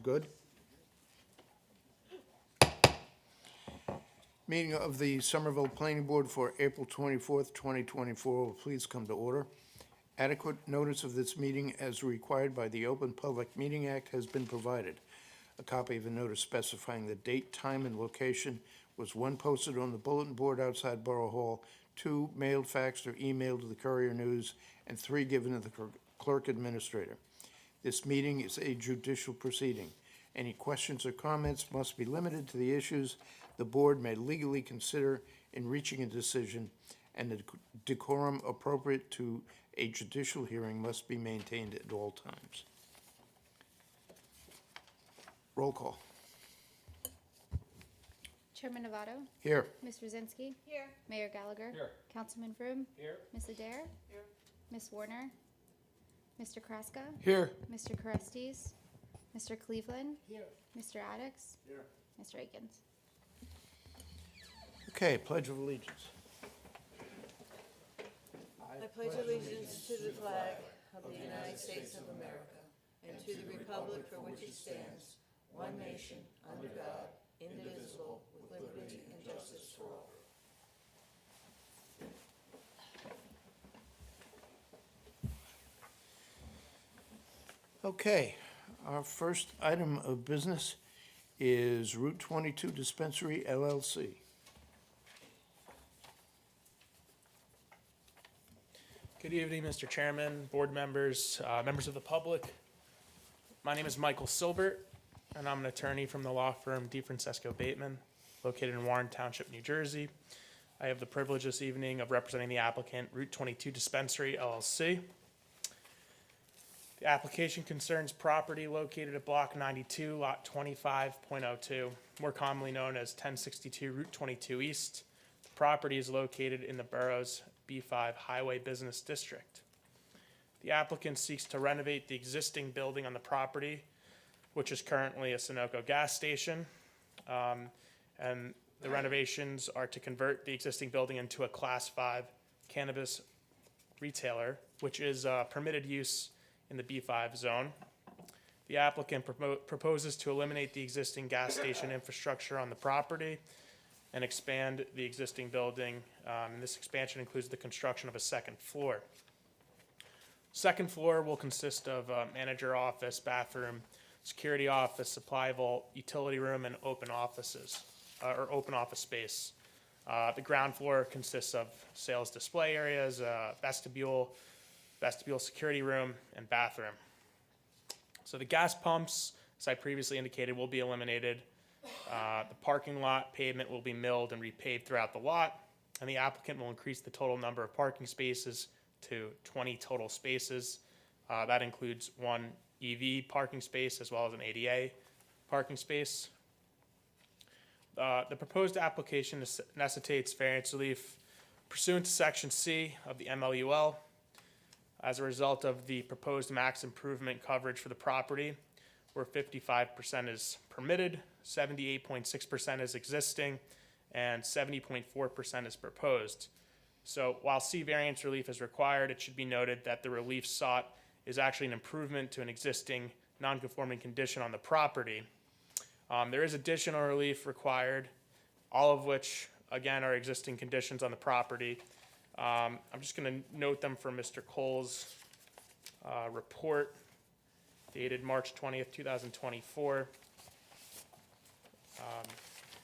good. Meeting of the Somerville Planning Board for April 24th, 2024 will please come to order. Adequate notice of this meeting as required by the Open Public Meeting Act has been provided. A copy of a notice specifying the date, time, and location was 1 posted on the bulletin board outside Borough Hall, 2 mailed, faxed, or emailed to the Courier News, and 3 given to the clerk administrator. This meeting is a judicial proceeding. Any questions or comments must be limited to the issues the board may legally consider in reaching a decision, and the decorum appropriate to a judicial hearing must be maintained at all times. Roll call. Chairman Novato? Here. Ms. Rosinski? Here. Mayor Gallagher? Here. Councilman Vroom? Here. Ms. Adair? Here. Ms. Warner? Mr. Kraska? Here. Mr. Carestis? Mr. Cleveland? Here. Mr. Addix? Here. Mr. Akins? Okay, Pledge of Allegiance. I pledge allegiance to the flag of the United States of America and to the republic for which it stands, one nation, under God, indivisible, with liberty and justice for all. Okay, our first item of business is Route 22 Dispensary LLC. Good evening, Mr. Chairman, board members, members of the public. My name is Michael Silbert, and I'm an attorney from the law firm DeFrancesco Bateman, located in Warren Township, New Jersey. I have the privilege this evening of representing the applicant, Route 22 Dispensary LLC. The application concerns property located at Block 92, Lot 25.02, more commonly known as 1062 Route 22 East. The property is located in the borough's B5 Highway Business District. The applicant seeks to renovate the existing building on the property, which is currently a Sunoco gas station. And the renovations are to convert the existing building into a Class 5 cannabis retailer, which is permitted use in the B5 zone. The applicant proposes to eliminate the existing gas station infrastructure on the property and expand the existing building. And this expansion includes the construction of a second floor. Second floor will consist of a manager office, bathroom, security office, supply vault, utility room, and open offices, or open office space. The ground floor consists of sales display areas, vestibule security room, and bathroom. So the gas pumps, as I previously indicated, will be eliminated. The parking lot pavement will be milled and repaved throughout the lot, and the applicant will increase the total number of parking spaces to 20 total spaces. That includes 1 EV parking space as well as an ADA parking space. The proposed application necessitates variance relief pursuant to Section C of the MLUL as a result of the proposed max improvement coverage for the property, where 55% is permitted, 78.6% is existing, and 70.4% is proposed. So while C variance relief is required, it should be noted that the relief sought is actually an improvement to an existing non-conforming condition on the property. There is additional relief required, all of which, again, are existing conditions on the property. I'm just going to note them for Mr. Cole's report dated March 20th, 2024.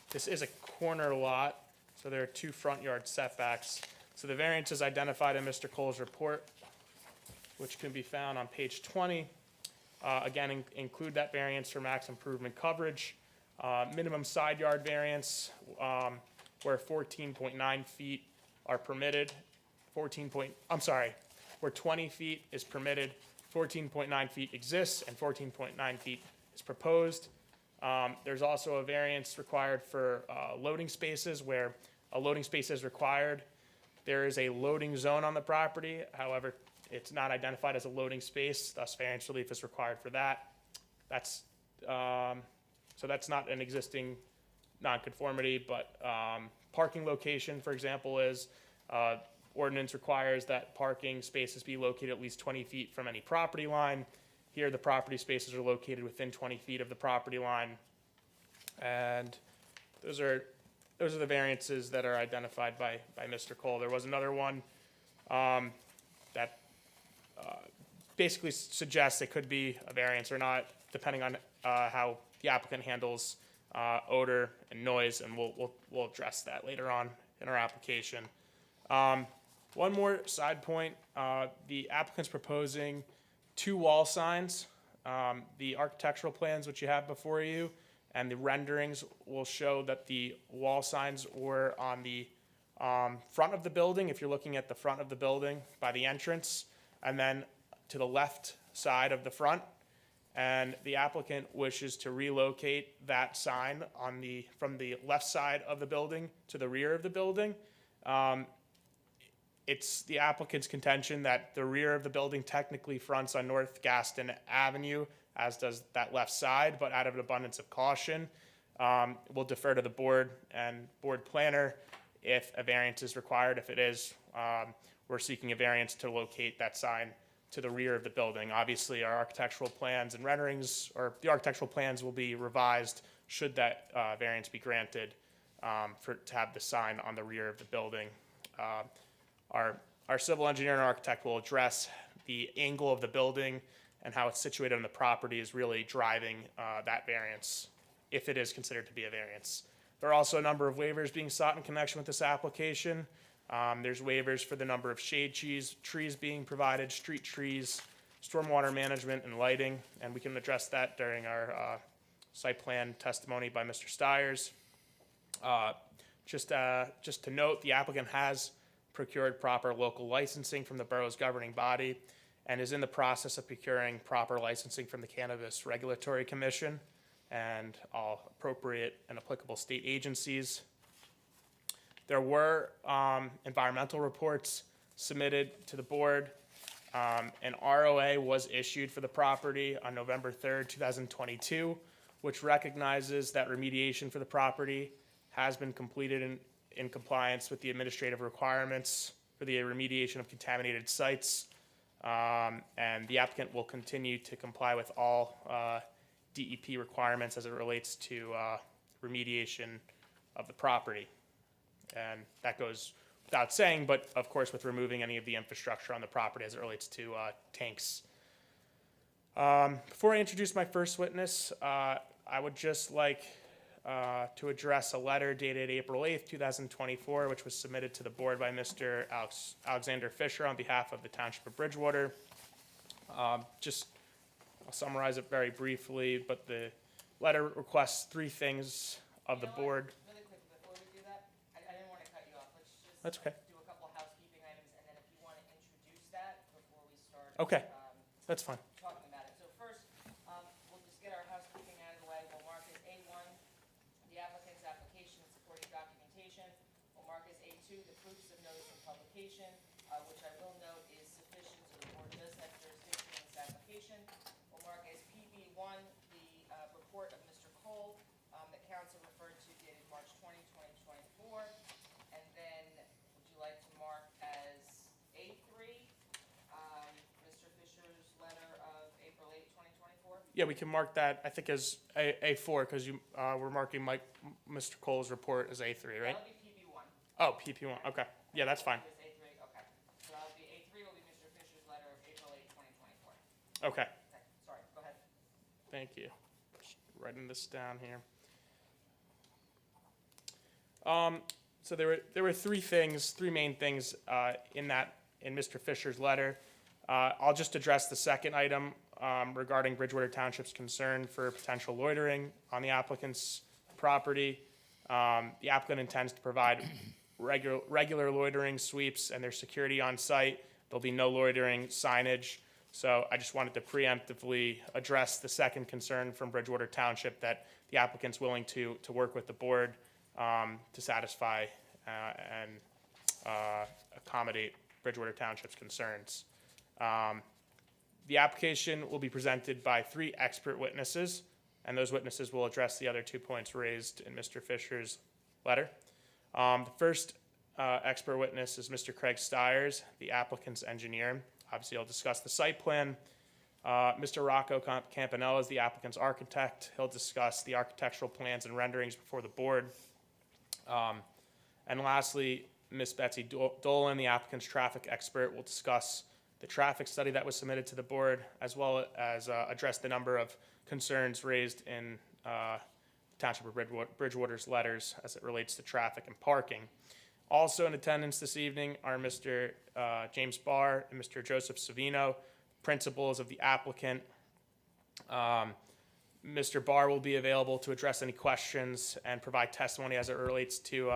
This is a corner lot, so there are 2 front yard setbacks. So the variances identified in Mr. Cole's report, which can be found on page 20, again, include that variance for max improvement coverage. Minimum side yard variance, where 14.9 feet are permitted, where 20 feet is permitted, 14.9 feet exists, and 14.9 feet is proposed. There's also a variance required for loading spaces, where a loading space is required. There is a loading zone on the property. However, it's not identified as a loading space, thus variance relief is required for that. So that's not an existing nonconformity, but parking location, for example, is ordinance requires that parking spaces be located at least 20 feet from any property line. Here, the property spaces are located within 20 feet of the property line. And those are the variances that are identified by Mr. Cole. There was another one that basically suggests it could be a variance or not, depending on how the applicant handles odor and noise, and we'll address that later on in our application. One more side point, the applicant's proposing 2 wall signs. The architectural plans which you have before you and the renderings will show that the wall signs were on the front of the building, if you're looking at the front of the building by the entrance, and then to the left side of the front. And the applicant wishes to relocate that sign from the left side of the building to the rear of the building. It's the applicant's contention that the rear of the building technically fronts on North Gaston Avenue, as does that left side, but out of an abundance of caution, we'll defer to the board and board planner if a variance is required. If it is, we're seeking a variance to locate that sign to the rear of the building. Obviously, our architectural plans and renderings, or the architectural plans will be revised should that variance be granted to have the sign on the rear of the building. Our civil engineer and architect will address the angle of the building and how it's situated on the property is really driving that variance, if it is considered to be a variance. There are also a number of waivers being sought in connection with this application. There's waivers for the number of shade trees being provided, street trees, stormwater management, and lighting, and we can address that during our site plan testimony by Mr. Stiers. Just to note, the applicant has procured proper local licensing from the borough's governing body and is in the process of procuring proper licensing from the Cannabis Regulatory Commission and all appropriate and applicable state agencies. There were environmental reports submitted to the board. An ROA was issued for the property on November 3rd, 2022, which recognizes that remediation for the property has been completed in compliance with the administrative requirements for the remediation of contaminated sites. And the applicant will continue to comply with all DEP requirements as it relates to remediation of the property. And that goes without saying, but of course with removing any of the infrastructure on the property as it relates to tanks. Before I introduce my first witness, I would just like to address a letter dated April 8th, 2024, which was submitted to the board by Mr. Alexander Fisher on behalf of the Township of Bridgewater. I'll summarize it very briefly, but the letter requests 3 things of the board. Really quick, before we do that, I didn't want to cut you off. Let's just That's okay. do a couple housekeeping items, and then if you want to introduce that before we start Okay, that's fine. talking about it. So first, we'll just get our housekeeping out of the way. We'll mark as A1, the applicant's application and supporting documentation. We'll mark as A2, the proofs of notice of publication, which I will note is sufficient, so the board does have jurisdiction in this application. We'll mark as PB1, the report of Mr. Cole, that council referred to dated March 20, 2024. And then, would you like to mark as A3, Mr. Fisher's letter of April 8, 2024? Yeah, we can mark that, I think, as A4, because we're marking Mr. Cole's report as A3, right? That'll be PB1. Oh, PP1, okay. Yeah, that's fine. Is A3, okay. So that'll be A3 will be Mr. Fisher's letter of April 8, 2024. Okay, Okay, sorry, go ahead. thank you. Just writing this down here. So there were 3 main things in Mr. Fisher's letter. I'll just address the second item regarding Bridgewater Township's concern for potential loitering on the applicant's property. The applicant intends to provide regular loitering sweeps and their security on site. There'll be no loitering signage. So I just wanted to preemptively address the second concern from Bridgewater Township, that the applicant's willing to work with the board to satisfy and accommodate Bridgewater Township's concerns. The application will be presented by 3 expert witnesses, and those witnesses will address the other 2 points raised in Mr. Fisher's letter. The first expert witness is Mr. Craig Stiers, the applicant's engineer. Obviously, I'll discuss the site plan. Mr. Rocco Campanella is the applicant's architect. He'll discuss the architectural plans and renderings before the board. And lastly, Ms. Betsy Dolan, the applicant's traffic expert, will discuss the traffic study that was submitted to the board, as well as address the number of concerns raised in Township of Bridgewater's letters as it relates to traffic and parking. Also in attendance this evening are Mr. James Barr and Mr. Joseph Savino, principals of the applicant. Mr. Barr will be available to address any questions and provide testimony as it relates to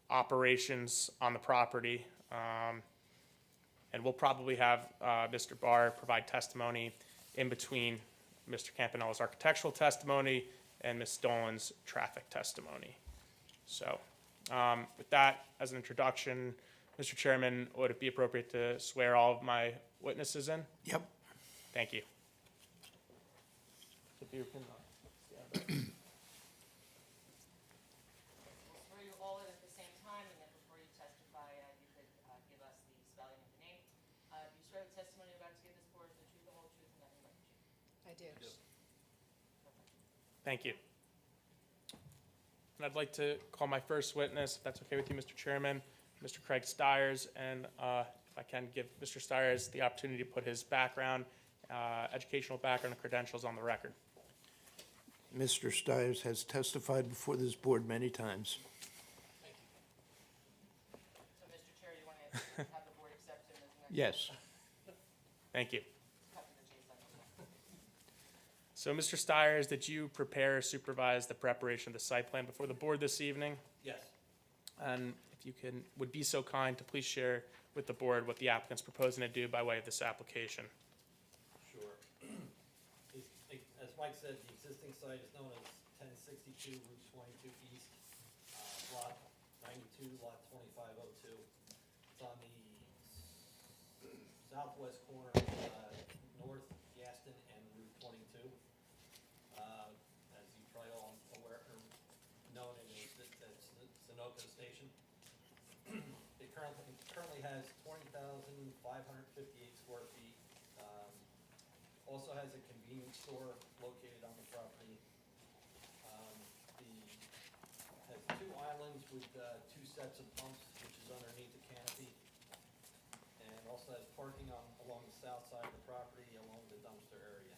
operations on the property. And we'll probably have Mr. Barr provide testimony in between Mr. Campanella's architectural testimony and Ms. Dolan's traffic testimony. So with that as an introduction, Mr. Chairman, would it be appropriate to swear all of my witnesses in? Yep. Thank you. If you can, stand up. We'll swear you all in at the same time, and then before you testify, you could give us the spelling of the name. Do you swear the testimony you're about to give this board is the truth, the whole truth, and nothing but the truth? I do. Thank you. And I'd like to call my first witness, if that's okay with you, Mr. Chairman, Mr. Craig Stiers, and if I can give Mr. Stiers the opportunity to put his background, educational background and credentials on the record. Mr. Stiers has testified before this board many times. So, Mr. Chair, you want to have the board accept him as the next? Yes. Thank you. Cut to the chase on this one. So, Mr. Stiers, did you prepare or supervise the preparation of the site plan before the board this evening? Yes. And if you would be so kind to please share with the board what the applicant's proposing to do by way of this application. Sure. As Mike said, the existing site is known as 1062 Route 22 East, Lot 92, Lot 2502. It's on the southwest corner of North Gaston and Route 22. As you probably all aware, or know, that's the Sunoco station. It currently has 20,558 square feet. Also has a convenience store located on the property. Has two islands with two sets of pumps, which is underneath the canopy. And also has parking along the south side of the property, along the dumpster area.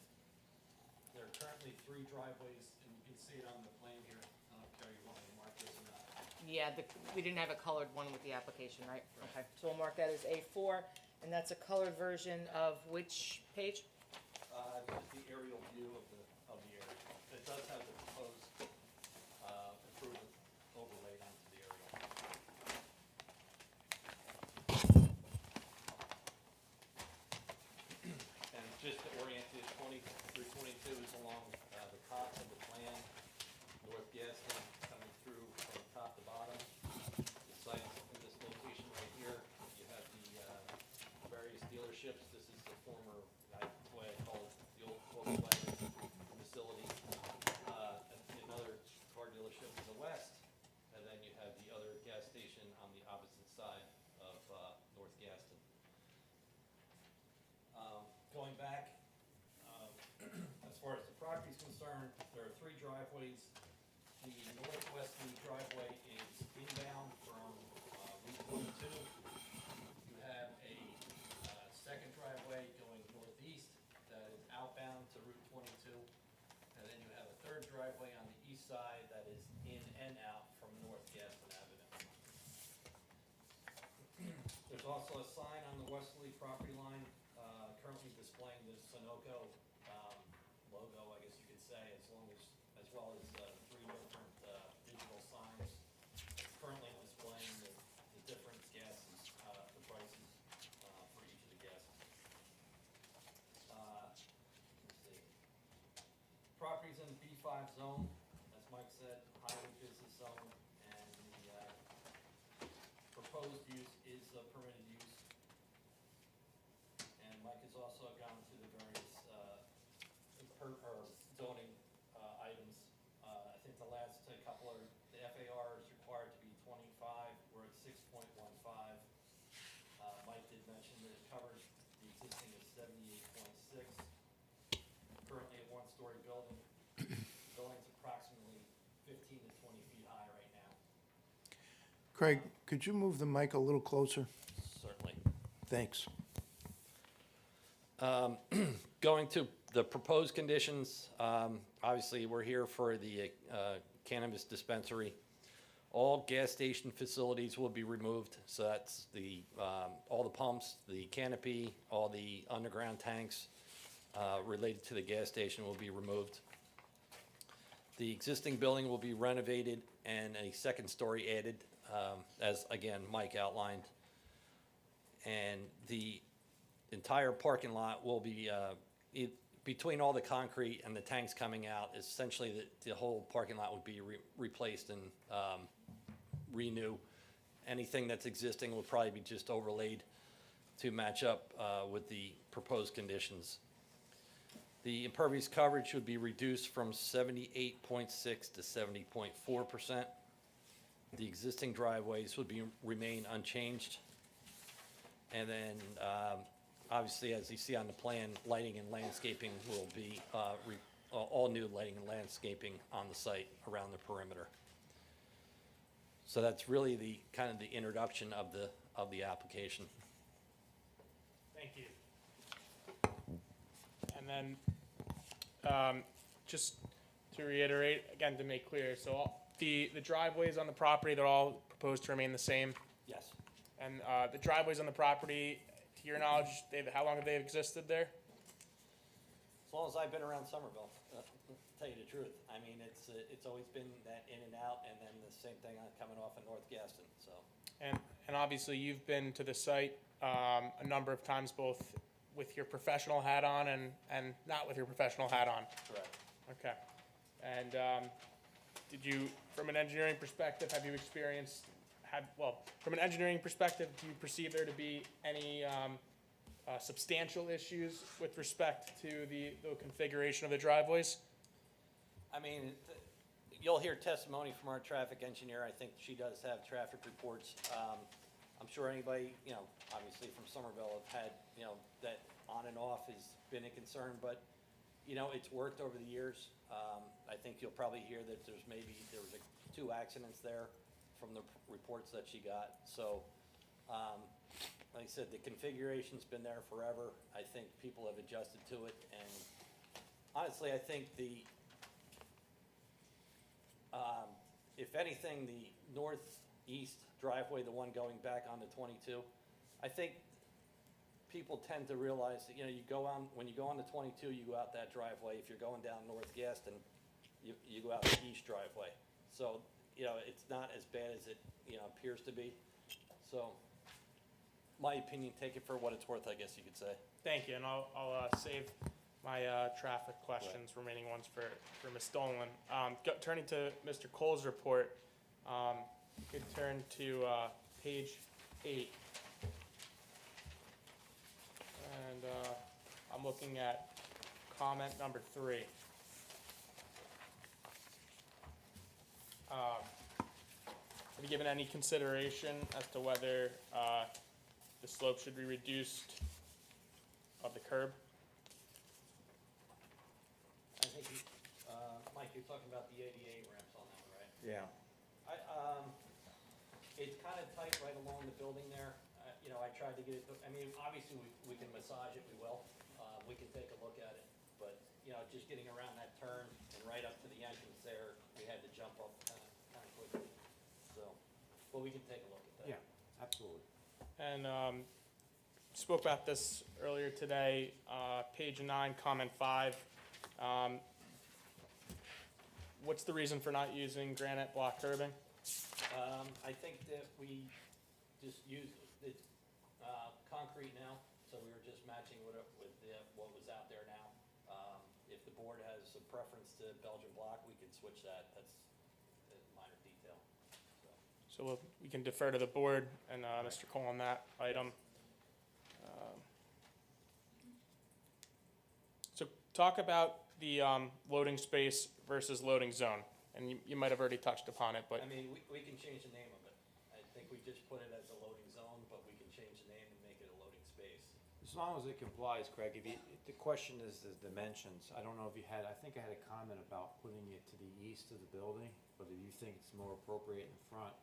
There are currently 3 driveways, and you can see it on the plan here. I don't know if Carrie, you want me to mark this or not? Yeah, we didn't have a colored one with the application, right? Okay, so we'll mark that as A4, and that's a colored version of which page? Just the aerial view of the area. It does have the proposed improvement overlaid onto the area. And just to orient you, 20 through 22 is along the top of the plan, North Gaston coming through from top to bottom. The site in this location right here, you have the various dealerships. This is the former, what I call it, the old Volkswagen facility. Another car dealership to the west, and then you have the other gas station on the opposite side of North Gaston. Going back, as far as the property is concerned, there are 3 driveways. The northwesterly driveway is inbound from Route 22. You have a second driveway going northeast that is outbound to Route 22. And then you have a third driveway on the east side that is in and out from North Gaston Avenue. There's also a sign on the westerly property line currently displaying the Sunoco logo, I guess you could say, as well as 3 different digital signs currently displaying the different gases, the prices for each of the gases. Let's see. Property's in the B5 zone, as Mike said, highway business zone, and the proposed use is a permitted use. And Mike has also gone through the various zoning items. I think the last couple are, the FAR is required to be 25, we're at 6.15. Mike did mention that it covers, the existing is 78.6. Craig, could you move the mic a little closer? Certainly. Thanks. Going to the proposed conditions, obviously, we're here for the cannabis dispensary. All gas station facilities will be removed, so that's the, all the pumps, the canopy, all the underground tanks related to the gas station will be removed. The existing building will be renovated and a second story added, as again, Mike outlined. And the entire parking lot will be, between all the concrete and the tanks coming out, essentially the whole parking lot would be replaced and renew. Anything that's existing will probably be just overlaid to match up with the proposed conditions. The impervious coverage would be reduced from 78.6 to 70.4%. The existing driveways would remain unchanged. And then, obviously, as you see on the plan, lighting and landscaping will be, all new lighting and landscaping on the site around the perimeter. So that's really the, kind of the introduction of the application. Thank you. And then, just to reiterate, again, to make clear, so the driveways on the property, they're all proposed to remain the same? Yes. And the driveways on the property, to your knowledge, how long have they existed there? As long as I've been around Somerville, to tell you the truth. I mean, it's always been that in and out, and then the same thing coming off of North Gaston, so. And obviously, you've been to the site a number of times, both with your professional hat on and not with your professional hat on. Correct. Okay. And did you, from an engineering perspective, have you experienced, from an engineering perspective, do you perceive there to be any substantial issues with respect to the configuration of the driveways? I mean, you'll hear testimony from our traffic engineer. I think she does have traffic reports. I'm sure anybody, obviously from Somerville have had, that on and off has been a concern, but, it's worked over the years. I think you'll probably hear that there was 2 accidents there from the reports that she got. So, like I said, the configuration's been there forever. I think people have adjusted to it, and honestly, I think if anything, the northeast driveway, the one going back onto 22, I think people tend to realize that, when you go on the 22, you go out that driveway. If you're going down North Gaston, you go out the east driveway. So, it's not as bad as it, appears to be. So, my opinion, take it for what it's worth, I guess you could say. Thank you, and I'll save my traffic questions, remaining ones for Ms. Dolan. Turning to Mr. Cole's report, you could turn to page 8. And I'm looking at comment number 3. Have you given any consideration as to whether the slope should be reduced of the curb? I think, Mike, you're talking about the ADA ramps on that, right? Yeah. It's kind of tight right along the building there. I tried to get it, obviously, we can massage it, we will. We can take a look at it, but, just getting around that turn and right up to the entrance there, we had to jump up kind of quickly. So, but we can take a look at that. Yeah, absolutely. And spoke about this earlier today, page 9, comment 5. What's the reason for not using granite block curbing? I think that we just use it's concrete now, so we were just matching what was out there now. If the board has a preference to Belgian block, we could switch that. That's a minor detail. So we can defer to the board and Mr. Cole on that item. So talk about the loading space versus loading zone. And you might have already touched upon it, but We can change the name of it. I think we just put it as a loading zone, but we can change the name and make it a loading space. As long as it complies, Craig, the question is the dimensions. I don't know if I think I had a comment about putting it to the east of the building, but if you think it's more appropriate in front.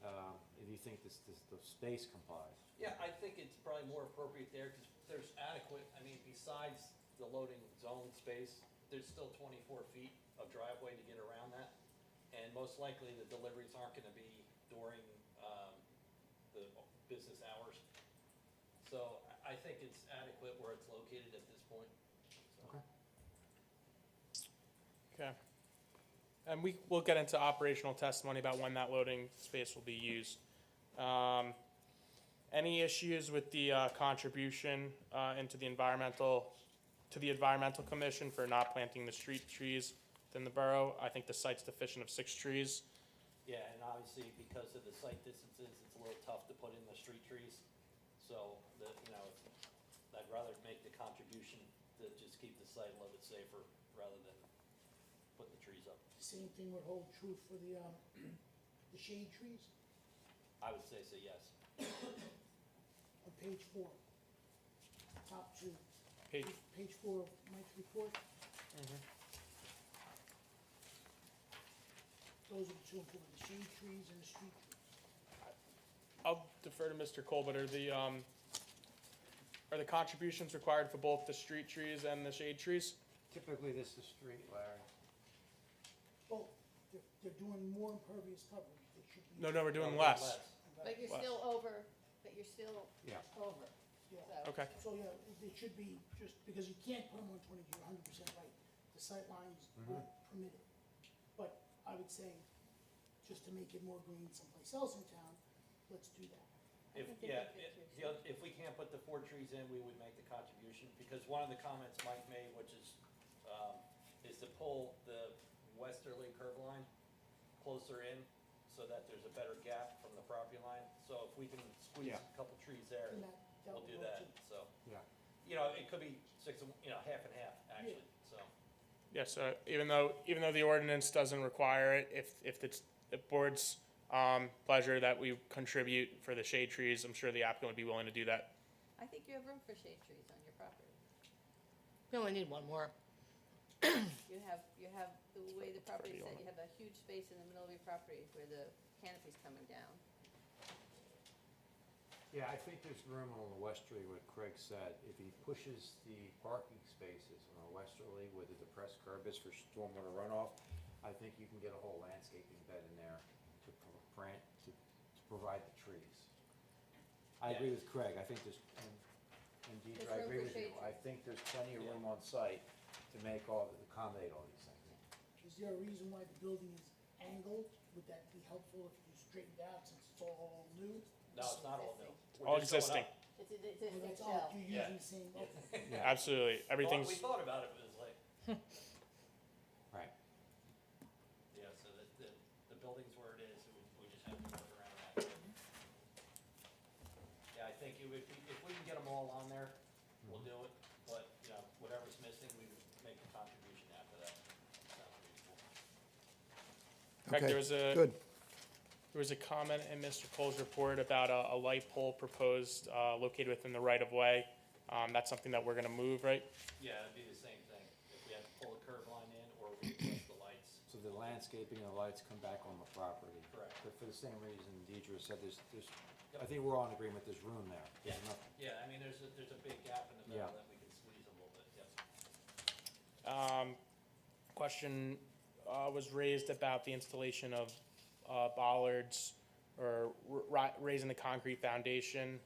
if you think the space complies. Yeah, I think it's probably more appropriate there, because there's adequate, I mean, besides the loading zone space, there's still 24 feet of driveway to get around that. And most likely, the deliveries aren't gonna be during, the business hours. So I think it's adequate where it's located at this point. So. Okay. Okay. And we'll get into operational testimony about when that loading space will be used. Any issues with the contribution to the environmental commission for not planting the street trees within the borough? I think the site's deficient of 6 trees. Yeah, and obviously, because of the site distances, it's a little tough to put in the street trees. So, I'd rather make the contribution to just keep the site a little bit safer rather than put the trees up. Same thing would hold true for the shade trees I would say yes. on page 4. Top 2. Page, Page 4 of Mike's report. Those are the two important, the shade trees and the street trees. I'll defer to Mr. Colbert. Are the contributions required for both the street trees and the shade trees? Typically, this is street, Larry. Well, they're doing more impervious coverage. They should be. No, we're doing Probably less. But you're Less. still over, but you're still Yeah. over. Yeah. So- Okay. So, yeah, it should be just, because you can't put them on 20, you're 100% right. The sight lines won't permit it. But I would say, just to make it more green someplace else in town, let's do that. If we can't put the 4 trees in, we would make the contribution, because one of the comments Mike made, which is to pull the westerly curb line closer in, so that there's a better gap from the property line. So if we can squeeze Yeah. a couple trees there, And that we'll would do work that, too. so. Yeah. It could be half and half, actually, so. Yes, even though the ordinance doesn't require it, if it's the board's pleasure that we contribute for the shade trees, I'm sure the applicant would be willing to do that. I think you have room for shade trees on your property. We only need one more. You have, the way the property is Pretty set, you have a huge space in the middle of your property where the canopy's coming down. Yeah, I think there's room on the westerly, what Craig said. If he pushes the parking spaces on the westerly where the depressed curb is for stormwater runoff, I think you can get a whole landscaping bed in there to provide the trees. I agree with Craig. I think there's, and Deidre, There's I room agree for with you. shade I think there's plenty of room on site to accommodate all these things. Is there a reason why the building is angled? Would that be helpful if you straightened out since it's all new? No, it's not all new. We're All just going existing. up. It's an Or existing that's shell. all, you're Yeah. using the same, okay. Yeah. Absolutely, Well, everything's, we thought about it, but it's like, Right. yeah, so the building's where it is, we just have to work around that. Yeah, I think it would be, if we can get them all on there, we'll do it, but, whatever's missing, we would make a contribution after that. Sounds reasonable. Correct, Okay, there was good. a comment in Mr. Cole's report about a light pole proposed located within the right-of-way. That's something that we're gonna move, right? Yeah, it'd be the same thing, if we had to pull a curb line in, or we replace the lights. So the landscaping and the lights come back on the property. Correct. But for the same reason Deidre said, I think we're all in agreement, there's room there. Yeah, There's enough. yeah, I mean, there's a big gap in the middle Yeah. that we can squeeze a little bit, yes. Question was raised about the installation of bollards or raising the concrete foundation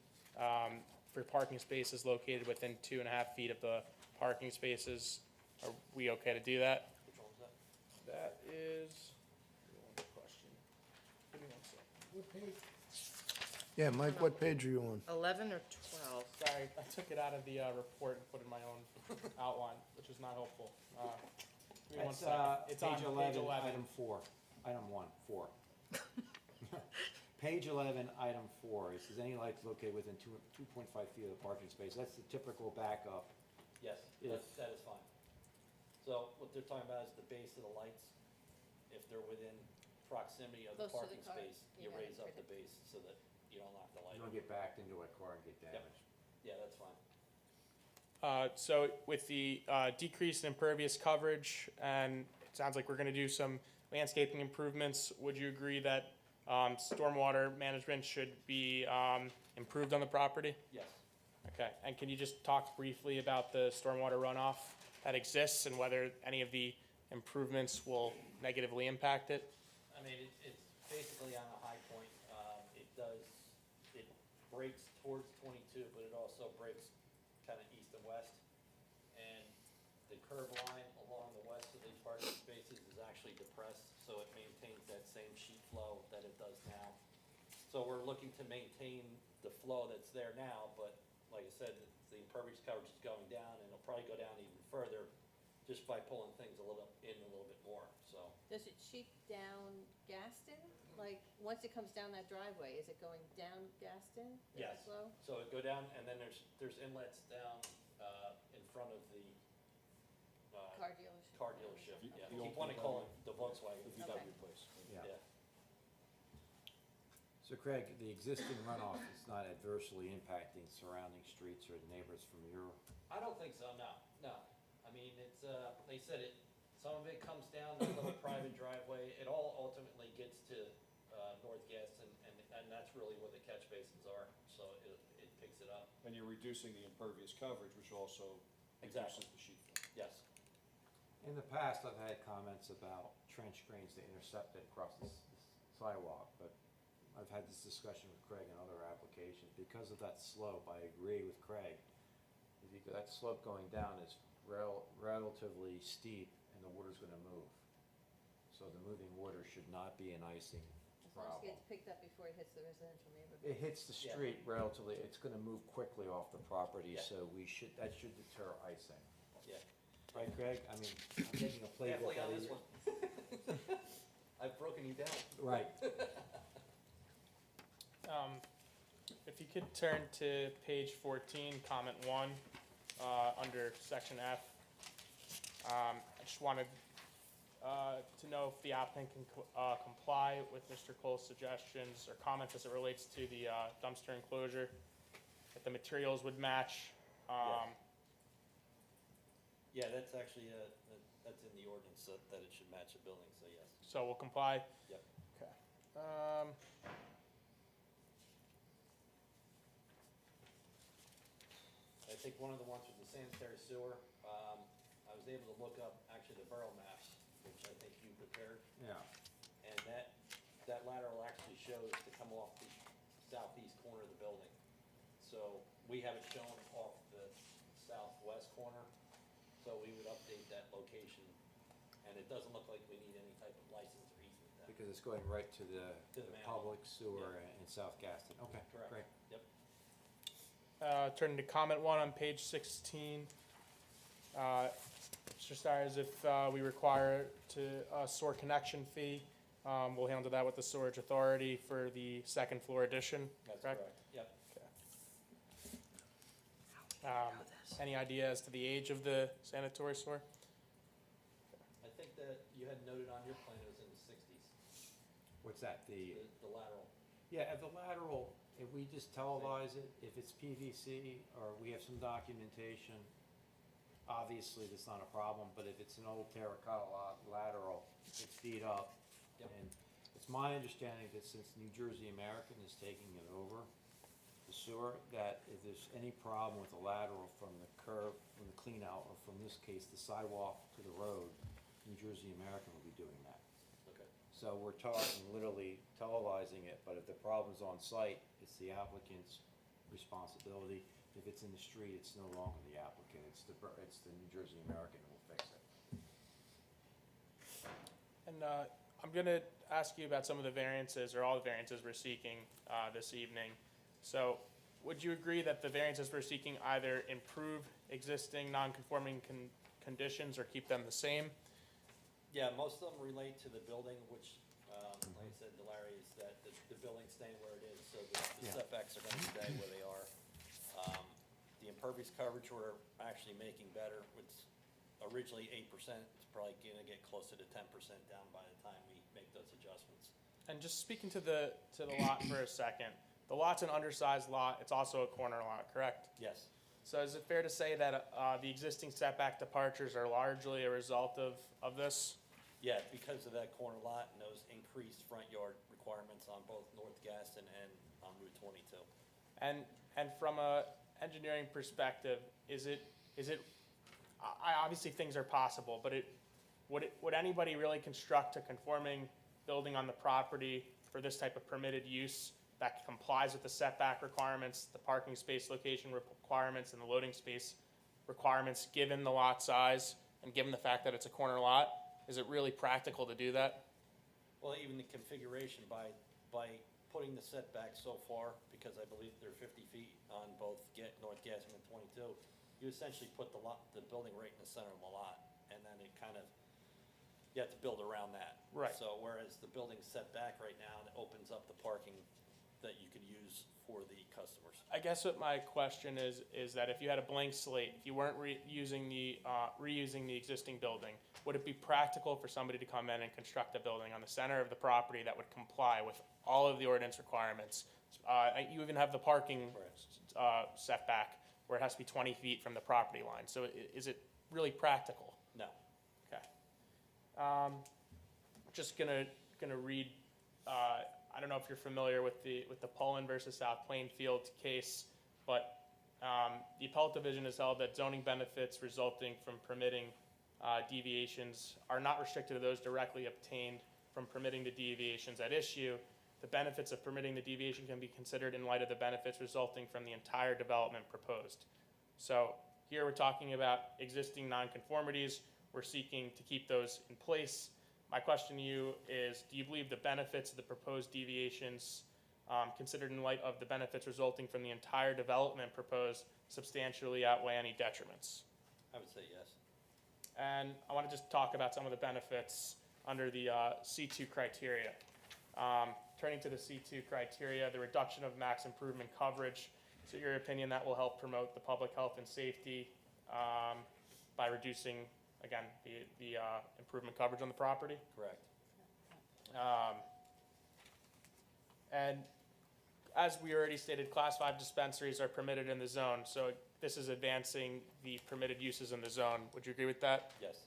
for parking spaces located within 2.5 feet of the parking spaces. Are we okay to do that? Which one was that? That is, give me one question. Give me 1 second. What page? Yeah, Mike, what page are you on? 11 or 12? Sorry, I took it out of the report and put in my own outline, which is not helpful. Give me 1 That's, second. It's on page 11, item 4, item 1, 4. Page 11, item 4, it says any lights located within 2.5 feet of the parking space. That's the typical backup. Yes, that is fine. So what they're talking about is the base of the lights. If they're within proximity of the Close to the parking car, space, you you gotta raise up protect the base so that you don't knock the light You don't over. get backed into a car and get damaged. Yeah, that's fine. So with the decreased impervious coverage, and it sounds like we're gonna do some landscaping improvements, would you agree that Stormwater management should be improved on the property? Yes. Okay, and can you just talk briefly about the stormwater runoff that exists and whether any of the improvements will negatively impact it? I mean, it's basically on a high point. It breaks towards 22, but it also breaks kind of east and west. And the curve line along the west of these parking spaces is actually depressed, so it maintains that same sheet flow that it does now. So we're looking to maintain the flow that's there now, but like I said, the impervious coverage is going down, and it'll probably go down even further just by pulling things a little bit more, so. Does it sheet down Gaston? Like, once it comes down that driveway, is it going down Gaston? That Yes. flow? So it go down, and then there's inlets down, in front of the, Car dealership? car dealership, The- yeah. the Keep old wanting to call it the Volkswagen. The VW place. Yeah. Yeah. So Craig, the existing runoff is not adversely impacting surrounding streets or neighbors from your, I don't think so, no. I mean, it's, they said some of it comes down that little private driveway. It all ultimately gets to, North Gaston, and that's really where the catch basins are, so it picks it up. And you're reducing the impervious coverage, which also reduces Exactly. the sheet flow. Yes. in the past, I've had comments about trench drains to intercept it across this sidewalk, but I've had this discussion with Craig and other applications. Because of that slope, I agree with Craig. That slope going down is relatively steep, and the water's gonna move. So the moving water should not be an icing As long as it problem. gets picked up before it hits the residential neighborhood. It hits the Yeah. street relatively, it's gonna move quickly off the property, Yeah. so that should deter icing. Yeah. Right, Craig? I mean, I'm taking a playbook Definitely out on of this you. one. I've broken you down. Right. If you could turn to page 14, comment 1, under section F. I just wanted to know if the applicant can comply with Mr. Cole's suggestions or comments as it relates to the dumpster enclosure, if the materials would match. Yeah, that's actually, that's in the ordinance, that it should match the building, so yes. So we'll comply? Yep. Okay. I think one of the ones with the sanitary sewer, I was able to look up actually the borough maps, which I think you prepared, Yeah. and that lateral actually shows to come off the southeast corner of the building. So we have it shown off the southwest corner, so we would update that location, and it doesn't look like we need any type of license or easement then. Because it's going right to the To the the main public line. sewer in South Gaston. Okay, Correct. great. Yep. Turning to comment 1 on page 16. Mr. Stires, if we require a sewer connection fee, we'll handle that with the storage authority for the second floor addition, That's correct? correct. Yep. Any idea as to the age of the sanitary sewer? I think that you had noted on your plan it was in the sixties, What's that, the lateral. Yeah, if the lateral, if we just televise it, if it's PVC or we have some documentation, obviously that's not a problem, but if it's an old terracotta lateral, it's beat up. Yep. And it's my understanding that since New Jersey American is taking it over, the sewer, that if there's any problem with the lateral from the curb, from the clean out, or from this case, the sidewalk to the road, New Jersey American will be doing that. Okay. So we're talking literally televising it, but if the problem's on site, it's the applicant's responsibility. If it's in the street, it's no longer the applicant, it's the New Jersey American who will fix it. And I'm going to ask you about some of the variances, or all the variances we're seeking this evening. So would you agree that the variances we're seeking either improve existing non-conforming conditions or keep them the same? Yeah, most of them relate to the building, which, like I said to Larry, is that the building's staying where it is, so the Yeah. setbacks are gonna stay where they are. The impervious coverage we're actually making better, it's originally 8%, it's probably gonna get closer to 10% down by the time we make those adjustments. And just speaking to the lot for a second, the lot's an undersized lot, it's also a corner lot, correct? Yes, So is it fair to say that the existing setback departures are largely a result of this? yeah, because of that corner lot and those increased front yard requirements on both North Gaston and on Route 22. And from a engineering perspective, obviously things are possible, but would anybody really construct a conforming building on the property for this type of permitted use that complies with the setback requirements, the parking space location requirements, and the loading space requirements, given the lot size and given the fact that it's a corner lot? Is it really practical to do that? Well, even the configuration by putting the setback so far, because I believe they're 50 feet on both North Gaston and 22, you essentially put the building right in the center of the lot, and then it kind of, you have to build around that. Right. So whereas the building's set back right now, and it opens up the parking that you could use for the customers. I guess what my question is that if you had a blank slate, if you weren't reusing the existing building, would it be practical for somebody to come in and construct a building on the center of the property that would comply with all of the ordinance requirements? You even have the parking setback where it has to be 20 feet from the property line. So is it really practical? No. Okay. Just gonna read. I don't know if you're familiar with the Pullen versus South Plainfield case, but the appellate division has held that zoning benefits resulting from permitting deviations are not restricted to those directly obtained from permitting the deviations at issue. The benefits of permitting the deviation can be considered in light of the benefits resulting from the entire development proposed. So here we're talking about existing nonconformities. We're seeking to keep those in place. My question to you is, do you believe the benefits of the proposed deviations, considered in light of the benefits resulting from the entire development proposed, substantially outweigh any detriments? I would say yes. And I want to just talk about some of the benefits under the C2 criteria. Turning to the C2 criteria, the reduction of max improvement coverage. So in your opinion, that will help promote the public health and safety by reducing, again, the improvement coverage on the property? Correct. And as we already stated, Class 5 dispensaries are permitted in the zone, so this is advancing the permitted uses in the zone. Would you agree with that? Yes.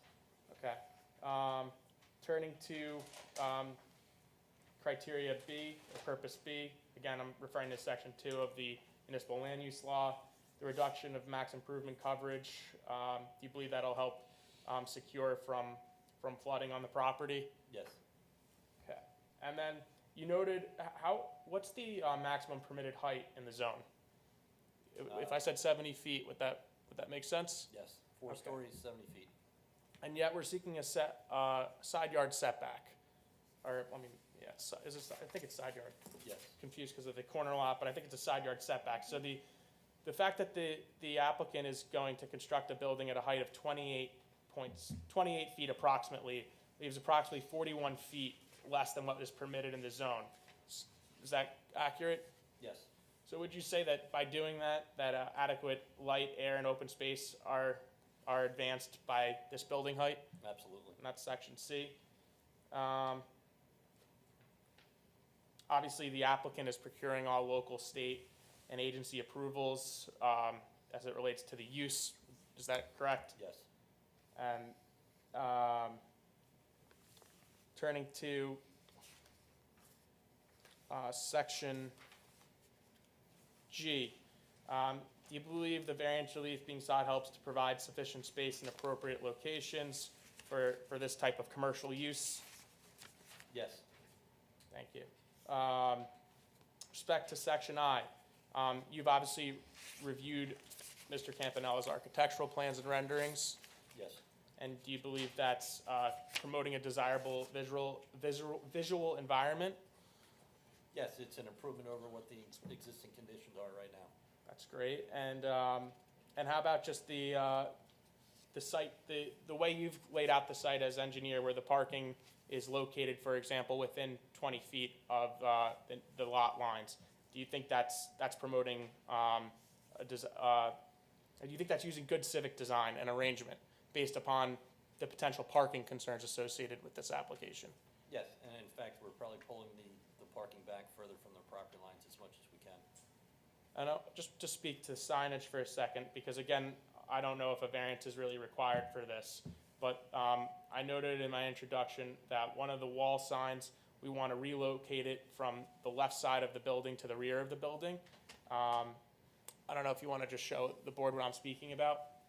Okay. Turning to criteria B, or purpose B, again, I'm referring to Section 2 of the municipal land use law, the reduction of max improvement coverage. Do you believe that'll help secure from flooding on the property? Yes. Okay. And then you noted, what's the maximum permitted height in the zone? If I said 70 feet, would that make sense? Yes. 4 Okay. stories, 70 feet. And yet we're seeking a side yard setback. Or, I mean, yeah, I think it's side yard. Yes. Confused because of the corner lot, but I think it's a side yard setback. So the fact that the applicant is going to construct a building at a height of 28 feet approximately leaves approximately 41 feet less than what is permitted in the zone. Is that accurate? Yes. So would you say that by doing that adequate light, air, and open space are advanced by this building height? Absolutely. And that's Section C. Obviously, the applicant is procuring all local, state, and agency approvals as it relates to the use. Is that correct? Yes. And turning to Section G, do you believe the variance relief being sought helps to provide sufficient space in appropriate locations for this type of commercial use? Yes. Thank you. Respect to Section I, you've obviously reviewed Mr. Campanella's architectural plans and renderings. Yes. And do you believe that's promoting a desirable visual environment? Yes, it's an improvement over what the existing conditions are right now. That's great. And how about just the site, the way you've laid out the site as engineer, where the parking is located, for example, within 20 feet of the lot lines? Do you think that's promoting do you think that's using good civic design and arrangement based upon the potential parking concerns associated with this application? Yes, and in fact, we're probably pulling the parking back further from the property lines as much as we can. And just to speak to signage for a second, because again, I don't know if a variance is really required for this, but I noted in my introduction that one of the wall signs we want to relocate it from the left side of the building to the rear of the building. I don't know if you want to just show the board what I'm speaking about.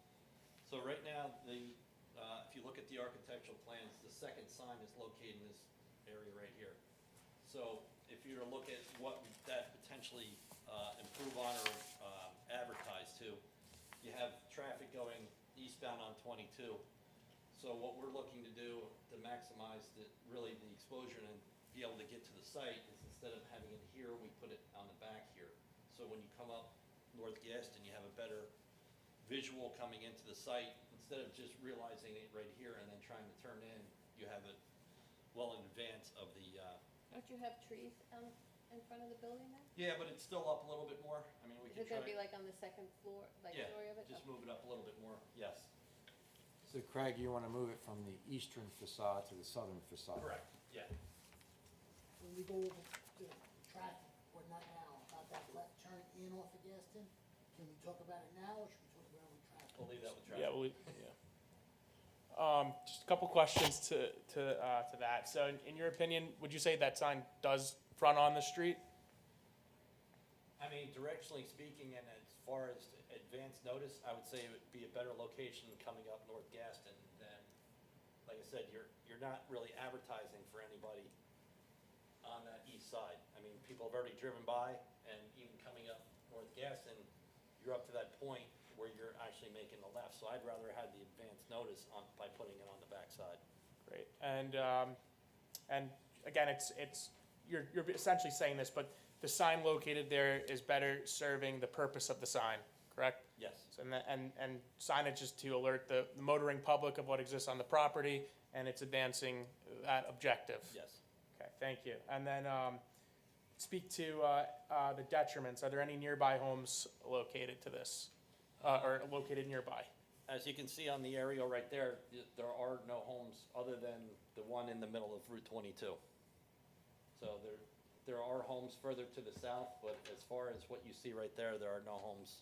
So right now, if you look at the architectural plans, the second sign is located in this area right here. So if you were to look at what that potentially improve on or advertise to, you have traffic going eastbound on 22. So what we're looking to do to maximize really the exposure and be able to get to the site is instead of having it here, we put it on the back here. So when you come up North Gaston, you have a better visual coming into the site. Instead of just realizing it right here and then trying to turn in, you have it well in advance of the, Don't you have trees in front of the building there? yeah, but it's still up a little bit more. I mean, we Is could it try. gonna be like on the second floor, like Yeah, story of it? just move it up a little bit more, yes. So Craig, you wanna move it from the eastern facade to the southern facade? Correct, yeah. When we go over the traffic, or not now, about that left turn in off of Gaston, can we talk about it now, or should we talk about it when traffic? We'll leave that with Yeah, traffic. just a couple questions to that. So in your opinion, would you say that sign does front on the street? I mean, directionally speaking, and as far as advance notice, I would say it would be a better location coming up North Gaston than, like I said, you're not really advertising for anybody on that east side. I mean, people have already driven by, and even coming up North Gaston, you're up to that point where you're actually making the left. So I'd rather have the advance notice by putting it on the backside. Great. And again, you're essentially saying this, but the sign located there is better serving the purpose of the sign, correct? Yes. So, and signage is to alert the motoring public of what exists on the property, and it's advancing that objective. Yes. Okay, thank you. And then speak to the detriments. Are there any nearby homes located to this, or located nearby? As you can see on the aerial right there, there are no homes other than the one in the middle of Route 22. So there are homes further to the south, but as far as what you see right there, there are no homes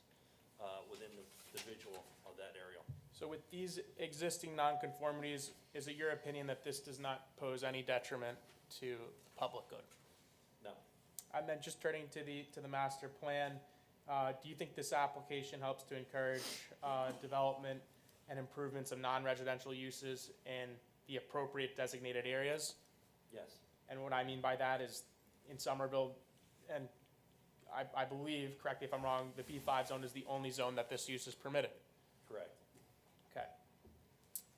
within the visual of that aerial. So with these existing nonconformities, is it your opinion that this does not pose any detriment to public good? No. And then just turning to the master plan, do you think this application helps to encourage development and improvements of non-residential uses in the appropriate designated areas? Yes. And what I mean by that is in Somerville, and I believe, correct me if I'm wrong, the B5 zone is the only zone that this use is permitted. Correct. Okay.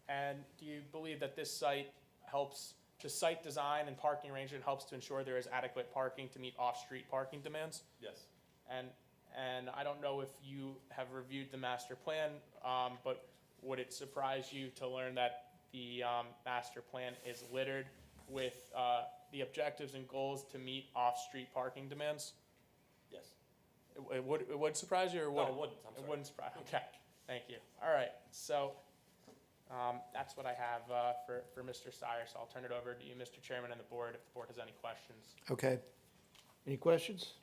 And do you believe that this site helps, the site design and parking arrangement helps to ensure there is adequate parking to meet off-street parking demands? Yes. And I don't know if you have reviewed the master plan, but would it surprise you to learn that the master plan is littered with the objectives and goals to meet off-street parking demands? Yes. It would surprise you, or would No, it wouldn't. I'm It sorry. wouldn't surprise. Okay, thank you. All right, so that's what I have for Mr. Sire. So I'll turn it over to you, Mr. Chairman, and the board, if the board has any questions. Okay. Any questions?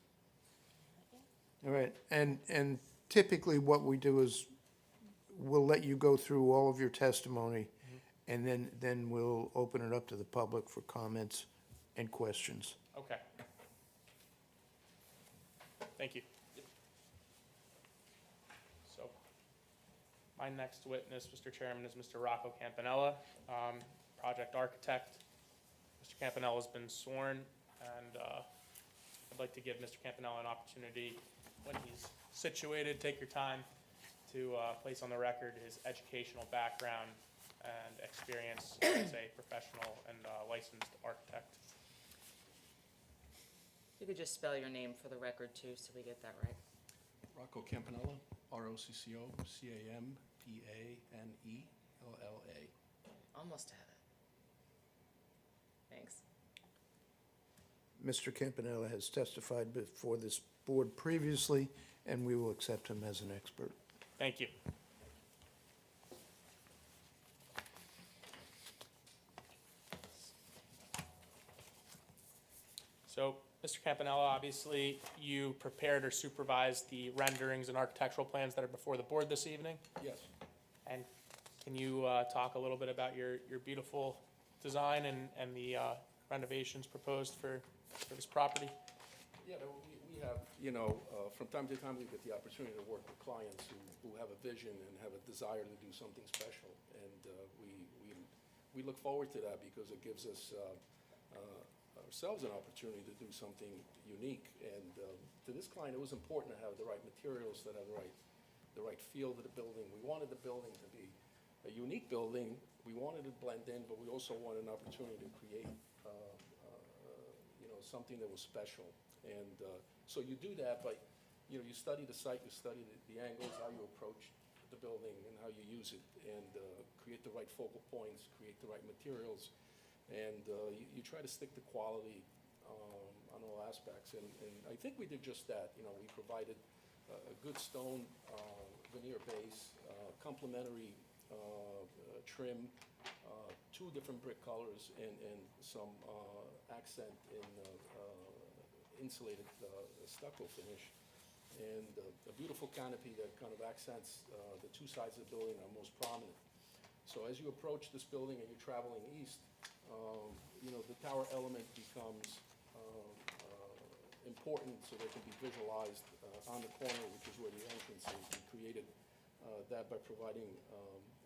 All right, and typically what we do is we'll let you go through all of your testimony, and then we'll open it up to the public for comments and questions. Okay. Thank you. So my next witness, Mr. Chairman, is Mr. Rocco Campanella, project architect. Mr. Campanella's been sworn, and I'd like to give Mr. Campanella an opportunity, when he's situated, take your time to place on the record his educational background and experience as a professional and licensed architect. You could just spell your name for the record too, so we get that right. Rocco Campanella, ROCCO, CAMPANELLA. Almost had it. Thanks. Mr. Campanella has testified before this board previously, and we will accept him as an expert. Thank you. So, Mr. Campanella, obviously, you prepared or supervised the renderings and architectural plans that are before the board this evening. Yes. And can you talk a little bit about your beautiful design and the renovations proposed for this property? Yeah, we have, from time to time, we get the opportunity to work with clients who have a vision and have a desire to do something special. And we look forward to that because it gives us ourselves an opportunity to do something unique. And to this client, it was important to have the right materials, that have the right feel to the building. We wanted the building to be a unique building. We wanted it to blend in, but we also wanted an opportunity to create something that was special. And so you do that by, you study the site, you study the angles, how you approach the building and how you use it, and create the right focal points, create the right materials, and you try to stick to quality on all aspects. And I think we did just that. We provided a good stone veneer base, complementary trim, 2 different brick colors, and some accent in insulated stucco finish, and a beautiful canopy that kind of accents the 2 sides of the building that are most prominent. So as you approach this building and you're traveling east, the tower element becomes important, so they can be visualized on the corner, which is where the entrance is. We created that by providing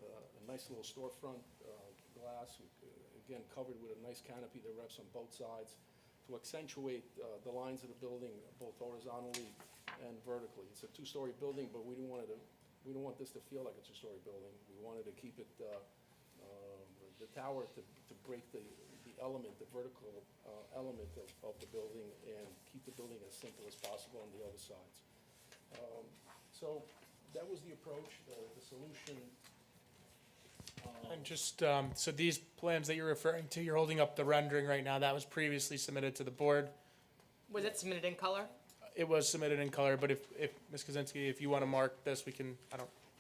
a nice little storefront glass, again covered with a nice canopy that wraps on both sides to accentuate the lines of the building both horizontally and vertically. It's a 2-story building, but we didn't want this to feel like a 2-story building. We wanted to keep it the tower to break the element, the vertical element of the building, and keep the building as simple as possible on the other sides. So that was the approach, the solution. And just, so these plans that you're referring to, you're holding up the rendering right now, that was previously submitted to the board. Was it submitted in color? It was submitted in color, but if Ms. Kozinski, if you want to mark this, we can,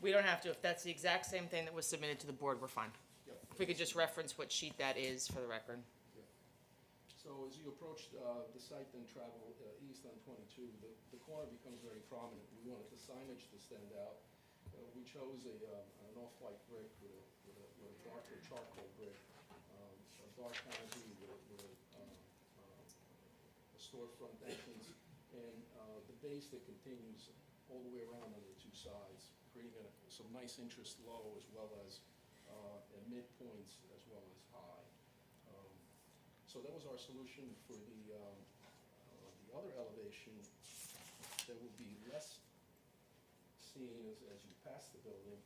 We don't have to. If that's the exact same thing that was submitted to the board, we're fine. Yep. If we could just reference what sheet that is for the record. So as you approach the site and travel east on 22, the corner becomes very prominent. We wanted the signage to stand out. We chose an off-white brick with a darker charcoal brick, a dark canopy with a storefront entrance, and the base that continues all the way around on the 2 sides, creating some nice interest low as well as at midpoints as well as high. So that was our solution for the other elevation that will be less seen as you pass the building,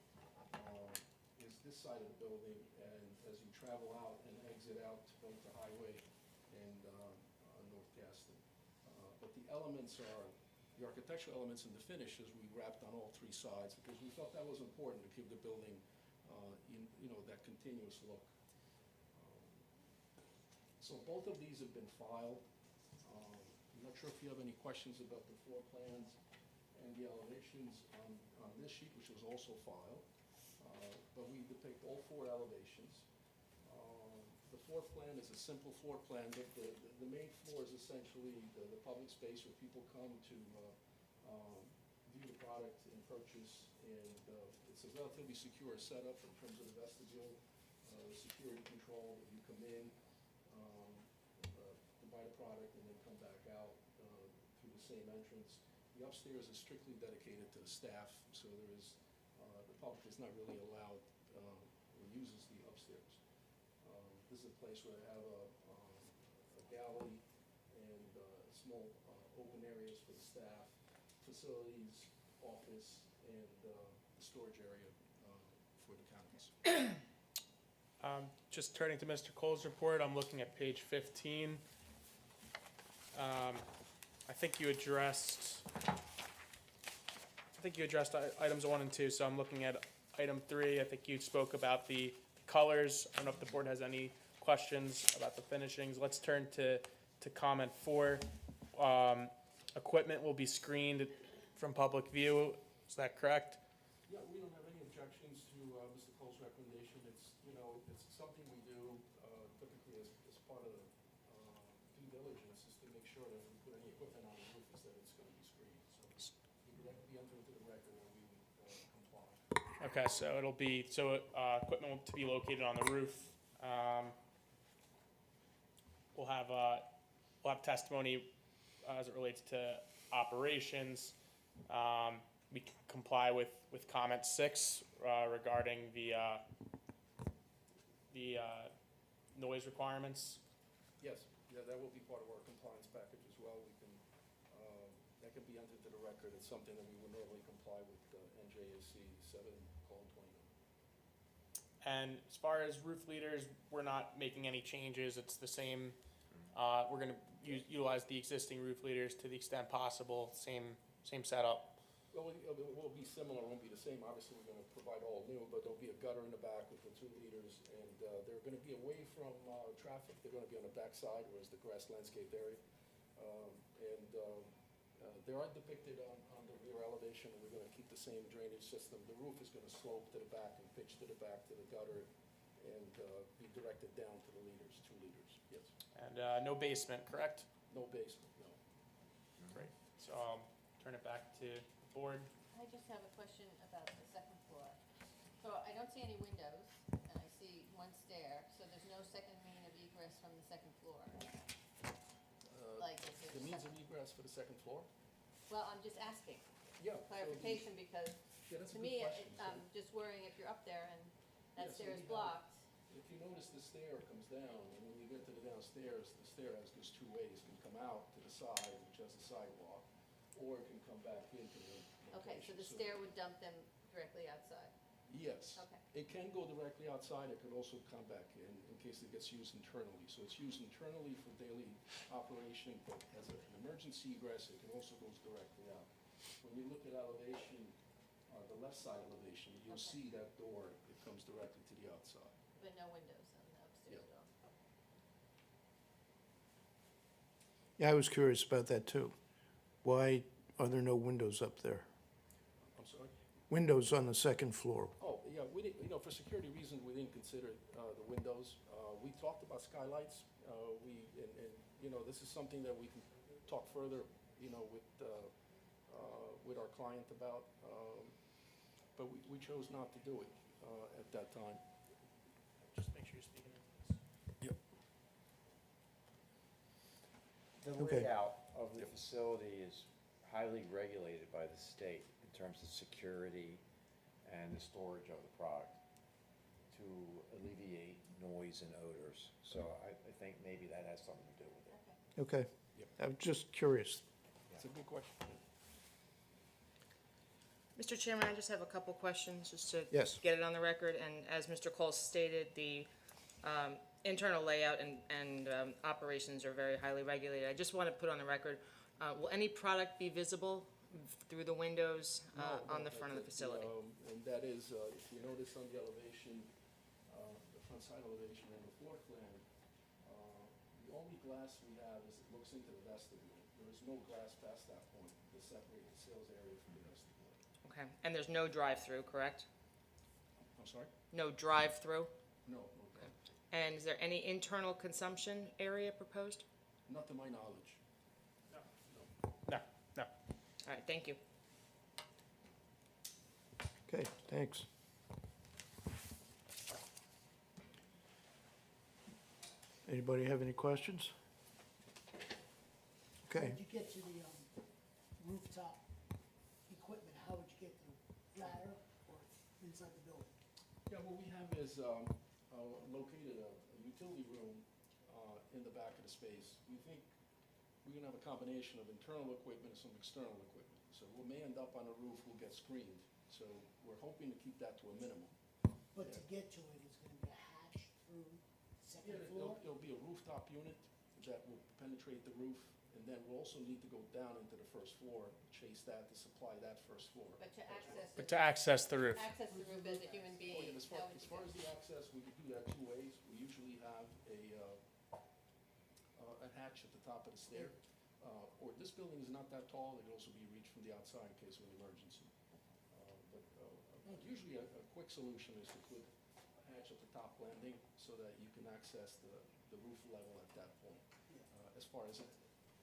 is this side of the building, and as you travel out and exit out to both the highway and North Gaston. But the elements are, the architectural elements and the finishes we wrapped on all 3 sides because we felt that was important to give the building that continuous look. So both of these have been filed. I'm not sure if you have any questions about the floor plans and the elevations on this sheet, which was also filed. But we depict all 4 elevations. The floor plan is a simple floor plan. The main floor is essentially the public space where people come to view the product and purchase. And it's a relatively secure setup in terms of the vestibule, the security control that you come in, to buy the product and then come back out through the same entrance. The upstairs is strictly dedicated to the staff, so there is, the public is not really allowed or uses the upstairs. This is a place where they have a galley and small open areas for the staff, facilities, office, and the storage area for the cannabis. just turning to Mr. Cole's report, I'm looking at page 15. I think you addressed items 1 and 2, so I'm looking at item 3. I think you spoke about the colors. I don't know if the board has any questions about the finishings. Let's turn to comment 4. Equipment will be screened from public view. Is that correct? Yeah, we don't have any objections to Mr. Cole's recommendation. It's something we do typically as part of the due diligence, is to make sure that if we put any equipment on the roof, is that it's going to be screened. So that would be entered into the record and we would comply. Okay, so it'll be, equipment to be located on the roof. we'll have testimony as it relates to operations. We can comply with comment 6 regarding the noise requirements. Yes, yeah, that will be part of our compliance package as well. We can, that can be entered to the record. It's something that we would normally comply with NJAC 7:29. And as far as roof leaders, we're not making any changes. It's the same. We're going to utilize the existing roof leaders to the extent possible. Same setup. Well, it will be similar, it won't be the same. Obviously, we're gonna provide all new, but there'll be a gutter in the back with the 2 liters, and they're gonna be away from traffic. They're gonna be on the back side, whereas the grass landscape area. They are depicted on the rear elevation, and we're gonna keep the same drainage system. The roof is gonna slope to the back and pitch to the back to the gutter, and be directed down to the liters, 2 liters, yes. And no basement, correct? No basement, no. Great. So I'll turn it back to the board. I just have a question about the second floor. So I don't see any windows, and I see 1 stair, so there's no second mean of egress from the second floor. Like, is there The means of second- egress for the second floor? Well, I'm just asking Yeah. for clarification, because Yeah, that's a to good me, question. I'm just worrying if you're up there and Yeah, that so stair is we have- blocked. If you notice, the stair comes down, and when you get to the downstairs, the stair goes 2 ways. It can come out to the side, which has a sidewalk, or it can come back into the Okay, so location. the stair would dump them directly outside. Yes. Okay. It can go directly outside. It could also come back in case it gets used internally. So it's used internally for daily operation, but as an emergency egress, it can also goes directly out. When you look at elevation, the left side elevation, you'll Okay. see that door. It comes directly to the outside. But no windows on the upstairs Yeah. at all. Yeah, I was curious about that too. Why are there no windows up there? I'm sorry? Windows on the second floor. Oh, yeah, we didn't, for security reasons, we didn't consider the windows. We talked about skylights. This is something that we can talk further, with our client about, but we chose not to do it at that time. Just make sure you're speaking in, please. The Okay. layout of the facility is highly regulated by the state in terms of security and the storage of the product to alleviate noise and odors. So I think maybe that has something to do with it. Okay. Okay. I'm just curious. It's a good question. Mr. Chairman, I just have a couple questions, just to Yes. get it on the record. And as Mr. Cole stated, the internal layout and operations are very highly regulated. I just want to put on the record, will any product be visible through the windows on the front of the facility? And that is, if you notice on the elevation, the front side elevation and the floor plan, the only glass we have is it looks into the vestibule. There is no glass past that point to separate the sales area from the vestibule. Okay, and there's no drive-through, correct? I'm sorry? No drive-through? No, no glass. And is there any internal consumption area proposed? Not to my knowledge. No. All right, thank you. Okay, thanks. Anybody have any questions? How Okay, would you get to the rooftop equipment? How would you get to ladder or inside the building? Yeah, what we have is located a utility room in the back of the space. We think we're gonna have a combination of internal equipment and some external equipment. So we may end up on a roof, we'll get screened. So we're hoping to keep that to a minimum. But to get to it, it's gonna be a hatch through second Yeah, floor? there'll be a rooftop unit that will penetrate the roof, and then we'll also need to go down into the first floor, chase that to supply that first floor. But to access, But to access the roof. access the roof as a human Oh, being, yeah, how would as you far get? as the access, we could do that 2 ways. We usually have a hatch at the top of the stair. Or this building is not that tall, it can also be reached from the outside in case of an emergency. But usually a quick solution is to put a hatch at the top landing so that you can access the roof level at that point. As far as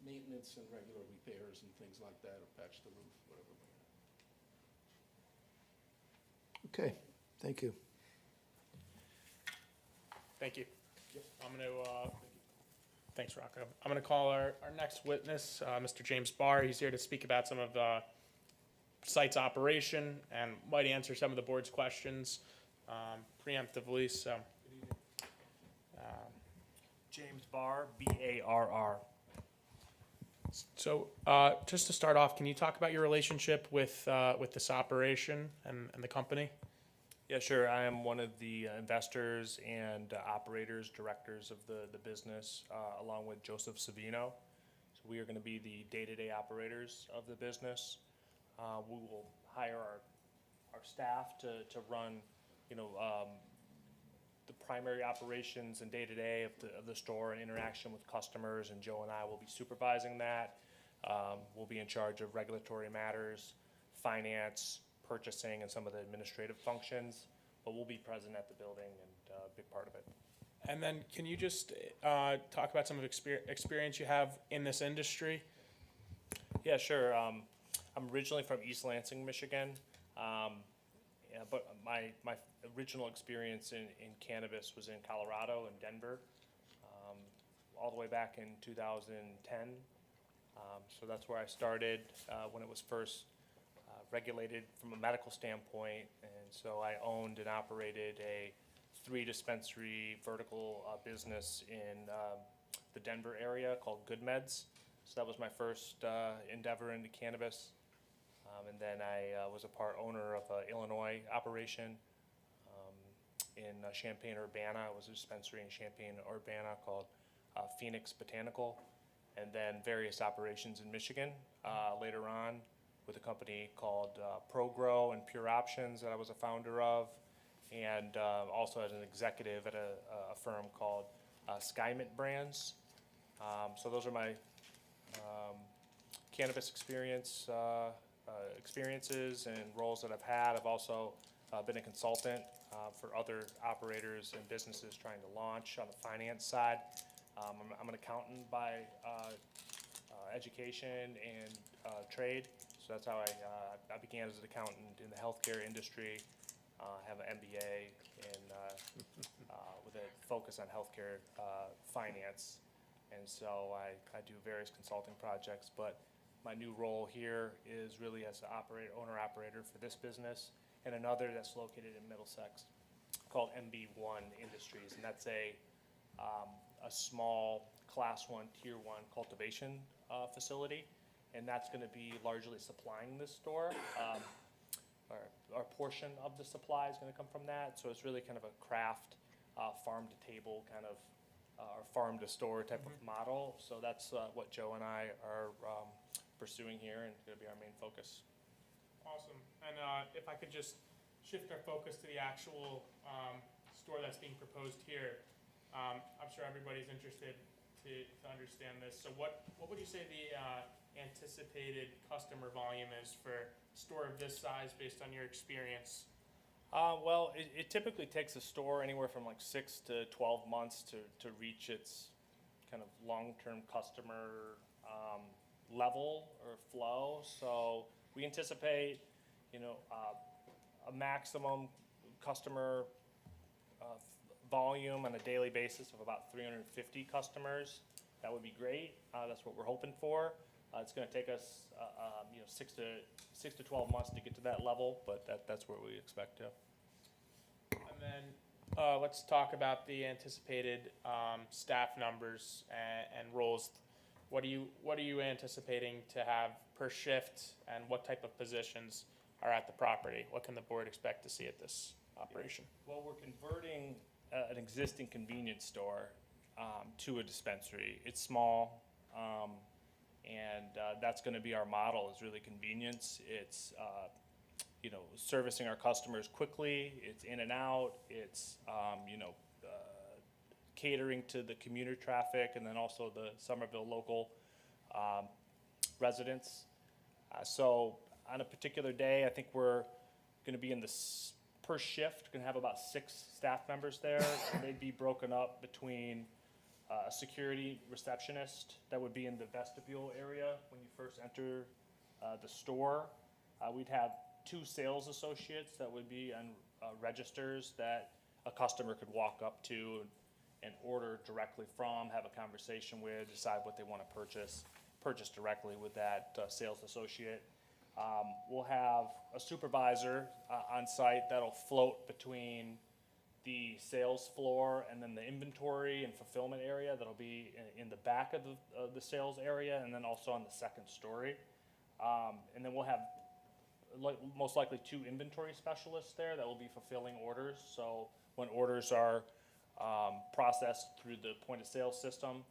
maintenance and regular repairs and things like that, or patch the roof, whatever. okay, thank you. Thank you. Yep. I'm going to Thanks, Rocco. I'm going to call our next witness, Mr. James Barr. He's here to speak about some of the site's operation and might answer some of the board's questions preemptively. So, James Barr, B-A-R-R. so just to start off, can you talk about your relationship with this operation and the company? Yeah, sure. I am one of the investors and operators, directors of the business, along with Joseph Savino. So we are going to be the day-to-day operators of the business. We will hire our staff to run, the primary operations and day-to-day of the store and interaction with customers, and Joe and I will be supervising that. We'll be in charge of regulatory matters, finance, purchasing, and some of the administrative functions, but we'll be present at the building and a big part of it. And then can you just talk about some of the experience you have in this industry? Yeah, sure. I'm originally from East Lansing, Michigan, but my original experience in cannabis was in Colorado and Denver, all the way back in 2010. So that's where I started when it was first regulated from a medical standpoint, and so I owned and operated a 3-dispensary vertical business in the Denver area called Good Meds. So that was my first endeavor into cannabis. And then I was a part owner of an Illinois operation in Champaign-Urbana. It was a dispensary in Champaign-Urbana called Phoenix Botanical, and then various operations in Michigan later on with a company called ProGrow and Pure Options that I was a founder of, and also as an executive at a firm called Skymint Brands. So those are my cannabis experiences and roles that I've had. I've also been a consultant for other operators and businesses trying to launch on the finance side. I'm an accountant by education and trade, so that's how I began as an accountant in the healthcare industry. Have an MBA with a focus on healthcare finance, and so I do various consulting projects, but my new role here is really as an owner-operator for this business and another that's located in Middlesex called MB1 Industries, and that's a small Class 1, Tier 1 cultivation facility, and that's going to be largely supplying this store. Our portion of the supply is going to come from that, so it's really kind of a craft, farm-to-table kind of, or farm-to-store type of model. So that's what Joe and I are pursuing here, and it's going to be our main focus. Awesome. And if I could just shift our focus to the actual store that's being proposed here, I'm sure everybody's interested to understand this. So what would you say the anticipated customer volume is for a store of this size based on your experience? Well, it typically takes a store anywhere from like 6 to 12 months to reach its kind of long-term customer level or flow. So we anticipate, a maximum customer volume on a daily basis of about 350 customers. That would be great. That's what we're hoping for. It's going to take us, 6 to 12 months to get to that level, but that's where we expect to. And then let's talk about the anticipated staff numbers and roles. What are you anticipating to have per shift, and what type of positions are at the property? What can the board expect to see at this operation? Well, we're converting an existing convenience store to a dispensary. It's small, and that's going to be our model, is really convenience. It's servicing our customers quickly. It's in and out. It's catering to the commuter traffic, and then also the Somerville local residents. So on a particular day, I think we're going to be in this per shift, going to have about 6 staff members there, and they'd be broken up between a security receptionist that would be in the vestibule area when you first enter the store. We'd have 2 sales associates that would be on registers that a customer could walk up to and order directly from, have a conversation with, decide what they want to purchase directly with that sales associate. We'll have a supervisor on site that'll float between the sales floor and then the inventory and fulfillment area that'll be in the back of the sales area, and then also on the second story. And then we'll have most likely 2 inventory specialists there that will be fulfilling orders. So when orders are processed through the point of sale system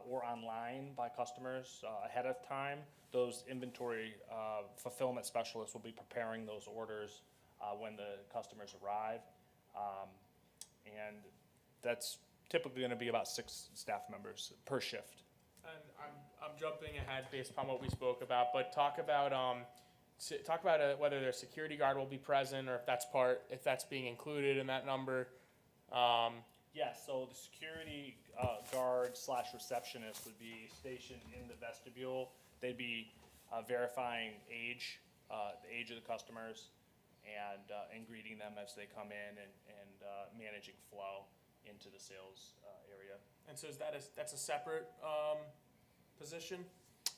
or online by customers ahead of time, those inventory fulfillment specialists will be preparing those orders when the customers arrive. And that's typically going to be about 6 staff members per shift. And I'm jumping ahead based upon what we spoke about, but talk about whether their security guard will be present, or if that's being included in that number. Yes, so the security guard / receptionist would be stationed in the vestibule. They'd be verifying age, the age of the customers, and greeting them as they come in, and managing flow into the sales area. And so that's a separate position?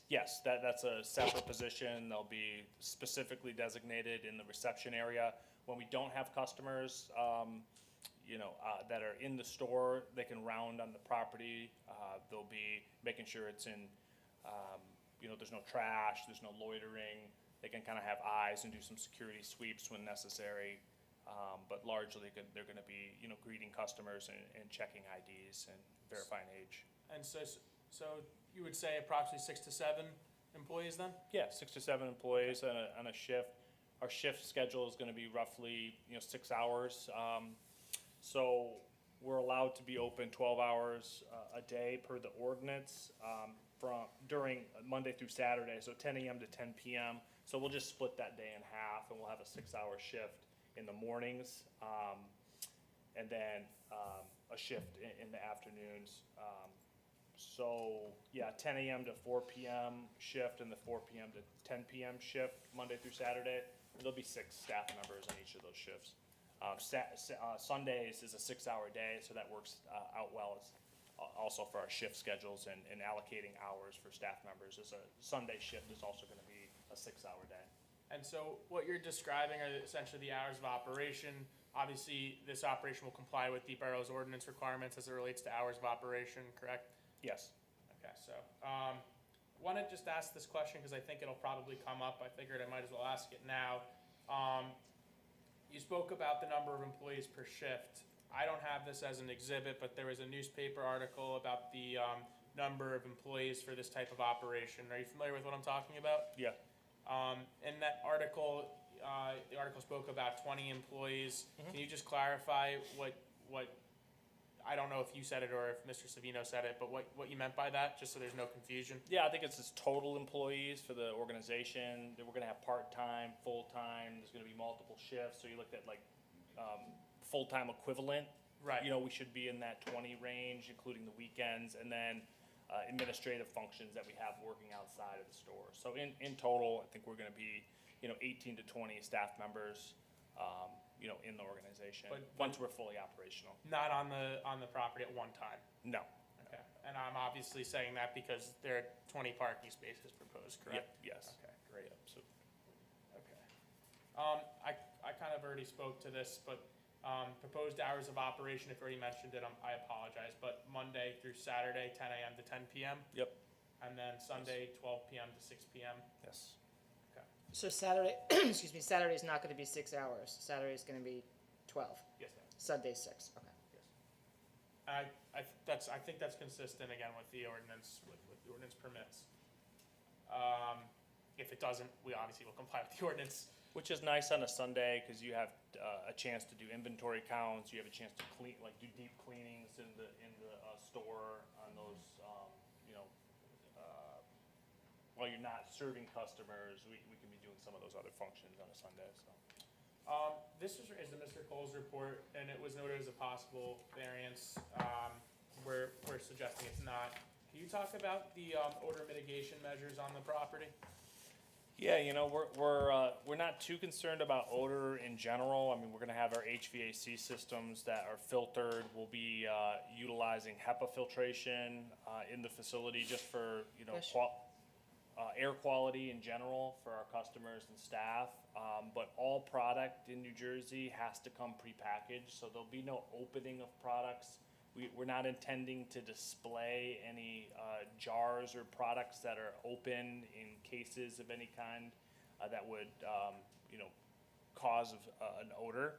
Yes, that's a separate position. They'll be specifically designated in the reception area. When we don't have customers, that are in the store, they can round on the property. They'll be making sure it's in, there's no trash, there's no loitering. They can kind of have eyes and do some security sweeps when necessary. But largely, they're going to be, greeting customers and checking IDs and verifying age. And so you would say approximately 6 to 7 employees then? Yeah, 6 to 7 employees on a shift. Our shift schedule is going to be roughly, 6 hours. So we're allowed to be open 12 hours a day per the ordinance during Monday through Saturday, so 10 a.m. to 10 p.m. So we'll just split that day in half, and we'll have a 6-hour shift in the mornings, and then a shift in the afternoons. So yeah, 10 a.m. to 4 p.m. shift, and the 4 p.m. to 10 p.m. shift Monday through Saturday. And there'll be 6 staff members on each of those shifts. Sundays is a 6-hour day, so that works out well as also for our shift schedules and allocating hours for staff members. As a Sunday shift is also going to be a 6-hour day. And so what you're describing are essentially the hours of operation. Obviously, this operation will comply with the borough's ordinance requirements as it relates to hours of operation, correct? Yes. Okay, so want to just ask this question because I think it'll probably come up. I figured I might as well ask it now. You spoke about the number of employees per shift. I don't have this as an exhibit, but there was a newspaper article about the number of employees for this type of operation. Are you familiar with what I'm talking about? Yeah. In that article, the article spoke about 20 employees. Can you just clarify what I don't know if you said it or if Mr. Savino said it, but what you meant by that, just so there's no confusion? Yeah, I think it's just total employees for the organization. We're going to have part-time, full-time. There's going to be multiple shifts. So you looked at full-time equivalent. Right. We should be in that 20 range, including the weekends, and then administrative functions that we have working outside of the store. So in total, I think we're going to be 18 to 20 staff members. In the organization, But once we're fully operational. Not on the property at one time. No. Okay. And I'm obviously saying that because there are 20 parking spaces proposed, correct? Yes. Okay, great. Yep, so Okay. I kind of already spoke to this, but proposed hours of operation, if you already mentioned it, I apologize, but Monday through Saturday, 10 a.m. to 10 p.m.? Yep. And then Sunday, 12 p.m. to 6 p.m.? Yes. So Saturday, Saturday is not going to be 6 hours. Saturday is going to be 12. Yes, ma'am. Sunday 6. Okay. I think that's consistent again with the ordinance, with the ordinance permits. If it doesn't, we obviously will comply with the ordinance. Which is nice on a Sunday because you have a chance to do inventory counts. You have a chance to do deep cleanings in the store on those. While you're not serving customers, we can be doing some of those other functions on a Sunday. So. This is the Mr. Cole's report, and it was noted as a possible variance. We're suggesting it's not. Can you talk about the odor mitigation measures on the property? Yeah, we're not too concerned about odor in general. I mean, we're gonna have our HVAC systems that are filtered. We'll be utilizing HEPA filtration in the facility just for, Bless you. air quality in general for our customers and staff. But all product in New Jersey has to come prepackaged, so there'll be no opening of products. We're not intending to display any jars or products that are open in cases of any kind that would, cause an odor.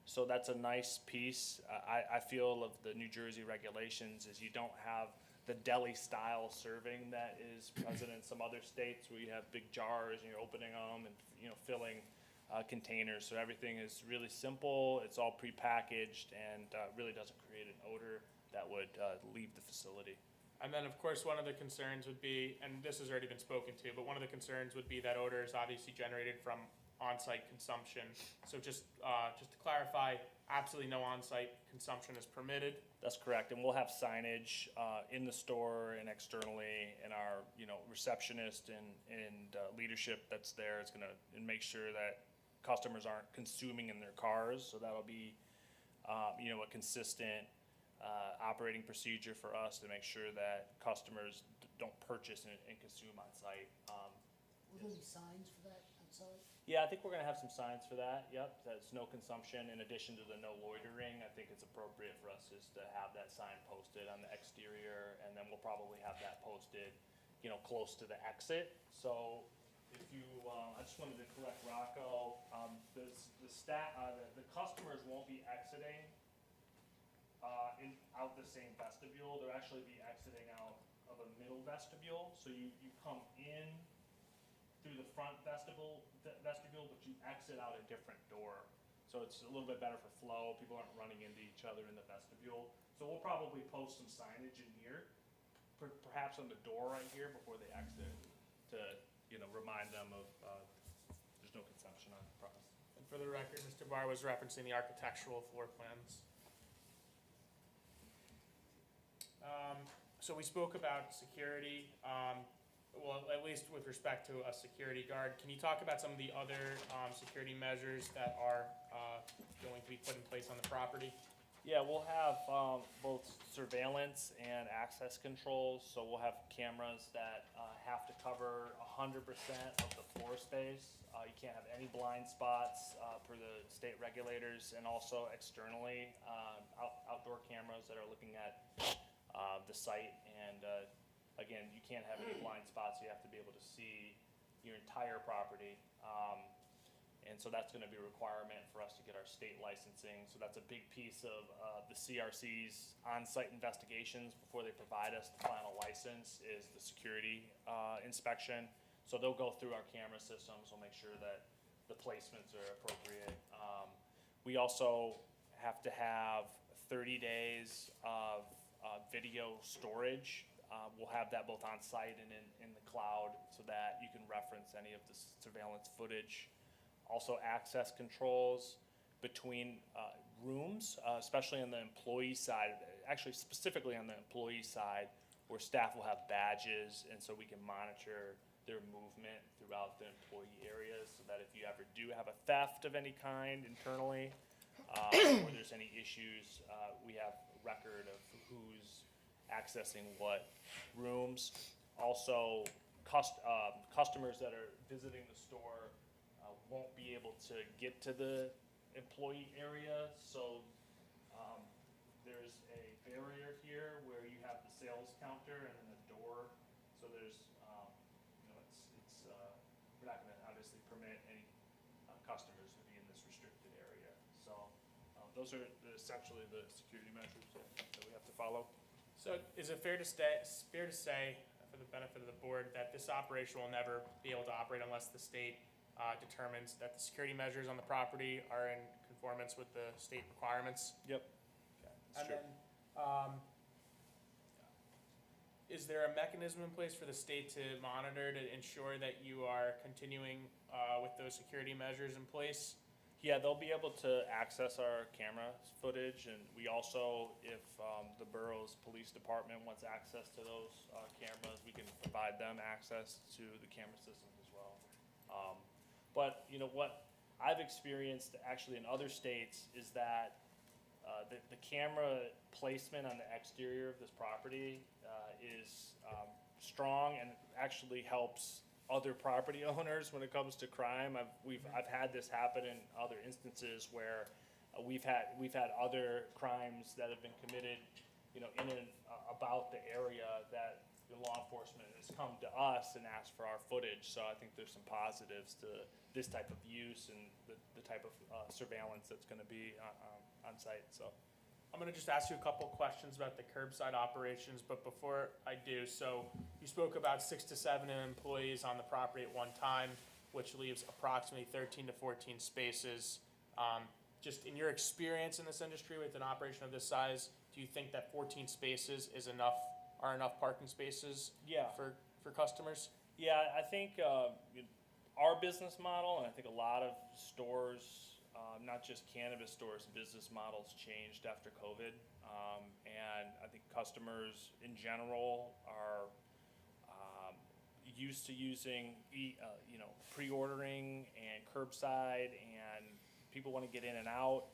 So that's a nice piece, I feel, of the New Jersey regulations is you don't have the deli style serving that is present in some other states where you have big jars and you're opening them and, filling containers. So everything is really simple, it's all prepackaged, and really doesn't create an odor that would leave the facility. And then, of course, one of the concerns would be, and this has already been spoken to, but one of the concerns would be that odor is obviously generated from on-site consumption. So just to clarify, absolutely no on-site consumption is permitted. That's correct, and we'll have signage in the store and externally, and our, receptionist and leadership that's there is gonna make sure that customers aren't consuming in their cars, so that'll be, a consistent operating procedure for us to make sure that customers don't purchase and consume on site. Will there be signs for that outside? Yeah, I think we're gonna have some signs for that, yep, that's no consumption in addition to the no loitering. I think it's appropriate for us just to have that sign posted on the exterior, and then we'll probably have that posted, close to the exit. So if you, I just wanted to correct Rocco, the customers won't be exiting out the same vestibule. They'll actually be exiting out of a middle vestibule, so you come in through the front vestibule, but you exit out a different door. So it's a little bit better for flow. People aren't running into each other in the vestibule. So we'll probably post some signage in here, perhaps on the door right here before they exit, to remind them of there's no consumption on the premise. And for the record, Mr. Barr was referencing the architectural floor plans. So we spoke about security, well, at least with respect to a security guard. Can you talk about some of the other security measures that are going to be put in place on the property? Yeah, we'll have both surveillance and access controls. So we'll have cameras that have to cover 100% of the floor space. You can't have any blind spots per the state regulators, and also externally, outdoor cameras that are looking at the site. And again, you can't have any blind spots. You have to be able to see your entire property. And so that's gonna be a requirement for us to get our state licensing. So that's a big piece of the CRC's on-site investigations before they provide us the final license, is the security inspection. So they'll go through our camera systems, we'll make sure that the placements are appropriate. We also have to have 30 days of video storage. We'll have that both on site and in the cloud, so that you can reference any of the surveillance footage. Also, access controls between rooms, especially on the employee side, actually specifically on the employee side, where staff will have badges, and so we can monitor their movement throughout the employee areas, so that if you ever do have a theft of any kind internally, or there's any issues, we have a record of who's accessing what rooms. Also, customers that are visiting the store won't be able to get to the employee area, so there's a barrier here where you have the sales counter and then the door. So there's, we're not gonna obviously permit any customers to be in this restricted area. So those are essentially the security measures that we have to follow. So is it fair to say, for the benefit of the board, that this operation will never be able to operate unless the state determines that the security measures on the property are in conformance with the state requirements? Yep. Okay. That's And true. then, is there a mechanism in place for the state to monitor to ensure that you are continuing with those security measures in place? Yeah, they'll be able to access our camera footage, and we also, if the borough's police department wants access to those cameras, we can provide them access to the camera systems as well. But, you know, what I've experienced actually in other states is that the camera placement on the exterior of this property is strong and actually helps other property owners when it comes to crime. I've had this happen in other instances where we've had other crimes that have been committed, you know, in and about the area that the law enforcement has come to us and asked for our footage. So I think there's some positives to this type of use and the type of surveillance that's going to be on site. So I'm gonna just ask you a couple questions about the curbside operations, but before I do, so you spoke about 6 to 7 employees on the property at one time, which leaves approximately 13 to 14 spaces. Just in your experience in this industry with an operation of this size, do you think that 14 spaces is are enough parking spaces yeah. for customers? Yeah, I think our business model, and I think a lot of stores, not just cannabis stores, business models changed after COVID. And I think customers in general are used to using, you know, pre-ordering and curbside, and people want to get in and out.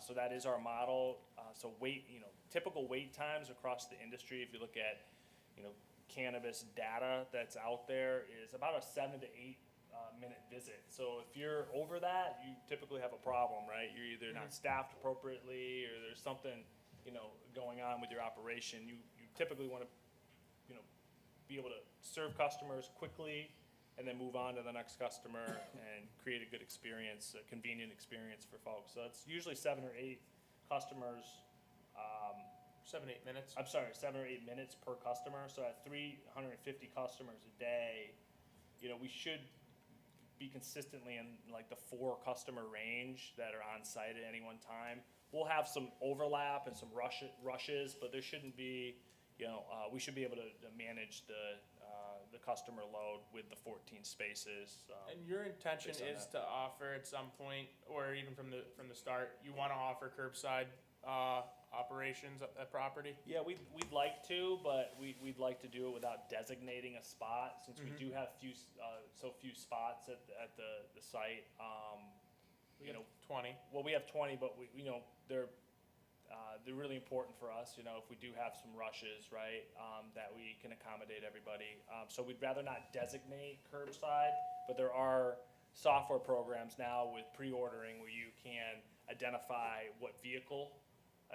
So that is our model. So typical wait times across the industry, if you look at, you know, cannabis data that's out there, is about a 7 to 8 minute visit. So if you're over that, you typically have a problem, right? You're either not staffed appropriately, or there's something, you know, going on with your operation. You typically want to, you know, be able to serve customers quickly and then move on to the next customer and create a good experience, a convenient experience for folks. So it's usually 7 or 8 customers. 7 to 8 minutes. I'm sorry, 7 or 8 minutes per customer. So at 350 customers a day, you know, we should be consistently in like the 4 customer range that are on site at any one time. We'll have some overlap and some rushes, but there shouldn't be, you know, we should be able to manage the customer load with the 14 spaces. And your intention based on is that. to offer at some point, or even from the start, you want to offer curbside operations at that property? Yeah, we'd like to, but we'd like to do it without designating a spot, since we do have so few spots at the site. We have 20. Well, we have 20, but you know, they're really important for us, you know, if we do have some rushes, right, that we can accommodate everybody. So we'd rather not designate curbside, but there are software programs now with pre-ordering where you can identify what vehicle,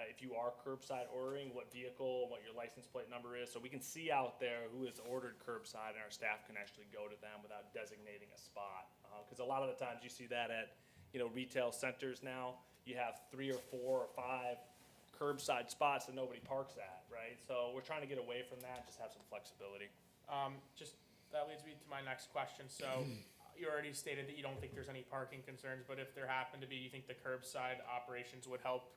if you are curbside ordering, what vehicle, what your license plate number is. So we can see out there who has ordered curbside, and our staff can actually go to them without designating a spot. Because a lot of the times you see that at, you know, retail centers now, you have 3 or 4 or 5 curbside spots that nobody parks at, right? So we're trying to get away from that, just have some flexibility. That leads me to my next question. So you already stated that you don't think there's any parking concerns, but if there happen to be, you think the curbside operations would help,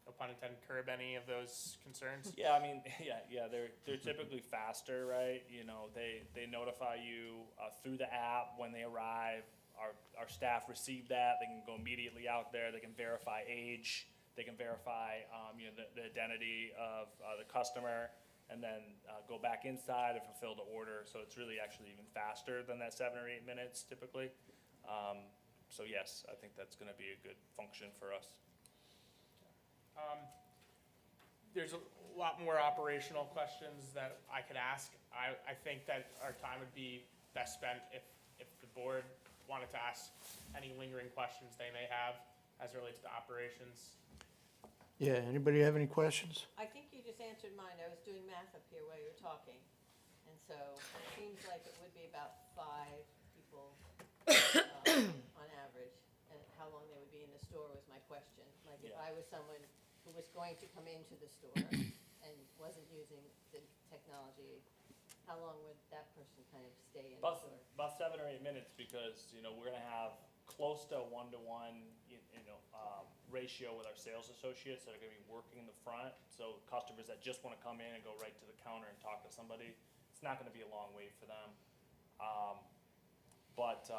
no pun intended, curb any of those concerns? Yeah, I mean, yeah, they're typically faster, right? You know, they notify you through the app when they arrive. Our staff receive that. They can go immediately out there. They can verify age. They can verify, you know, the identity of the customer, and then go back inside and fulfill the order. So it's really actually even faster than that 7 or 8 minutes typically. So yes, I think that's going to be a good function for us. There's a lot more operational questions that I could ask. I think that our time would be best spent if the board wanted to ask any lingering questions they may have as it relates to operations. Yeah, anybody have any questions? I think you just answered mine. I was doing math up here while you were talking. And so it seems like it would be about 5 people on average. And how long they would be in the store was my question. Like if I was someone who was going to come into the store and wasn't using the technology, how long would that person kind of stay in the store? About 7 or 8 minutes, because, you know, we're going to have close to 1-to-1, ratio with our sales associates that are going to be working in the front. So customers that just want to come in and go right to the counter and talk to somebody, it's not going to be a long wait for them. But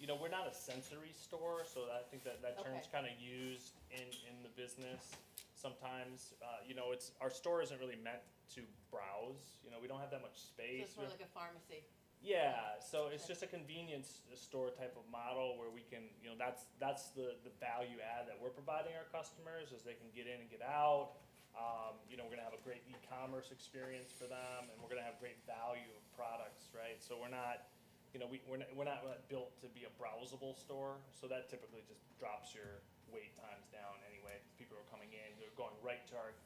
you know, we're not a sensory store, so I think that term's kind of used in the business sometimes. You know, our store isn't really meant to browse. You know, we don't have that much So space. it's more like a pharmacy. Yeah, so it's just a convenience store type of model where we can, that's the value add that we're providing our customers is they can get in and get out. We're gonna have a great e-commerce experience for them, and we're gonna have great value of products, right? So we're not, we're not built to be a browsable store, so that typically just drops your wait times down anyway. People are coming in, they're going right to our,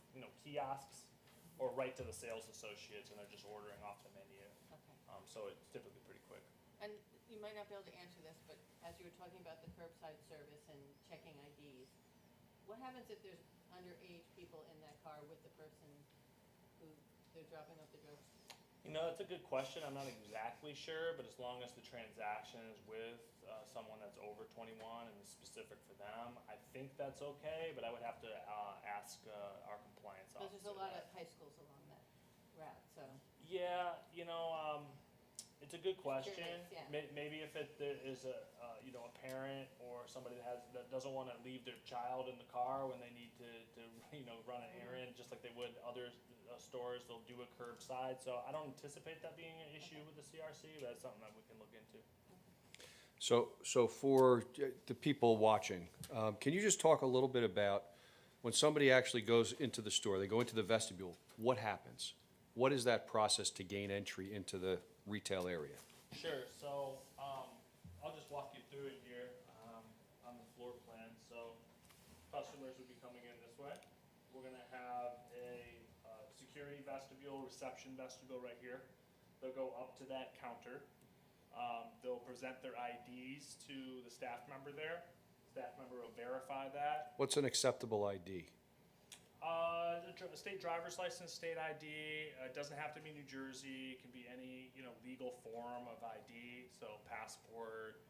kiosks or right to the sales associates, and they're just ordering off the menu. Okay. So it's typically pretty quick. And you might not be able to answer this, but as you were talking about the curbside service and checking IDs, what happens if there's underage people in that car with the person who they're dropping off the drugs? That's a good question. I'm not exactly sure, but as long as the transaction is with someone that's over 21 and is specific for them, I think that's okay, but I would have to ask our compliance officer. Because there's a lot of high schools along that route, so. Yeah, it's a good question. Curious, yeah. Maybe if it is a parent or somebody that doesn't want to leave their child in the car when they need to run an errand, just like they would other stores, they'll do a curbside. So I don't anticipate that being an issue with the CRC, but that's something that we can look into. So for the people watching, can you just talk a little bit about when somebody actually goes into the store, they go into the vestibule, what happens? What is that process to gain entry into the retail area? Sure, so I'll just walk you through it here on the floor plan. So customers would be coming in this way. We're gonna have a security vestibule, reception vestibule right here. They'll go up to that counter. They'll present their IDs to the staff member there. Staff member will verify that. What's an acceptable ID? The state driver's license, state ID, it doesn't have to be New Jersey, it can be any, legal form of ID, so passport,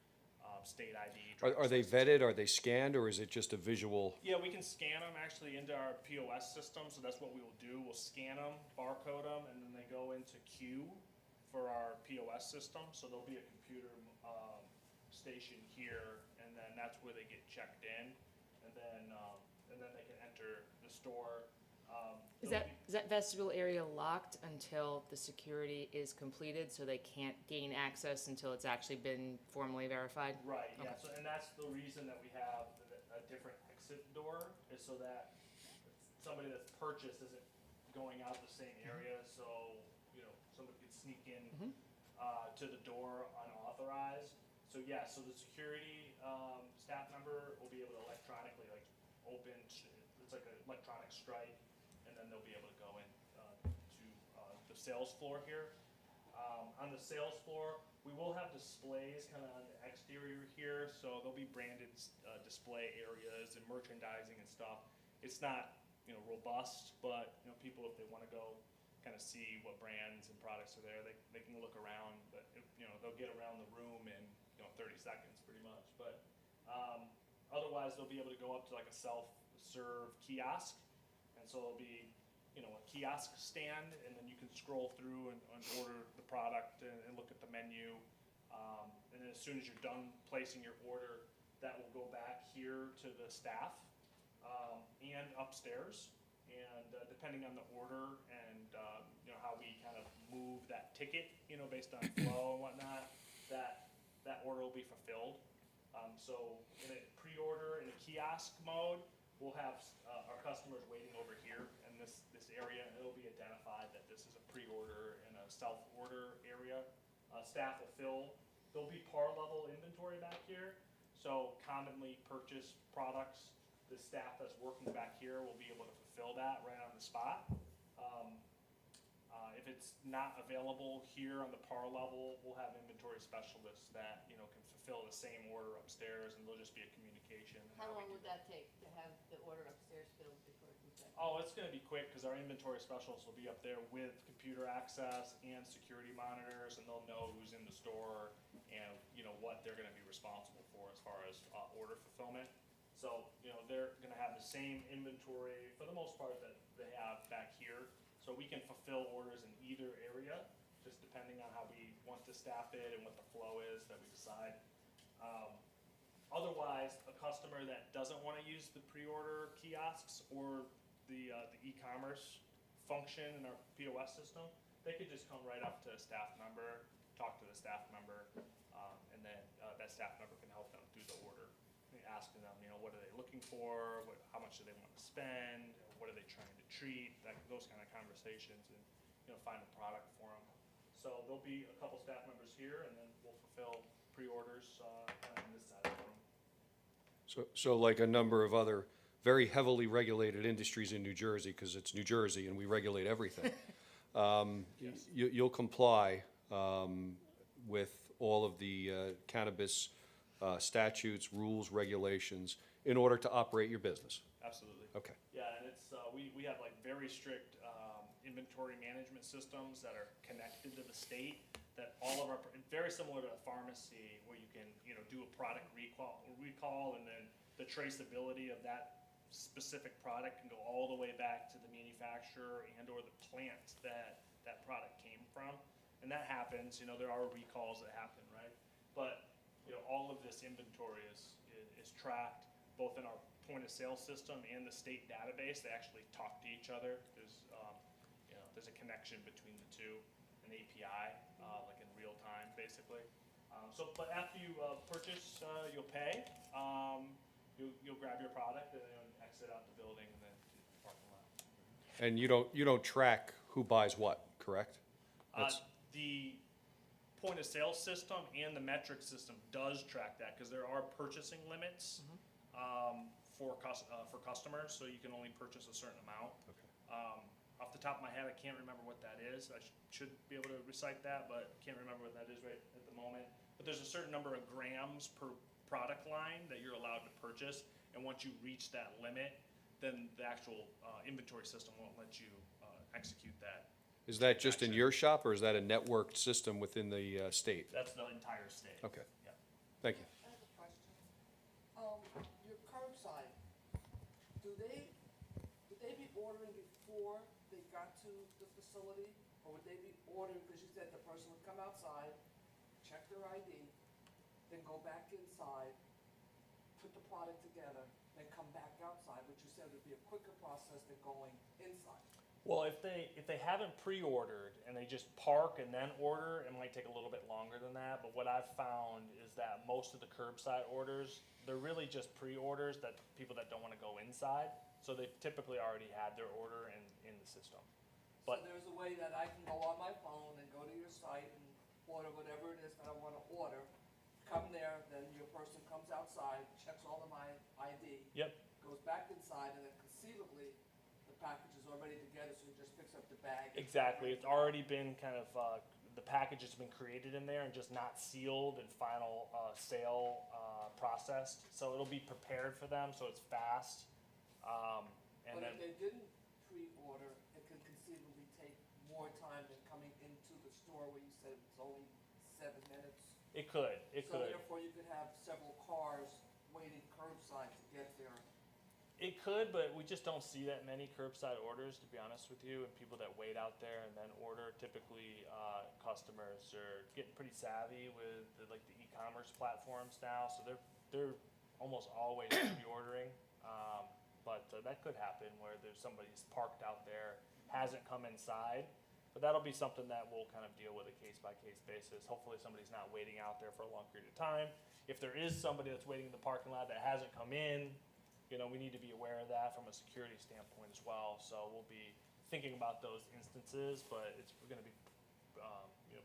state ID. Are they vetted, are they scanned, or is it just a visual? Yeah, we can scan them actually into our POS system, so that's what we will do. We'll scan them, barcode them, and then they go into queue for our POS system, so there'll be a computer station here, and then that's where they get checked in, and then they can enter the store. Is that vestibule area locked until the security is completed, so they can't gain access until it's actually been formally verified? Right, yeah, Okay. so, and that's the reason that we have a different exit door, is so that somebody that's purchased isn't going out the same area, so, somebody could sneak in to the door unauthorized. So, yeah, so the security staff member will be able to electronically, open, it's like an electronic strike, and then they'll be able to go in to the sales floor here. On the sales floor, we will have displays kind of on the exterior here, so there'll be branded display areas and merchandising and stuff. It's not, robust, but, people, if they want to go kind of see what brands and products are there, they can look around, but, they'll get around the room in, 30 seconds pretty much. But otherwise, they'll be able to go up to like a self-serve kiosk, and so it'll be, a kiosk stand, and then you can scroll through and order the product and look at the menu. And then as soon as you're done placing your order, that will go back here to the staff and upstairs. And depending on the order and how we kind of move that ticket, based on flow and whatnot, that order will be fulfilled. So in a pre-order, in a kiosk mode, we'll have our customers waiting over here in this area, and it'll be identified that this is a pre-order and a self-order area. Staff will fill. There'll be par level inventory back here, so commonly purchased products, the staff that's working back here will be able to fulfill that right on the spot. If it's not available here on the par level, we'll have inventory specialists that can fulfill the same order upstairs, and there'll just be a communication. How long would that take to have the order upstairs filled before it comes back? Oh, it's gonna be quick, because our inventory specialists will be up there with computer access and security monitors, and they'll know who's in the store and, what they're gonna be responsible for as far as order fulfillment. So, they're gonna have the same inventory, for the most part, that they have back here. So we can fulfill orders in either area, just depending on how we want to staff it and what the flow is that we decide. Otherwise, a customer that doesn't want to use the pre-order kiosks or the e-commerce function in our POS system, they could just come right up to a staff member talk to the staff member, and then that staff member can help them do the order, asking them, what are they looking for, how much do they want to spend, what are they trying to treat, those kind of conversations, and find a product for them. So there'll be a couple staff members here, and then we'll fulfill pre-orders kind of on this side of the room. So like a number of other very heavily regulated industries in New Jersey, because it's New Jersey and we regulate everything, you'll comply with all of the cannabis statutes, rules, regulations in order to operate your business? Absolutely. Okay. Yeah, and it's, we have like very strict inventory management systems that are connected to the state, that all of our, very similar to a pharmacy where you can, do a product recall, and then the traceability of that specific product can go all the way back to the manufacturer and or the plant that that product came from. And that happens, there are recalls that happen, right? But, all of this inventory is tracked both in our point of sale system and the state database. They actually talk to each other. There's a connection between the two, an API, like in real time, basically. But after you purchase, you'll pay. You'll grab your product and then exit out the building and then to the parking lot. And you don't track who buys what, correct? The point of sale system and the metric system does track that, because there are purchasing limits for customers, so you can only purchase a certain amount. Okay. Off the top of my head, I can't remember what that is. I should be able to recite that, but can't remember what that is right at the moment. But there's a certain number of grams per product line that you're allowed to purchase, and once you reach that limit, then the actual inventory system won't let you execute that. Is that just in your shop, or is that a networked system within the state? That's the entire state. Okay. Yeah. Thank you. I have a question. Your curbside, do they be ordering before they got to the facility? Or would they be ordering, because you said the person would come outside, check their ID, then go back inside, put the product together, then come back outside, which you said would be a quicker process than going inside? Well, if they haven't pre-ordered and they just park and then order, it might take a little bit longer than that. But what I've found is that most of the curbside orders, they're really just pre-orders, that people that don't want to go inside. So they've typically already had their order in the system. But so there's a way that I can go on my phone and go to your site and order whatever it is that I want to order, come there, then your person comes outside, checks all of my ID. Yep. Goes back inside, and then conceivably, the package is already together, so he just picks up the bag. Exactly. It's already been kind of, the package has been created in there and just not sealed and final sale processed. So it'll be prepared for them, so it's fast. But if they didn't pre-order, it could conceivably take more time than coming into the store where you said it's only 7 minutes. It could. So therefore, you could have several cars waiting curbside to get there. It could, but we just don't see that many curbside orders, to be honest with you, and people that wait out there and then order. Typically, customers are getting pretty savvy with the e-commerce platforms now, so they're almost always pre-ordering. But that could happen where there's somebody's parked out there, hasn't come inside. But that'll be something that we'll kind of deal with a case-by-case basis. Hopefully somebody's not waiting out there for a long period of time. If there is somebody that's waiting in the parking lot that hasn't come in, we need to be aware of that from a security standpoint as well. So we'll be thinking about those instances, but it's going to be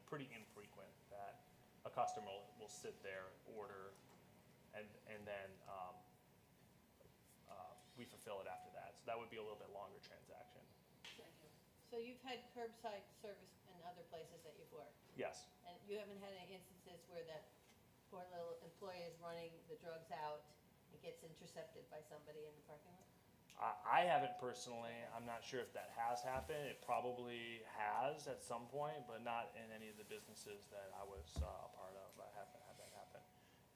pretty infrequent that a customer will sit there, order, and then we fulfill it after that. So that would be a little bit longer transaction. Thank you. So you've had curbside service in other places that you've worked, Yes. and you haven't had any instances where that poor little employee is running the drugs out and gets intercepted by somebody in the parking lot? I haven't personally. I'm not sure if that has happened. It probably has at some point, but not in any of the businesses that I was a part of. I haven't had that happen.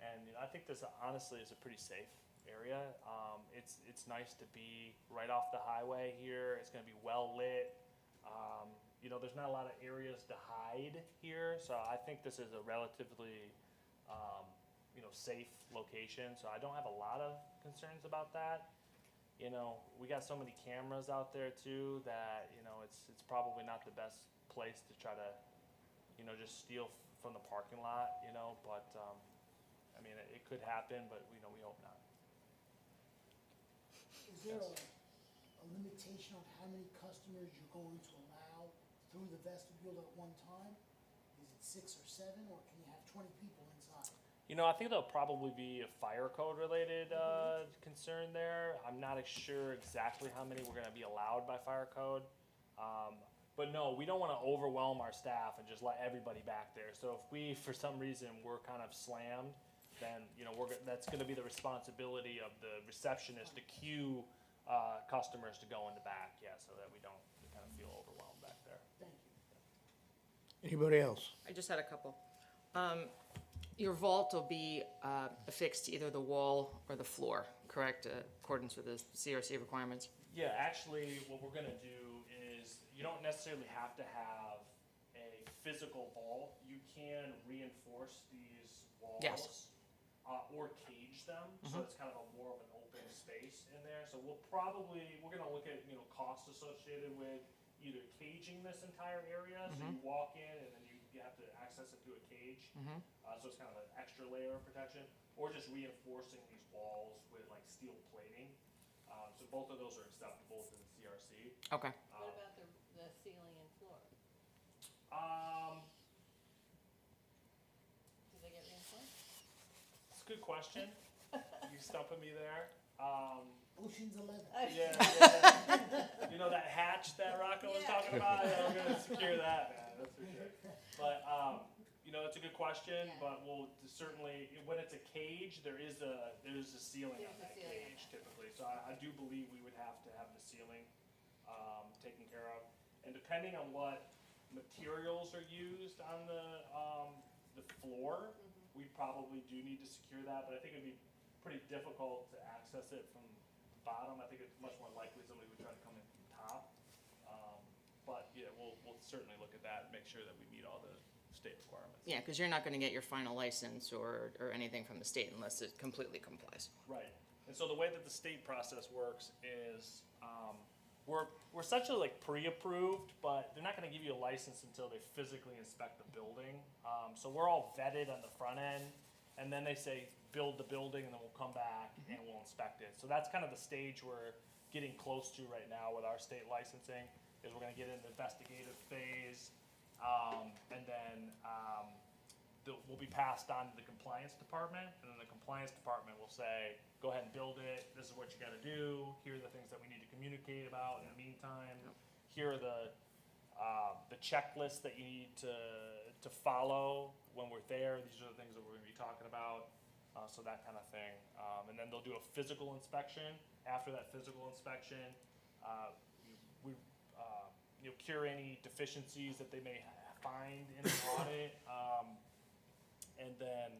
And I think this honestly is a pretty safe area. It's nice to be right off the highway here. It's going to be well lit. There's not a lot of areas to hide here, so I think this is a relatively safe location. So I don't have a lot of concerns about that. We got so many cameras out there too that it's probably not the best place to try to just steal from the parking lot, you know, but, I mean, it could happen, but, you know, we hope not. Is there a limitation on how many customers you're going to allow through the vestibule at one time? Is it 6 or 7, or can you have 20 people inside? You know, I think there'll probably be a fire code related concern there. I'm not sure exactly how many we're gonna be allowed by fire code. But no, we don't wanna overwhelm our staff and just let everybody back there. So if we, for some reason, we're kind of slammed, then, you know, that's gonna be the responsibility of the receptionist to cue customers to go in the back, yeah, so that we don't kind of feel overwhelmed back there. Thank you. Anybody else? I just had a couple. Your vault will be affixed to either the wall or the floor, correct, accordance with the CRC requirements? Yeah, actually, what we're gonna do is, you don't necessarily have to have a physical vault. You can reinforce these walls. Yes. Or cage them, so it's kind of more of an open space in there. So we're gonna look at, you know, costs associated with either caging this entire area, so you walk in and then you have to access it through a cage. So it's kind of an extra layer of protection, or just reinforcing these walls with like steel plating. So both of those are acceptable to the CRC. Okay. What about the ceiling and floor? Do they get reinforced? It's a good question. You're stumping me there. Ocean's 11. Yeah. You know that hatch that Rocco was talking about? Yeah, we're gonna secure that, man, that's for sure. But, you know, it's a good question, Yeah. but we'll certainly, when it's a cage, there is a ceiling There's on a that ceiling on cage that. typically. So I do believe we would have to have the ceiling, taken care of. And depending on what materials are used on the floor, we probably do need to secure that, but I think it'd be pretty difficult to access it from the bottom. I think it's much more likely somebody would try to come in from the top. But yeah, we'll certainly look at that and make sure that we meet all the state requirements. Yeah, because you're not going to get your final license or anything from the state unless it completely complies. Right. And so the way that the state process works is, we're essentially like pre-approved, but they're not gonna give you a license until they physically inspect the building. So we're all vetted on the front end, and then they say, build the building, and then we'll come back and we'll inspect it. So that's kind of the stage we're getting close to right now with our state licensing, is we're gonna get into the investigative phase, and then, will be passed on to the compliance department, and then the compliance department will say, go ahead and build it, this is what you gotta do, here are the things that we need to communicate about in the meantime, here are the checklists that you need to follow when we're there, these are the things that we're gonna be talking about, so that kind of thing. And then they'll do a physical inspection. After that physical inspection, we cure any deficiencies that they may find in the audit. And then,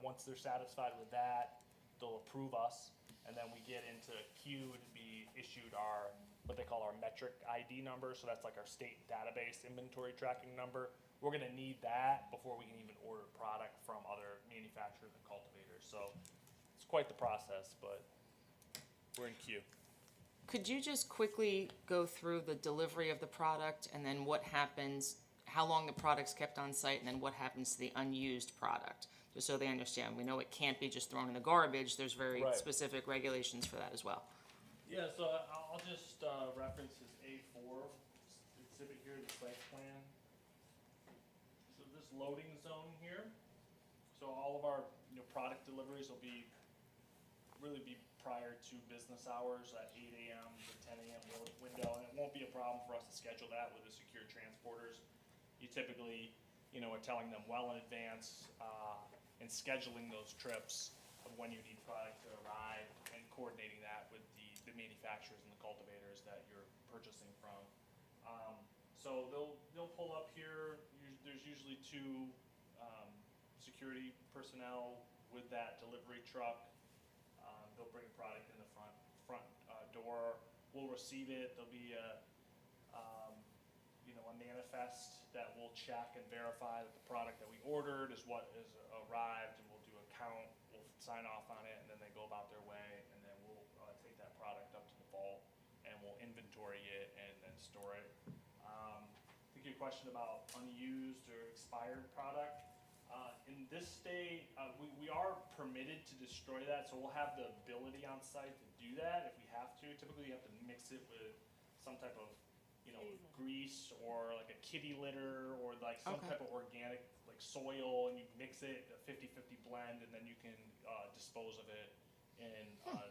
once they're satisfied with that, they'll approve us, and then we get into queue to be issued what they call our metric ID number, so that's like our state database inventory tracking number. We're gonna need that before we can even order product from other manufacturers and cultivators, so it's quite the process, but we're in queue. Could you just quickly go through the delivery of the product and then what happens, how long the product's kept on site, and then what happens to the unused product? Just so they understand. We know it can't be just thrown in the garbage. There's very Right. specific regulations for that as well. Yeah, so I'll just reference this A4 exhibit here, the site plan. So this loading zone here, so all of our product deliveries will really be prior to business hours at 8 a.m. to 10 a.m. window, and it won't be a problem for us to schedule that with the secure transporters. You typically, are telling them well in advance and scheduling those trips of when you need product to arrive and coordinating that with the manufacturers and the cultivators that you're purchasing from. So they'll pull up here. There's usually two security personnel with that delivery truck. They'll bring product in the front door. We'll receive it. There'll be a manifest that will check and verify that the product that we ordered is what is arrived, and we'll do a count. We'll sign off on it, and then they go about their way, and then we'll take that product up to the vault, and we'll inventory it and store it. I think your question about unused or expired product, in this state, we are permitted to destroy that, so we'll have the ability on site to do that if we have to. Typically, you have to mix it with some type of, grease or like a kitty litter or like some Okay. type of organic, like soil, and you mix it, a 50-50 blend, and then you can dispose of it in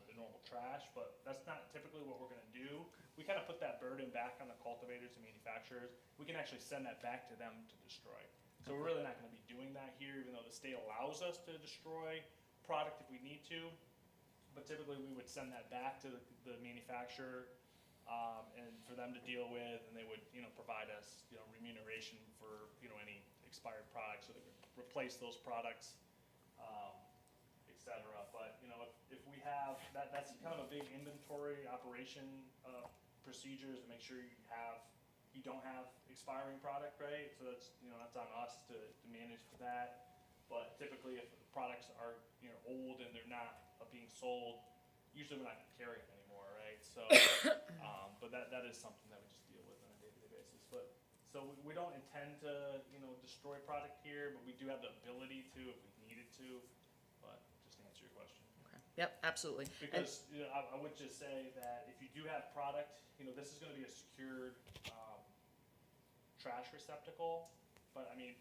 the normal trash. But that's not typically what we're gonna do. We kind of put that burden back on the cultivators and manufacturers. We can actually send that back to them to destroy. So we're really not gonna be doing that here, even though the state allows us to destroy product if we need to. But typically, we would send that back to the manufacturer, and for them to deal with, and they would, provide us, remuneration for, any expired products, so they would replace those products, et cetera. But, if we have, that's kind of a big inventory operation, procedures to make sure you don't have expiring product, right? So that's, that's on us to manage for that. But typically, if the products are, old and they're not being sold, usually we're not gonna carry them anymore, right? So, but that is something that we just deal with on a day-to-day basis. But, so we don't intend to, destroy product here, but we do have the ability to if we needed to. But just to answer your question. Okay. Yep, absolutely. And- Because, I would just say that if you do have product, this is gonna be a secured, trash receptacle. But I mean,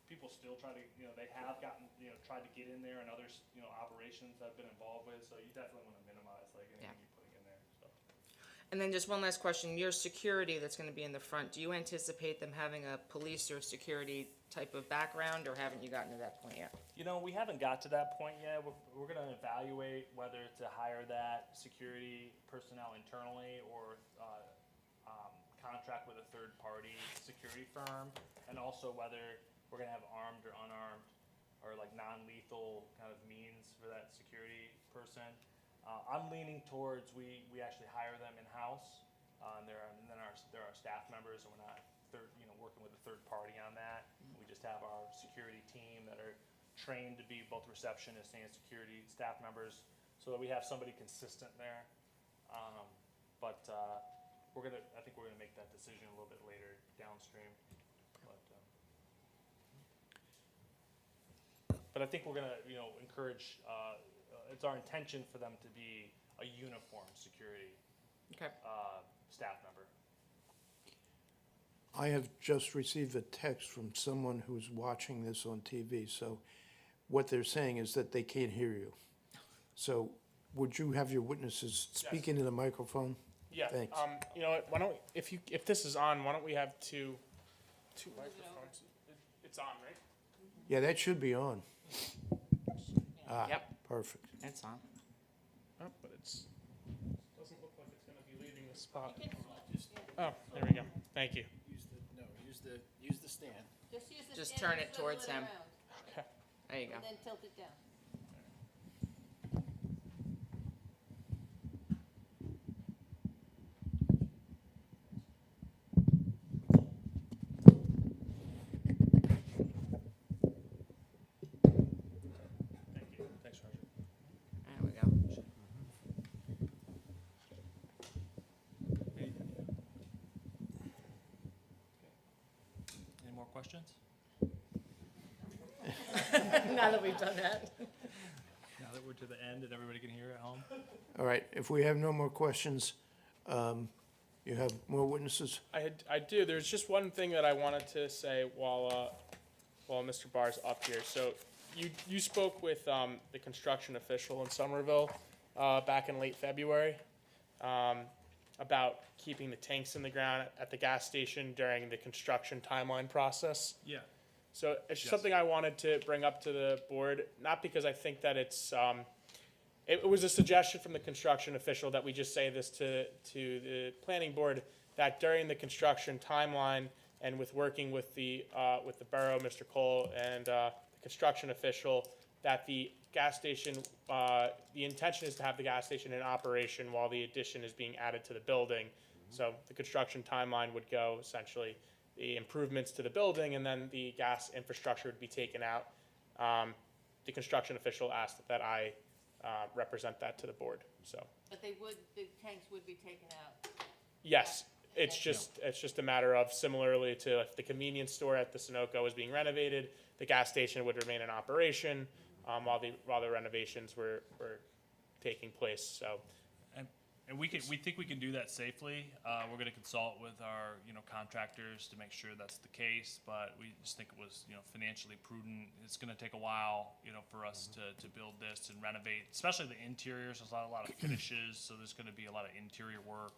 people still try to, they have gotten, tried to get in there, and others, operations that I've been involved with, so you definitely wanna minimize like anything you're putting in there, so. And then just one last question, your security that's gonna be in the front, do you anticipate them having a police or security type of background, or haven't you gotten to that point yet? We haven't got to that point yet. We're gonna evaluate whether to hire that security personnel internally or, contract with a third-party security firm, and also whether we're gonna have armed or unarmed or like non-lethal kind of means for that security person. I'm leaning towards we actually hire them in-house, and they're our staff members, and we're not working with a third party on that. We just have our security team that are trained to be both receptionists and security staff members, so that we have somebody consistent there. But I think we're gonna make that decision a little bit later downstream. But I think we're gonna, encourage, it's our intention for them to be a uniform security, Okay. staff member. I have just received a text from someone who's watching this on TV, so what they're saying is that they can't hear you. So would you have your witnesses speak into the microphone? Yeah. Thanks. You know what? Why don't if this is on, why don't we have two microphones? It's on, right? Yeah, that should be on. Yep. Perfect. It's on. Oh, but doesn't look like it's gonna be leaving the spot. Oh, there we go. Thank you. Use the stand. Just turn it towards him. Okay. There you go. And then tilt it down. Thank you. Thanks, Roger. There we go. Any more questions? Now that we've done that. Now that we're to the end and everybody can hear at home? All right, if we have no more questions, you have more witnesses? I do. There's just one thing that I wanted to say while Mr. Barr's up here. So you spoke with the construction official in Somerville back in late February about keeping the tanks in the ground at the gas station during the construction timeline process. Yeah. So it's just something I wanted to bring up to the board, not because I think that it was a suggestion from the construction official that we just say this to the planning board, that during the construction timeline and with working with the borough, Mr. Cole, and the construction official, that the gas station, the intention is to have the gas station in operation while the addition is being added to the building. So the construction timeline would go essentially the improvements to the building, and then the gas infrastructure would be taken out. The construction official asked that I represent that to the board, so. But the tanks would be taken out. Yes, It's just a matter of, similarly to if the convenience store at the Sunoco was being renovated, the gas station would remain in operation, while the renovations were taking place, so. And we think we can do that safely. We're gonna consult with our, contractors to make sure that's the case, but we just think it was, financially prudent. It's gonna take a while, for us to build this and renovate, especially the interiors. There's a lot of finishes, so there's gonna be a lot of interior work,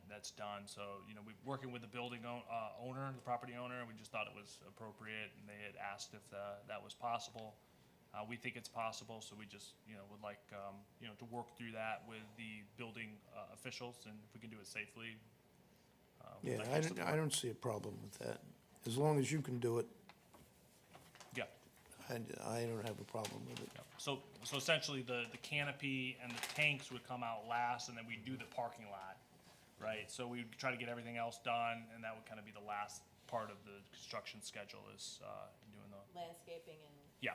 that's done. So, we're working with the building owner, the property owner, and we just thought it was appropriate, and they had asked if that was possible. We think it's possible, so we just, would like, to work through that with the building officials, and if we can do it safely. we'd Yeah, like I their don't, support. I don't see a problem with that. As long as you can do it, Yeah. I don't have a problem with it. Yeah. So essentially, the canopy and the tanks would come out last, and then we'd do the parking lot, right? So we'd try to get everything else done, and that would kind of be the last part of the construction schedule is doing the, Landscaping and. yeah,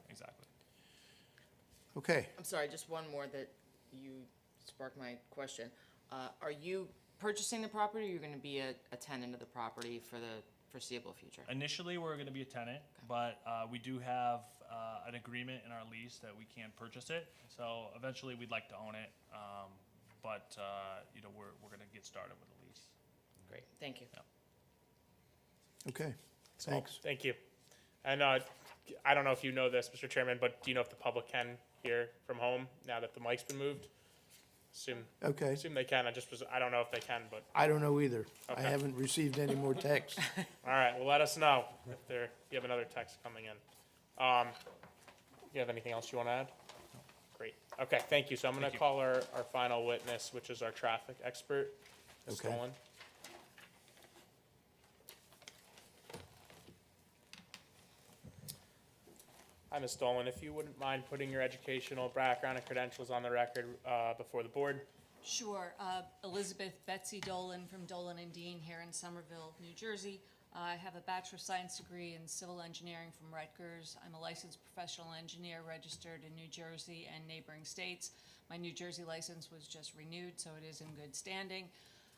exactly. Okay, I'm sorry, just one more that you sparked my question. Are you purchasing the property, or you're gonna be a tenant of the property for the foreseeable future? Initially, we're gonna be a tenant, but we do have an agreement in our lease that we can purchase it. So eventually, we'd like to own it, but we're gonna get started with a lease. Great, thank you. okay, thanks. Thank you. And I don't know if you know this, Mr. Chairman, but do you know if the public can hear from home now that the mic's been moved? Okay, Assume they can. I don't know if they can, but, I don't know either. I Okay. haven't received any more texts. all right, well, let us know if you have another text coming in. You have anything else you want to add? Great. Okay, thank you. So I'm going to call our final witness, which is our traffic expert, Ms. Okay. Stolen. Hi, Ms. Stolen. If you wouldn't mind putting your educational background and credentials on the record before the board. Sure. Elizabeth Betsy Dolan from Dolan and Dean here in Somerville, New Jersey. I have a Bachelor of Science degree in Civil Engineering from Rutgers. I'm a licensed professional engineer registered in New Jersey and neighboring states. My New Jersey license was just renewed, so it is in good standing.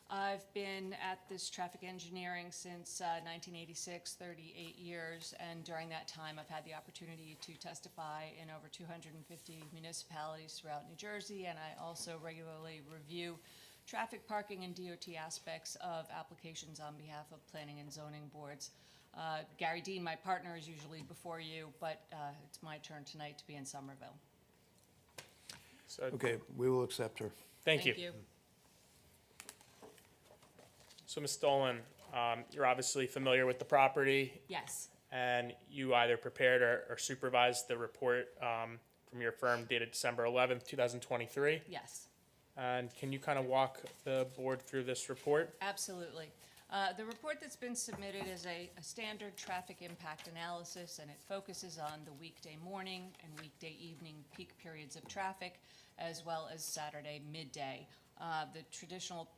I've been at this traffic engineering since 1986, 38 years, and during that time I've had the opportunity to testify in over 250 municipalities throughout New Jersey, and I also regularly review traffic, parking, and DOT aspects of applications on behalf of planning and zoning boards. Gary Dean, my partner, is usually before you, but it's my turn tonight to be in Somerville. So, Okay, we will accept her. Thank you. So, Ms. Stolen, you're obviously familiar with the property, Yes. and you either prepared or supervised the report from your firm dated December 11th, 2023. Yes. And can you kind of walk the board through this report? Absolutely. The report that's been submitted is a standard traffic impact analysis, and it focuses on the weekday morning and weekday evening peak periods of traffic, as well as Saturday midday. The traditional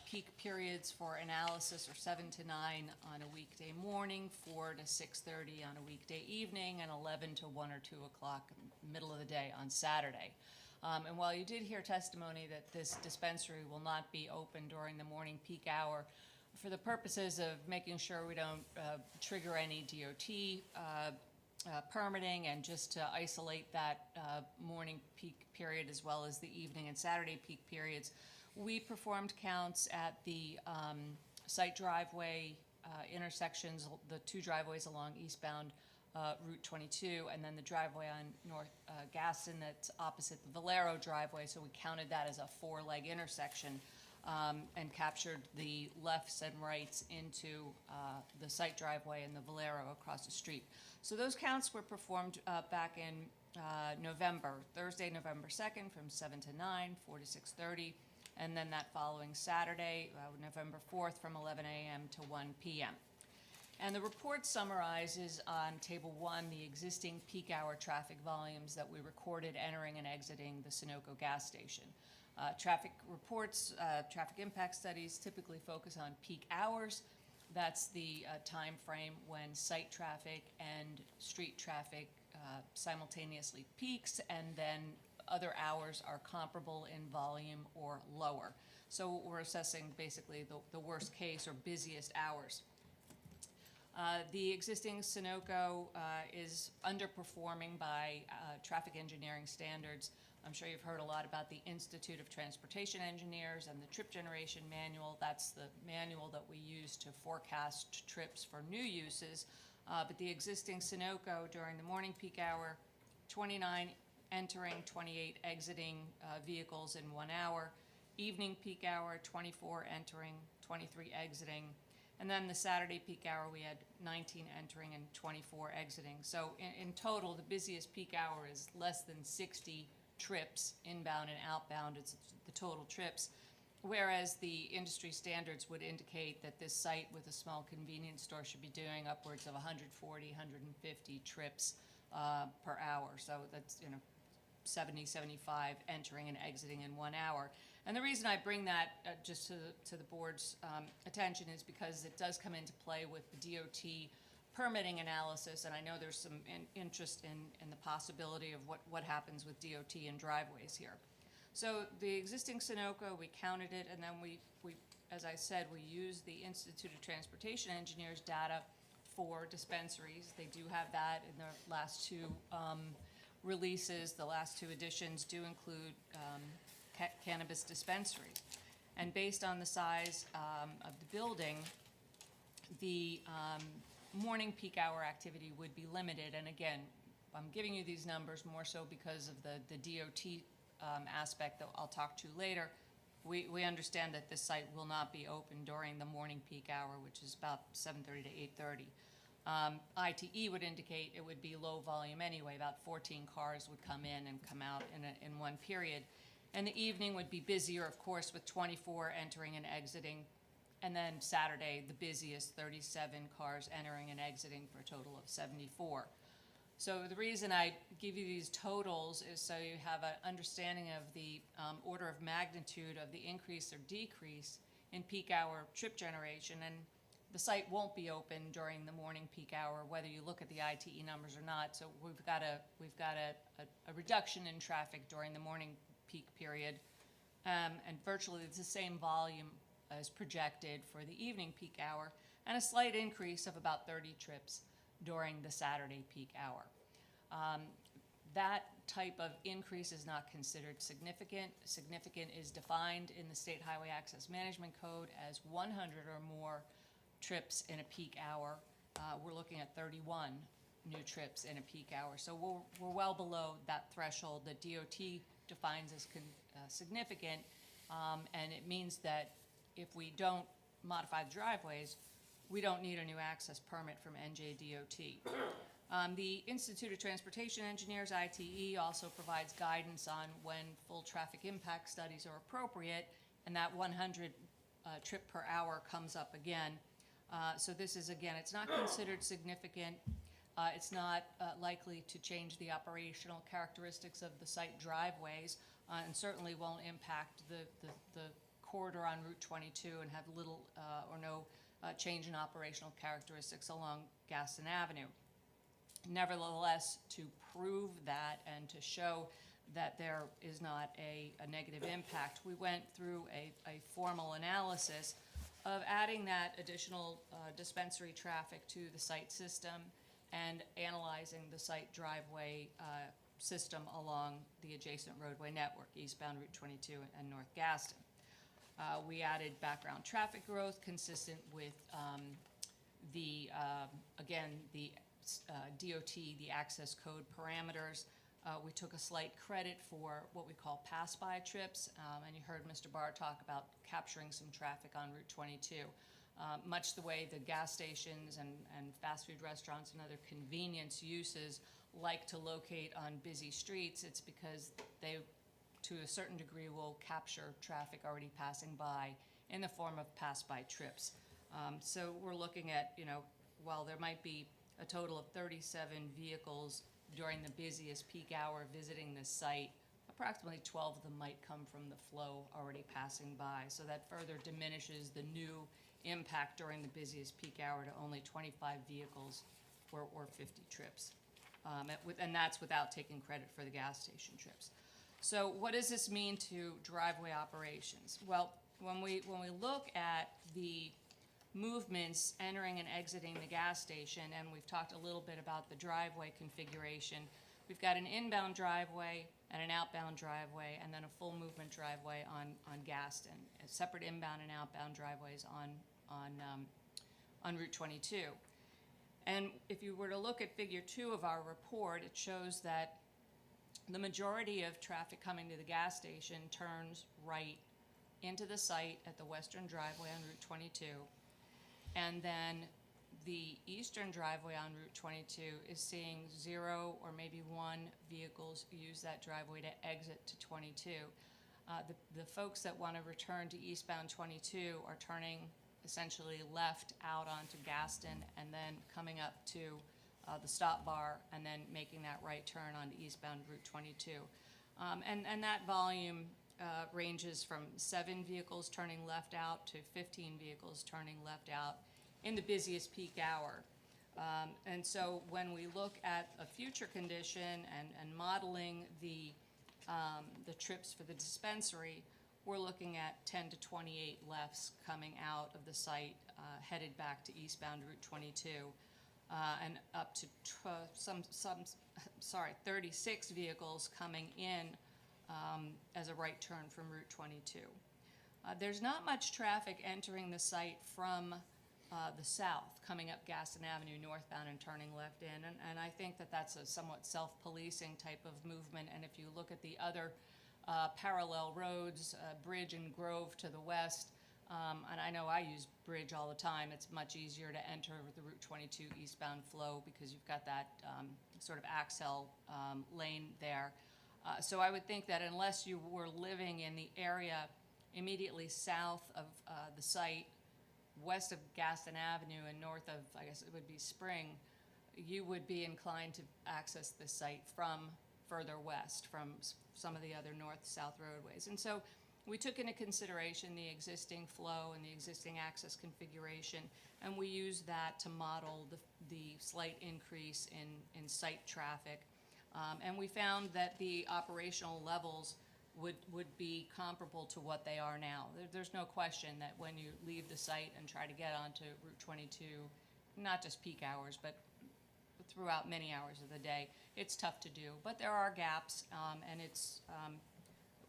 peak periods for analysis are 7 to 9 on a weekday morning, 4 to 6:30 on a weekday evening, and 11 to 1 or 2 o'clock middle of the day on Saturday. And while you did hear testimony that this dispensary will not be open during the morning peak hour, for the purposes of making sure we don't trigger any DOT permitting, and just to isolate that morning peak period as well as the evening and Saturday peak periods, we performed counts at the site driveway intersections, the two driveways along eastbound Route 22, and then the driveway on North Gaston that's opposite the Valero driveway, so we counted that as a four-leg intersection, and captured the lefts and rights into the site driveway and the Valero across the street. So those counts were performed back in November, Thursday, November 2nd, from 7 to 9, 4 to 6:30, and then that following Saturday, November 4th, from 11 a.m. to 1 p.m. And the report summarizes on Table 1 the existing peak hour traffic volumes that we recorded entering and exiting the Sunoco gas station. Traffic reports, traffic impact studies typically focus on peak hours. That's the time frame when site traffic and street traffic simultaneously peaks, and then other hours are comparable in volume or lower. So we're assessing basically the worst case or busiest hours. The existing Sunoco is underperforming by traffic engineering standards. I'm sure you've heard a lot about the Institute of Transportation Engineers and the trip generation manual. That's the manual that we use to forecast trips for new uses. But the existing Sunoco during the morning peak hour, 29 entering, 28 exiting vehicles in 1 hour. Evening peak hour, 24 entering, 23 exiting. And then the Saturday peak hour, we had 19 entering and 24 exiting. So in total, the busiest peak hour is less than 60 trips, inbound and outbound. It's the total trips. Whereas the industry standards would indicate that this site with a small convenience store should be doing upwards of 140, 150 trips per hour. So that's, 70, 75 entering and exiting in 1 hour. And the reason I bring that just to the board's attention is because it does come into play with the DOT permitting analysis, and I know there's some interest in the possibility of what happens with DOT and driveways here. So the existing Sunoco, we counted it, and then we as I said, we used the Institute of Transportation Engineers data for dispensaries. They do have that in their last two releases. The last two editions do include cannabis dispensaries. And based on the size of the building, the morning peak hour activity would be limited. And again, I'm giving you these numbers more so because of the DOT aspect that I'll talk to later. We understand that this site will not be open during the morning peak hour, which is about 7:30 to 8:30. ITE would indicate it would be low volume anyway. About 14 cars would come in and come out in one period. And the evening would be busier, of course, with 24 entering and exiting. And then Saturday, the busiest, 37 cars entering and exiting for a total of 74. So the reason I give you these totals is so you have an understanding of the order of magnitude of the increase or decrease in peak hour trip generation. And the site won't be open during the morning peak hour, whether you look at the ITE numbers or not. So we've got a reduction in traffic during the morning peak period, and virtually the same volume as projected for the evening peak hour, and a slight increase of about 30 trips during the Saturday peak hour. That type of increase is not considered significant. Significant is defined in the State Highway Access Management Code as 100 or more trips in a peak hour. We're looking at 31 new trips in a peak hour. So we're well below that threshold that DOT defines as significant, and it means that if we don't modify the driveways, we don't need a new access permit from NJDOT. The Institute of Transportation Engineers, ITE, also provides guidance on when full traffic impact studies are appropriate, and that 100 trip per hour comes up again. So this is, again, it's not considered significant. It's not likely to change the operational characteristics of the site driveways, and certainly won't impact the corridor on Route 22 and have little or no change in operational characteristics along Gaston Avenue. Nevertheless, to prove that and to show that there is not a negative impact, we went through a formal analysis of adding that additional dispensary traffic to the site system and analyzing the site driveway system along the adjacent roadway network, eastbound Route 22 and North Gaston. We added background traffic growth consistent with again, the DOT, the access code parameters. We took a slight credit for what we call pass-by trips, and you heard Mr. Barr talk about capturing some traffic on Route 22. Much the way the gas stations and fast food restaurants and other convenience uses like to locate on busy streets, it's because they, to a certain degree, will capture traffic already passing by in the form of pass-by trips. So we're looking at, while there might be a total of 37 vehicles during the busiest peak hour visiting this site, approximately 12 of them might come from the flow already passing by. So that further diminishes the new impact during the busiest peak hour to only 25 vehicles or 50 trips. And that's without taking credit for the gas station trips. So what does this mean to driveway operations? Well, when we look at the movements entering and exiting the gas station, and we've talked a little bit about the driveway configuration, we've got an inbound driveway and an outbound driveway, and then a full movement driveway on Gaston, separate inbound and outbound driveways on Route 22. And if you were to look at Figure 2 of our report, it shows that the majority of traffic coming to the gas station turns right into the site at the western driveway on Route 22. And then the eastern driveway on Route 22 is seeing 0 or maybe 1 vehicles use that driveway to exit to 22. The folks that want to return to eastbound 22 are turning essentially left out onto Gaston and then coming up to the stop bar and then making that right turn onto eastbound Route 22. And that volume ranges from 7 vehicles turning left out to 15 vehicles turning left out in the busiest peak hour. And so when we look at a future condition and modeling the trips for the dispensary, we're looking at 10 to 28 lefts coming out of the site, headed back to eastbound Route 22, and up to 36 vehicles coming in as a right turn from Route 22. There's not much traffic entering the site from the south, coming up Gaston Avenue northbound and turning left in, and I think that that's a somewhat self-policing type of movement. And if you look at the other parallel roads, Bridge and Grove to the west, and I know I use Bridge all the time, it's much easier to enter the Route 22 eastbound flow because you've got that sort of axle lane there. So I would think that unless you were living in the area immediately south of the site, west of Gaston Avenue and north of, I guess it would be Spring, you would be inclined to access this site from further west, from some of the other north-south roadways. And so we took into consideration the existing flow and the existing access configuration, and we used that to model the slight increase in site traffic. And we found that the operational levels would be comparable to what they are now. There's no question that when you leave the site and try to get onto Route 22, not just peak hours, but throughout many hours of the day, it's tough to do. But there are gaps, and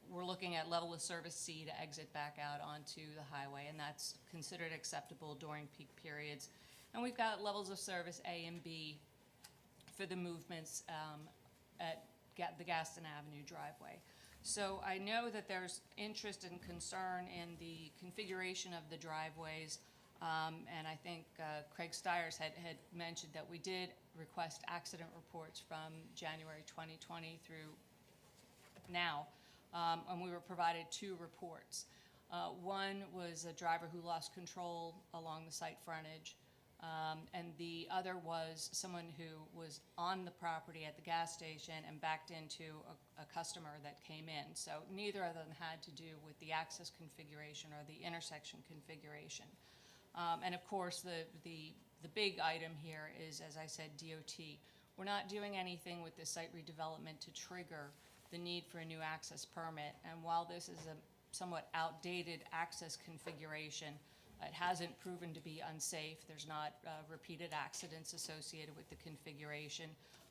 we're looking at level of service C to exit back out onto the highway, and that's considered acceptable during peak periods. And we've got levels of service A and B for the movements at the Gaston Avenue driveway. So I know that there's interest and concern in the configuration of the driveways, and I think Craig Stiers had mentioned that we did request accident reports from January 2020 through now, and we were provided 2 reports. One was a driver who lost control along the site frontage, and the other was someone who was on the property at the gas station and backed into a customer that came in. So neither of them had to do with the access configuration or the intersection configuration. And of course, the big item here is, as I said, DOT. We're not doing anything with this site redevelopment to trigger the need for a new access permit. And while this is a somewhat outdated access configuration, it hasn't proven to be unsafe. There's not repeated accidents associated with the configuration.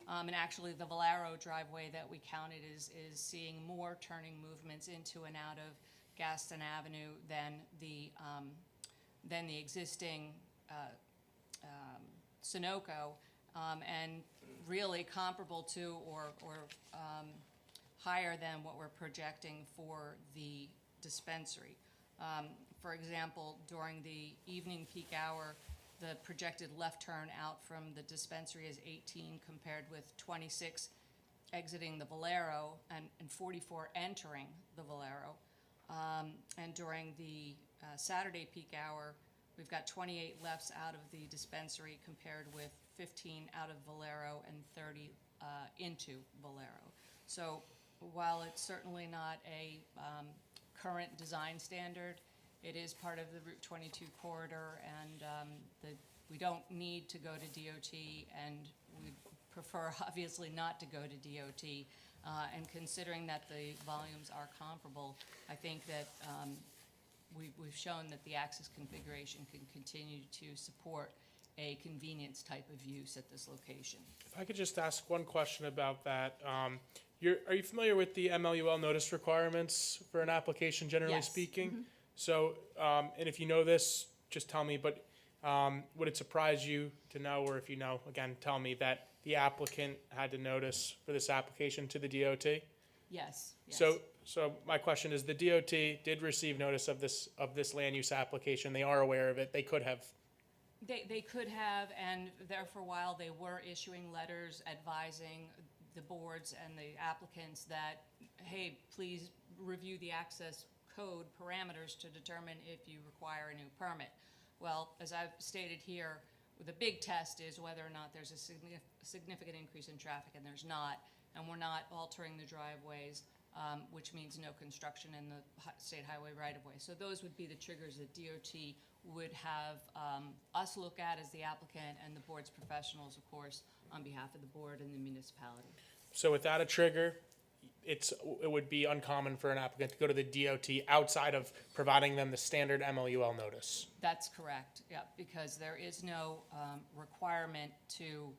And actually, the Valero driveway that we counted is seeing more turning movements into and out of Gaston Avenue than the existing Sunoco, and really comparable to or higher than what we're projecting for the dispensary. For example, during the evening peak hour, the projected left turn out from the dispensary is 18 compared with 26 exiting the Valero and 44 entering the Valero. And during the Saturday peak hour, we've got 28 lefts out of the dispensary compared with 15 out of Valero and 30 into Valero. So while it's certainly not a current design standard, it is part of the Route 22 corridor, and we don't need to go to DOT, and we prefer obviously not to go to DOT. And considering that the volumes are comparable, I think that we've shown that the access configuration can continue to support a convenience type of use at this location. If I could just ask one question about that. Are you familiar with the MLUL notice requirements for an application, generally Yes. speaking? So, and if you know this, just tell me, but would it surprise you to know, or if you know, again, tell me, that the applicant had to notice for this application to the DOT? Yes, yes. So my question is, the DOT did receive notice of this land use application. They are aware of it. They could have. They could have, and there for a while, they were issuing letters advising the boards and the applicants that, hey, please review the access code parameters to determine if you require a new permit. Well, as I've stated here, the big test is whether or not there's a significant increase in traffic, and there's not, and we're not altering the driveways, which means no construction in the state highway right-of-way. So those would be the triggers that DOT would have us look at as the applicant, and the board's professionals, of course, on behalf of the board and the municipality. So without a trigger, it would be uncommon for an applicant to go to the DOT outside of providing them the standard MLUL notice. That's correct, yeah, because there is no requirement to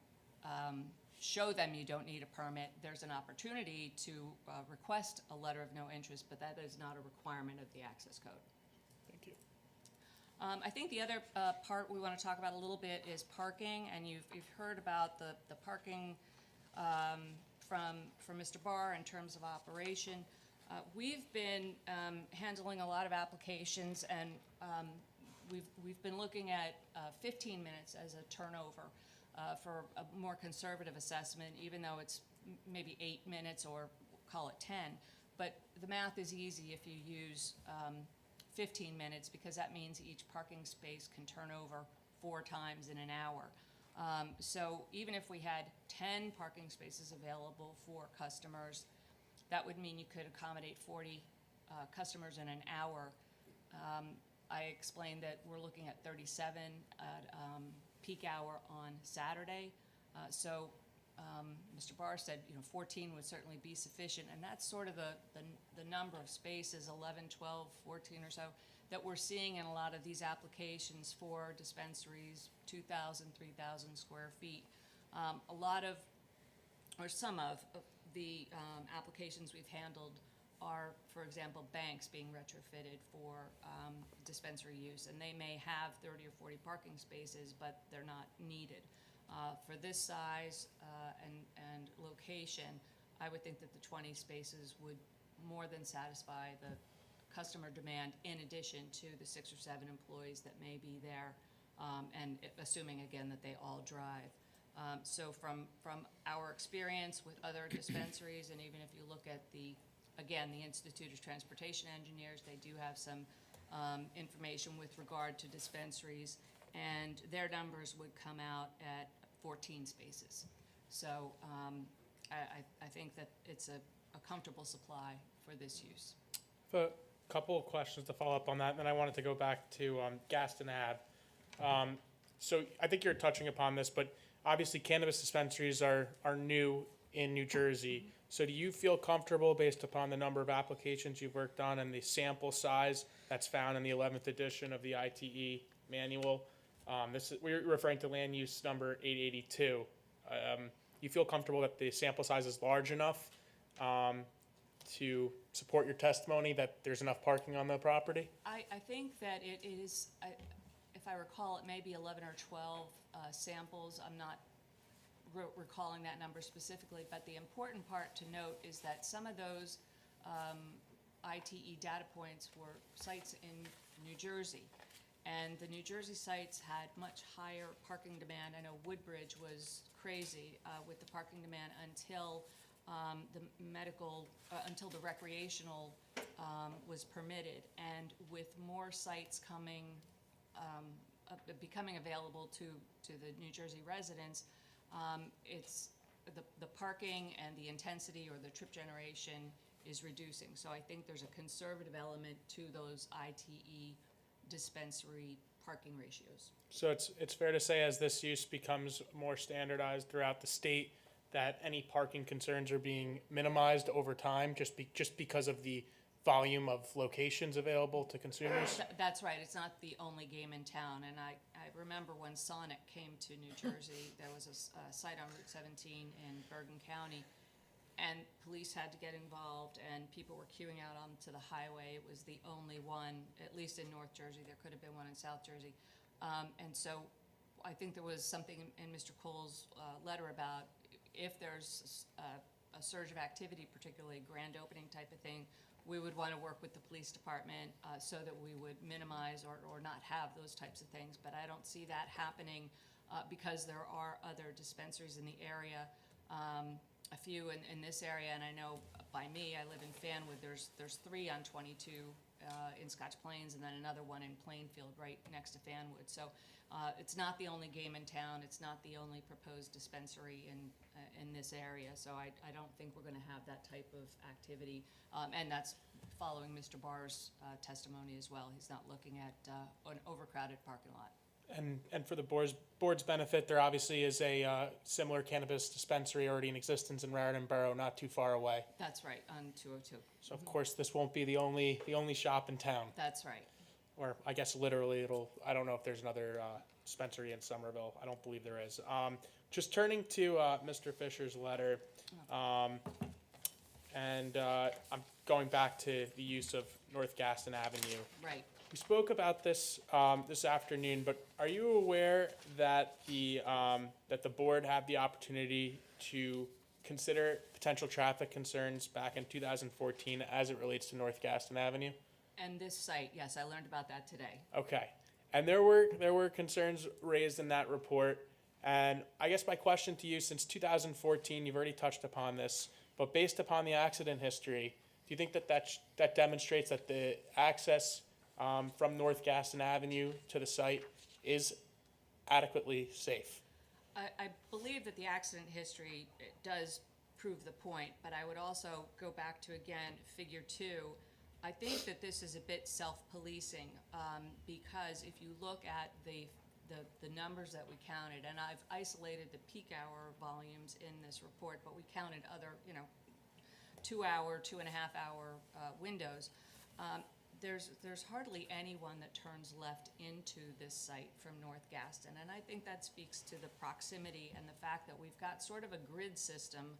show them you don't need a permit. There's an opportunity to request a letter of no interest, but that is not a requirement of the access code. Thank you. I think the other part we want to talk about a little bit is parking, and you've heard about the parking from Mr. Barr in terms of operation. We've been handling a lot of applications, and we've been looking at 15 minutes as a turnover for a more conservative assessment, even though it's maybe 8 minutes or call it 10. But the math is easy if you use 15 minutes, because that means each parking space can turn over 4 times in an hour. So even if we had 10 parking spaces available for customers, that would mean you could accommodate 40 customers in an hour. I explained that we're looking at 37 at peak hour on Saturday. So Mr. Barr said, 14 would certainly be sufficient, and that's sort of the number of spaces, 11, 12, 14 or so, that we're seeing in a lot of these applications for dispensaries, 2,000, 3,000 square feet. A lot of, or some of the applications we've handled are, for example, banks being retrofitted for dispensary use, and they may have 30 or 40 parking spaces, but they're not needed. For this size and location, I would think that the 20 spaces would more than satisfy the customer demand, in addition to the 6 or 7 employees that may be there, and assuming again that they all drive. So from our experience with other dispensaries, and even if you look at the Institute of Transportation Engineers, they do have some information with regard to dispensaries, and their numbers would come out at 14 spaces. So I think that it's a comfortable supply for this use. A couple of questions to follow up on that, and then I wanted to go back to Gaston Ave. So I think you're touching upon this, but obviously cannabis dispensaries are new in New Jersey. So do you feel comfortable, based upon the number of applications you've worked on and the sample size that's found in the 11th edition of the ITE manual? We're referring to land use number 882. You feel comfortable that the sample size is large enough to support your testimony that there's enough parking on the property? I think that it is, if I recall, it may be 11 or 12 samples. I'm not recalling that number specifically, but the important part to note is that some of those ITE data points were sites in New Jersey, and the New Jersey sites had much higher parking demand. I know Woodbridge was crazy with the parking demand until until the recreational was permitted, and with more sites becoming available to the New Jersey residents, it's the parking and the intensity or the trip generation is reducing. So I think there's a conservative element to those ITE dispensary parking ratios. So it's fair to say, as this use becomes more standardized throughout the state, that any parking concerns are being minimized over time, just because of the volume of locations available to consumers? That's right, it's not the only game in town, and I remember when Sonic came to New Jersey, there was a site on Route 17 in Bergen County, and police had to get involved, and people were queuing out onto the highway. It was the only one, at least in North Jersey. There could have been one in South Jersey. And so I think there was something in Mr. Cole's letter about if there's a surge of activity, particularly grand opening type of thing, we would want to work with the police department so that we would minimize or not have those types of things. But I don't see that happening because there are other dispensaries in the area. A few in this area, and I know by me, I live in Fanwood, there's 3 on 22 in Scotch Plains, and then another one in Plainfield right next to Fanwood. So it's not the only game in town, it's not the only proposed dispensary in this area, so I don't think we're gonna have that type of activity. And that's following Mr. Barr's testimony as well. He's not looking at an overcrowded parking lot. And for the board's benefit, there obviously is a similar cannabis dispensary already in existence in Raritan Borough, not too far away. That's right, on 202. So of course, this won't be the only shop in town. That's right. Or I guess literally I don't know if there's another dispensary in Somerville. I don't believe there is. Just turning to Mr. Fisher's letter, and I'm going back to the use of North Gaston Avenue. Right. We spoke about this this afternoon, but are you aware that the board had the opportunity to consider potential traffic concerns back in 2014 as it relates to North Gaston Avenue? And this site, yes, I learned about that today. Okay, and there were concerns raised in that report, and I guess my question to you, since 2014, you've already touched upon this, but based upon the accident history, do you think that demonstrates that the access from North Gaston Avenue to the site is adequately safe? I believe that the accident history does prove the point, but I would also go back to, again, figure 2. I think that this is a bit self-policing because if you look at the numbers that we counted, and I've isolated the peak hour volumes in this report, but we counted other, 2-hour, 2.5-hour windows. There's hardly anyone that turns left into this site from North Gaston, and I think that speaks to the proximity and the fact that we've got sort of a grid system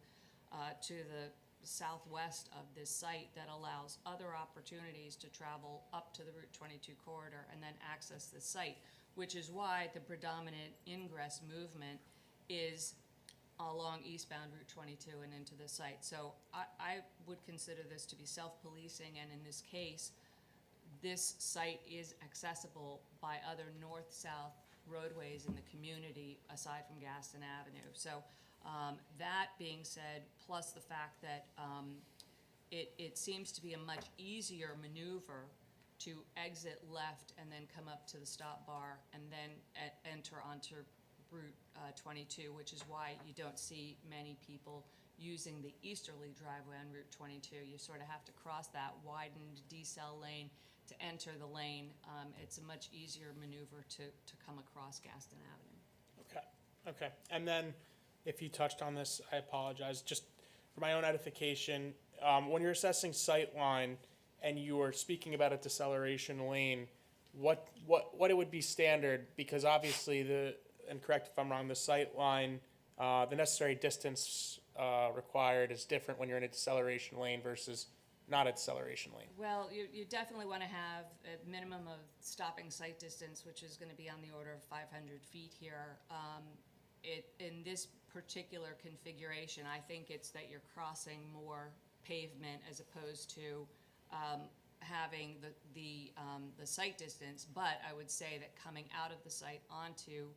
to the southwest of this site that allows other opportunities to travel up to the Route 22 corridor and then access the site, which is why the predominant ingress movement is along eastbound Route 22 and into the site. So I would consider this to be self-policing, and in this case, this site is accessible by other north-south roadways in the community aside from Gaston Avenue. So that being said, plus the fact that it seems to be a much easier maneuver to exit left and then come up to the stop bar and then enter onto Route 22, which is why you don't see many people using the easterly driveway on Route 22. You sort of have to cross that widened decel lane to enter the lane. It's a much easier maneuver to come across Gaston Avenue. Okay. And then, if you touched on this, I apologize. Just for my own edification, when you're assessing sight line and you are speaking about a deceleration lane, what it would be standard? Because obviously and correct if I'm wrong, the sight line, the necessary distance required is different when you're in a deceleration lane versus not a deceleration lane. Well, you definitely want to have a minimum of stopping sight distance, which is going to be on the order of 500 feet here. In this particular configuration, I think it's that you're crossing more pavement as opposed to having the sight distance. But I would say that coming out of the site onto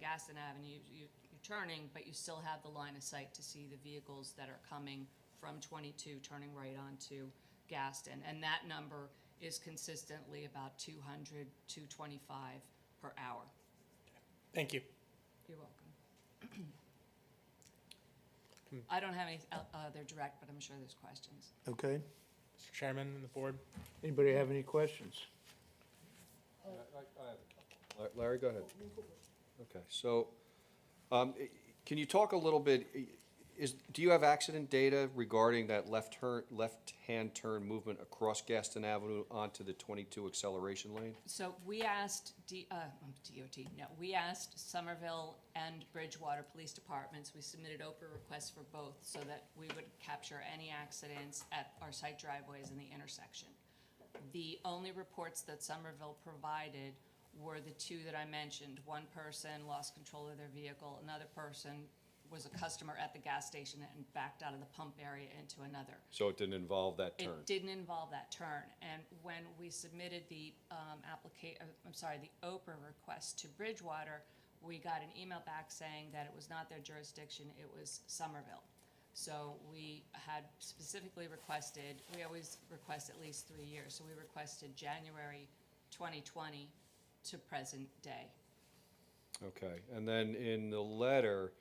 Gaston Avenue, you're turning, but you still have the line of sight to see the vehicles that are coming from 22 turning right onto Gaston, and that number is consistently about 200, 225 per hour. Thank you. You're welcome. I don't have any other direct, but I'm sure there's questions. Okay. Mr. Chairman and the board. Anybody have any questions? I have a couple. Larry, go ahead. Okay, so can you talk a little bit, do you have accident data regarding that left-hand turn movement across Gaston Avenue onto the 22 acceleration lane? So we asked DOT, no, we asked Somerville and Bridgewater Police Departments. We submitted OPR requests for both so that we would capture any accidents at our site driveways in the intersection. The only reports that Somerville provided were the two that I mentioned. One person lost control of their vehicle, another person was a customer at the gas station and backed out of the pump area into another. So it didn't involve that turn? It didn't involve that turn. And when we submitted the the OPR request to Bridgewater, we got an email back saying that it was not their jurisdiction, it was Somerville. So we had specifically requested, we always request at least 3 years, so we requested January 2020 to present day. Okay, and then in the letter,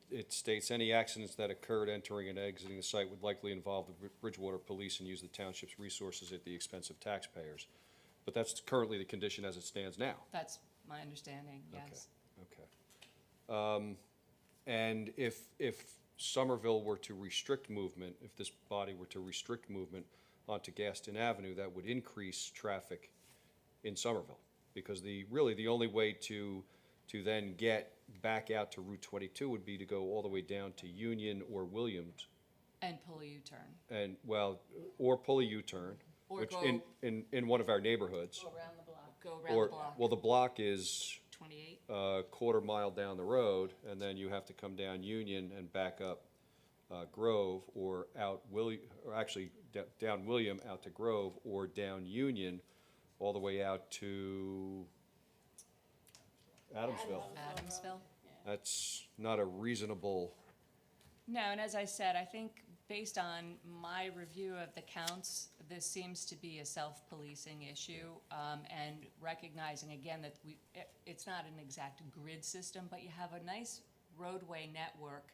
it states any accidents that occurred entering and exiting the site would likely involve the Bridgewater Police and use the township's resources at the expense of taxpayers. But that's currently the condition as it stands now. That's my understanding, yes. Okay. And if Somerville were to restrict movement, if this body were to restrict movement onto Gaston Avenue, that would increase traffic in Somerville. Because really the only way to then get back out to Route 22 would be to go all the way down to Union or Williams. And pull a U-turn. And, well, or pull a U-turn, Or which go- in one of our neighborhoods. Go around the block. Go around the block. Well, the block is 28. a quarter mile down the road, and then you have to come down Union and back up Grove, or down William out to Grove, or down Union all the way out to Adamsville. Adamsville. That's not a reasonable, No, and as I said, I think based on my review of the counts, this seems to be a self-policing issue, and recognizing again that it's not an exact grid system, but you have a nice roadway network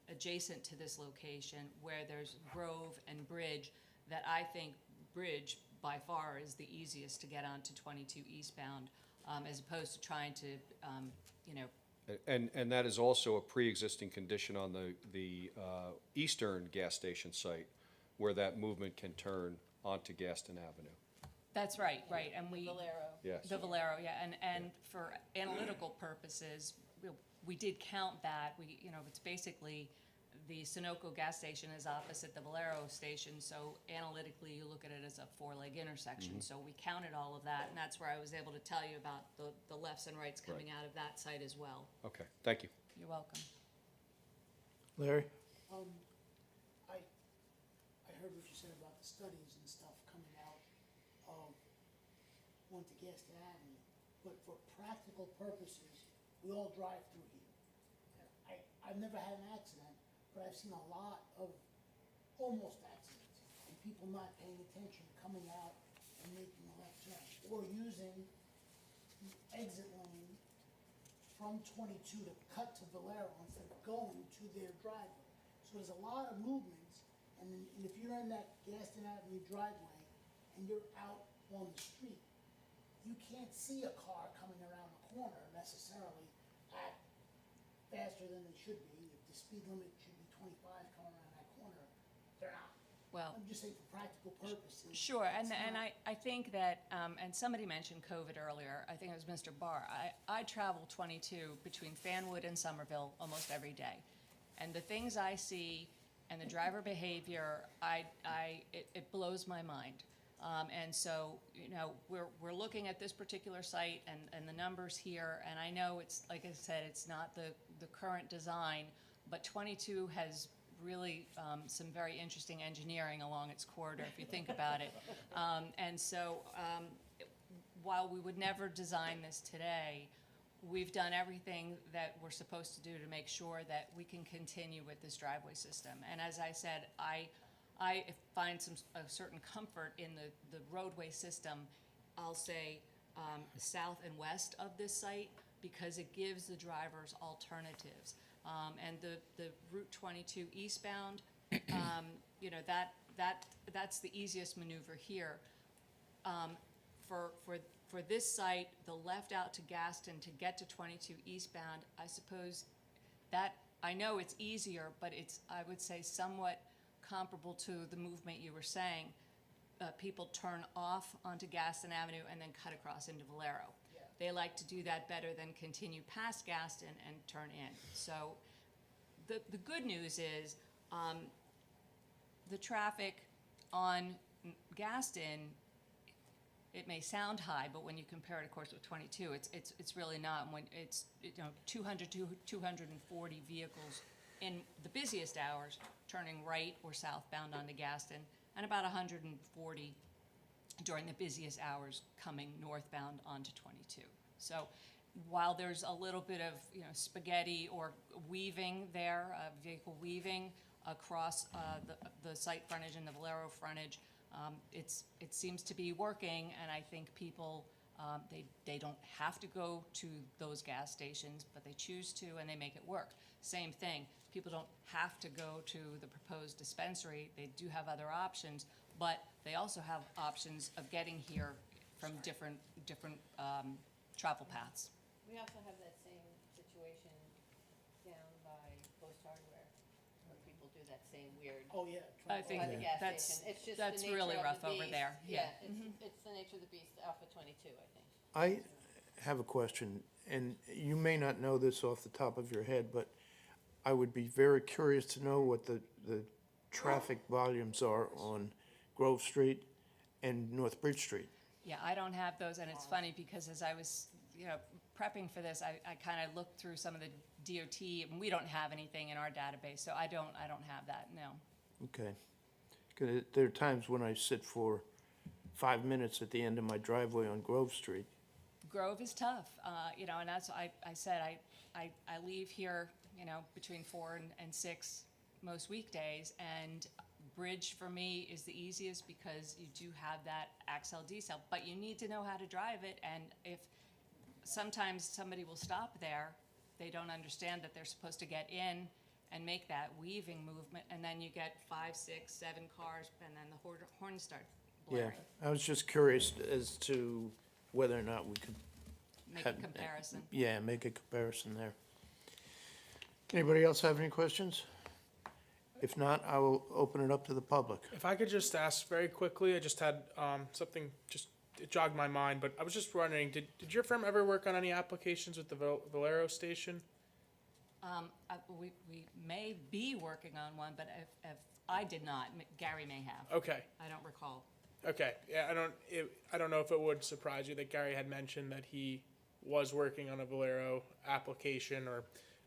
adjacent to this location where there's Grove and Bridge, that I think Bridge by far is the easiest to get onto 22 eastbound, as opposed to trying to, and that is also a pre-existing condition on the eastern gas station site, where that movement can turn onto Gaston Avenue. That's right, and we. Valero. Yes. The Valero, yeah, and for analytical purposes, we did count that. It's basically, the Sunoco gas station is opposite the Valero station, so analytically you look at it as a four-leg intersection. So we counted all of that, and that's where I was able to tell you about the lefts and rights coming out of that site as well. Okay, thank you. You're welcome. Larry? I heard what you said about the studies and stuff coming out of one to Gaston Avenue, but for practical purposes, we all drive through here. I've never had an accident, but I've seen a lot of almost accidents, and people not paying attention, coming out and making a left turn, or using the exit lane from 22 to cut to Valero instead of going to their driveway. So there's a lot of movements, and if you're in that Gaston Avenue driveway and you're out on the street, you can't see a car coming around the corner necessarily at faster than they should be. If the speed limit should be 25 coming around that corner, they're not. Well, I'm just saying for practical purposes. sure, and it's not- I think that, and somebody mentioned COVID earlier, I think it was Mr. Barr. I travel 22 between Fanwood and Somerville almost every day. And the things I see and the driver behavior, it blows my mind. And so, we're looking at this particular site and the numbers here, and I know it's, like I said, it's not the current design, but 22 has really some very interesting engineering along its corridor, if you think about it. And so, while we would never design this today, we've done everything that we're supposed to do to make sure that we can continue with this driveway system. And as I said, I find a certain comfort in the roadway system, I'll say, south and west of this site, because it gives the drivers alternatives. And the Route 22 eastbound, that's the easiest maneuver here. For this site, the left out to Gaston to get to 22 eastbound, I suppose that I know it's easier, but it's, I would say, somewhat comparable to the movement you were saying. People turn off onto Gaston Avenue and then cut across into Valero. They like to do that better than continue past Gaston and turn in. So the good news is the traffic on Gaston, it may sound high, but when you compare it, of course, with 22, it's really not. When it's 200 to 240 vehicles in the busiest hours turning right or southbound onto Gaston, and about 140 during the busiest hours coming northbound onto 22. So while there's a little bit of spaghetti or weaving there, vehicle weaving across the site frontage and the Valero frontage, it seems to be working, and I think people, they don't have to go to those gas stations, but they choose to, and they make it work. Same thing, people don't have to go to the proposed dispensary. They do have other options, but they also have options of getting here from different travel paths. We also have that same situation down by Post Hardware, where people do that same weird. Oh, yeah. I think By the gas that's, station. It's just that's the nature really of rough the over beast. there, yeah. It's the nature of the beast off of 22, I think. I have a question, and you may not know this off the top of your head, but I would be very curious to know what the traffic volumes are on Grove Street and North Bridge Street. Yeah, I don't have those, and it's funny because as I was, prepping for this, I kind of looked through some of the DOT, and we don't have anything in our database, so I don't have that, no. Okay. 'Cause there are times when I sit for 5 minutes at the end of my driveway on Grove Street. Grove is tough, and that's, I said, I leave here, between 4 and 6 most weekdays, and Bridge for me is the easiest because you do have that accel decel, but you need to know how to drive it, and if sometimes somebody will stop there, they don't understand that they're supposed to get in and make that weaving movement, and then you get 5, 6, 7 cars, and then the horns start Yeah, blaring. I was just curious as to whether or not we could. Make a comparison. Yeah, make a comparison there. Anybody else have any questions? If not, I will open it up to the public. If I could just ask very quickly, I just had something, just it jogged my mind, but I was just wondering, did your firm ever work on any applications with the Valero station? We may be working on one, but if I did not, Gary may have. Okay, I don't recall. okay. Yeah, I don't know if it would surprise you that Gary had mentioned that he was working on a Valero application, or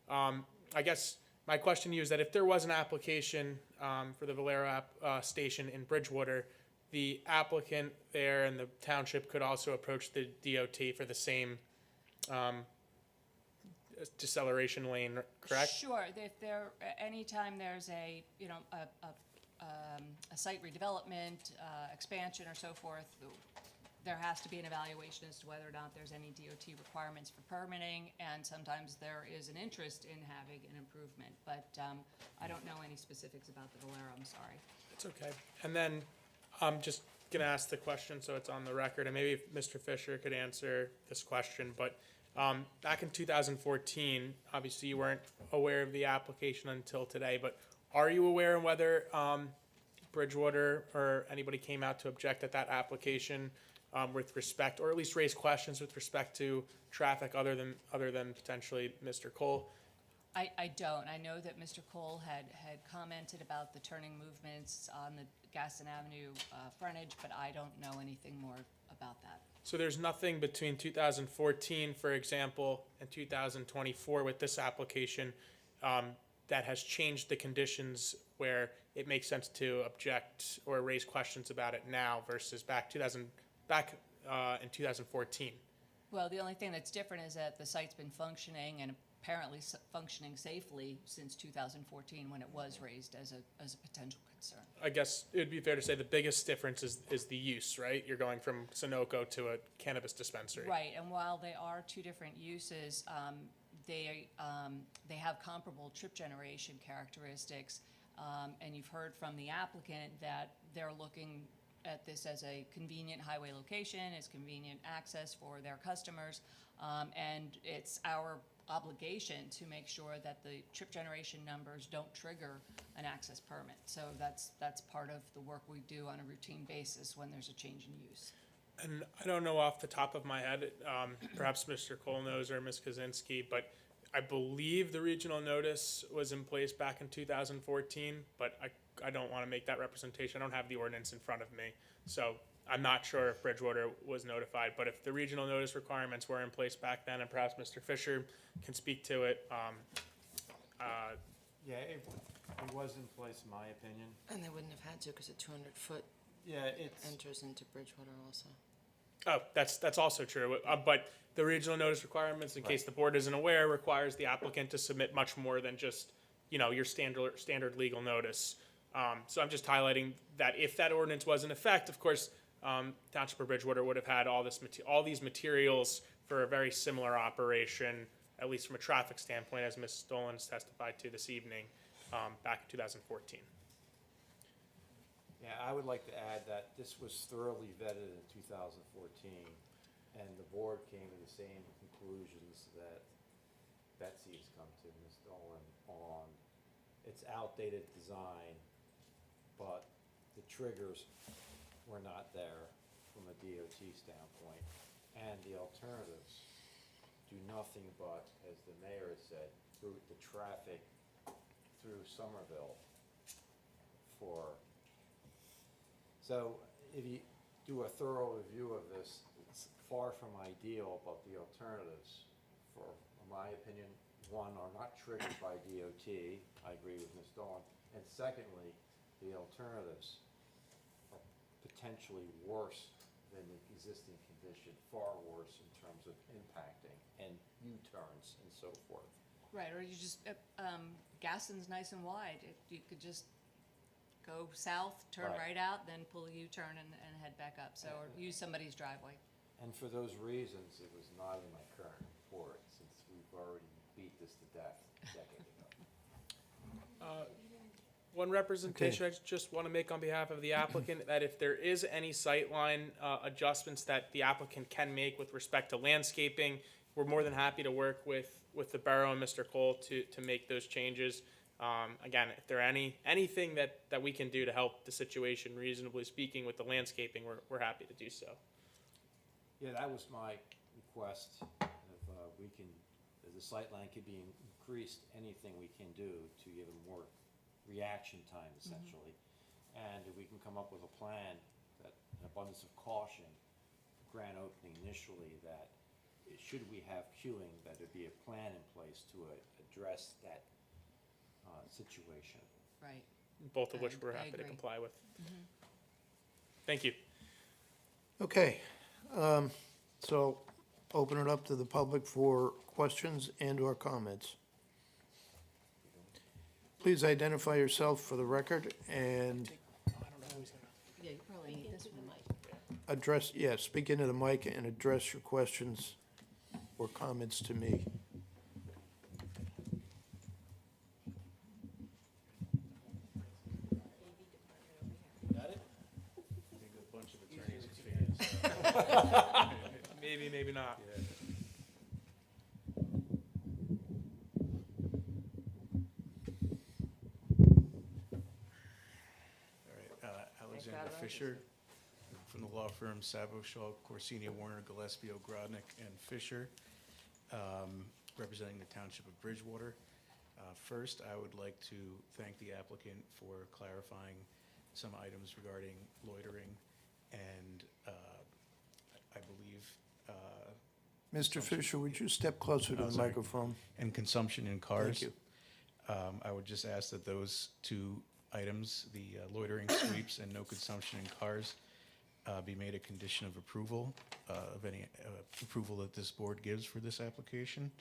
I guess my question to you is that if there was an application for the Valero station in Bridgewater, the applicant there and the township could also approach the DOT for the same deceleration lane, correct? Sure, if anytime there's a site redevelopment, expansion or so forth, there has to be an evaluation as to whether or not there's any DOT requirements for permitting, and sometimes there is an interest in having an improvement, but I don't know any specifics about the Valero, I'm sorry. It's okay. And then I'm just gonna ask the question so it's on the record, and maybe if Mr. Fisher could answer this question, but back in 2014, obviously you weren't aware of the application until today, but are you aware of whether Bridgewater or anybody came out to object at that application with respect, or at least raise questions with respect to traffic other than potentially Mr. Cole? I don't. I know that Mr. Cole had commented about the turning movements on the Gaston Avenue frontage, but I don't know anything more about that. So there's nothing between 2014, for example, and 2024 with this application that has changed the conditions where it makes sense to object or raise questions about it now versus back in 2014. Well, the only thing that's different is that the site's been functioning and apparently functioning safely since 2014 when it was raised as a potential concern. I guess it would be fair to say the biggest difference is the use, right? You're going from Sunoco to a cannabis dispensary. Right, and while they are two different uses, they have comparable trip generation characteristics, and you've heard from the applicant that they're looking at this as a convenient highway location, as convenient access for their customers, and it's our obligation to make sure that the trip generation numbers don't trigger an access permit. So that's part of the work we do on a routine basis when there's a change in use. And I don't know off the top of my head, perhaps Mr. Cole knows or Ms. Kaczynski, but I believe the regional notice was in place back in 2014, but I don't want to make that representation. I don't have the ordinance in front of me. So I'm not sure if Bridgewater was notified, but if the regional notice requirements were in place back then, and perhaps Mr. Fisher can speak to it. Yeah, it was in place, in my opinion. And they wouldn't have had to because a 200-foot Yeah, it's, enters into Bridgewater also. Oh, that's also true. But the regional notice requirements, in case the board isn't aware, requires the applicant to submit much more than just, your standard legal notice. So I'm just highlighting that if that ordinance was in effect, of course, Township of Bridgewater would have had all these materials for a very similar operation, at least from a traffic standpoint, as Ms. Stollins testified to this evening, back in 2014. yeah, I would like to add that this was thoroughly vetted in 2014, and the board came to the same conclusions that Betsy has come to, Ms. Dolan, on its outdated design, but the triggers were not there from a DOT standpoint, and the alternatives do nothing but, as the mayor has said, route the traffic through Somerville so if you do a thorough review of this, it's far from ideal, but the alternatives, in my opinion, one, are not triggered by DOT, I agree with Ms. Dawn, and secondly, the alternatives are potentially worse than the existing condition, far worse in terms of impacting and U-turns and so forth. Right, or you just, Gaston's nice and wide. You could just go south, turn Right. right out, then pull a U-turn and head back up, so, or use somebody's driveway. And for those reasons, it was not in my current report, since we've already beat this to death a decade ago. One representation I just want to make on behalf of the applicant, that if there is any sightline adjustments that the applicant can make with respect to landscaping, we're more than happy to work with the borough and Mr. Cole to make those changes. Again, if there anything that we can do to help the situation, reasonably speaking, with the landscaping, we're happy to do so. Yeah, that was my request, if we can, if the sightline could be increased, anything we can do to give them more reaction time essentially. And if we can come up with a plan that, an abundance of caution, grand opening initially, that should we have queuing, that there'd be a plan in place to address that situation. Right. Both of which we're I happy to agree. comply with. Thank you. Okay, so open it up to the public for questions and/or comments. Please identify yourself for the record and Yeah, you probably need this one. speak into the mic and address your questions or comments to me. Got it? I think a bunch of attorneys could figure this out. Maybe, maybe not. All right, Alexander Fisher from the law firm Sabo, Shaw, Corsini, Warner, Gillespie, Ogrodnik, and Fisher, representing the Township of Bridgewater. First, I would like to thank the applicant for clarifying some items regarding loitering and I believe Mr. Fisher, would you step closer to Oh, the sorry. microphone? and consumption in cars. Thank you. I would just ask that those two items, the loitering sweeps and no consumption in cars, be made a condition of approval, of any approval that this board gives for this application.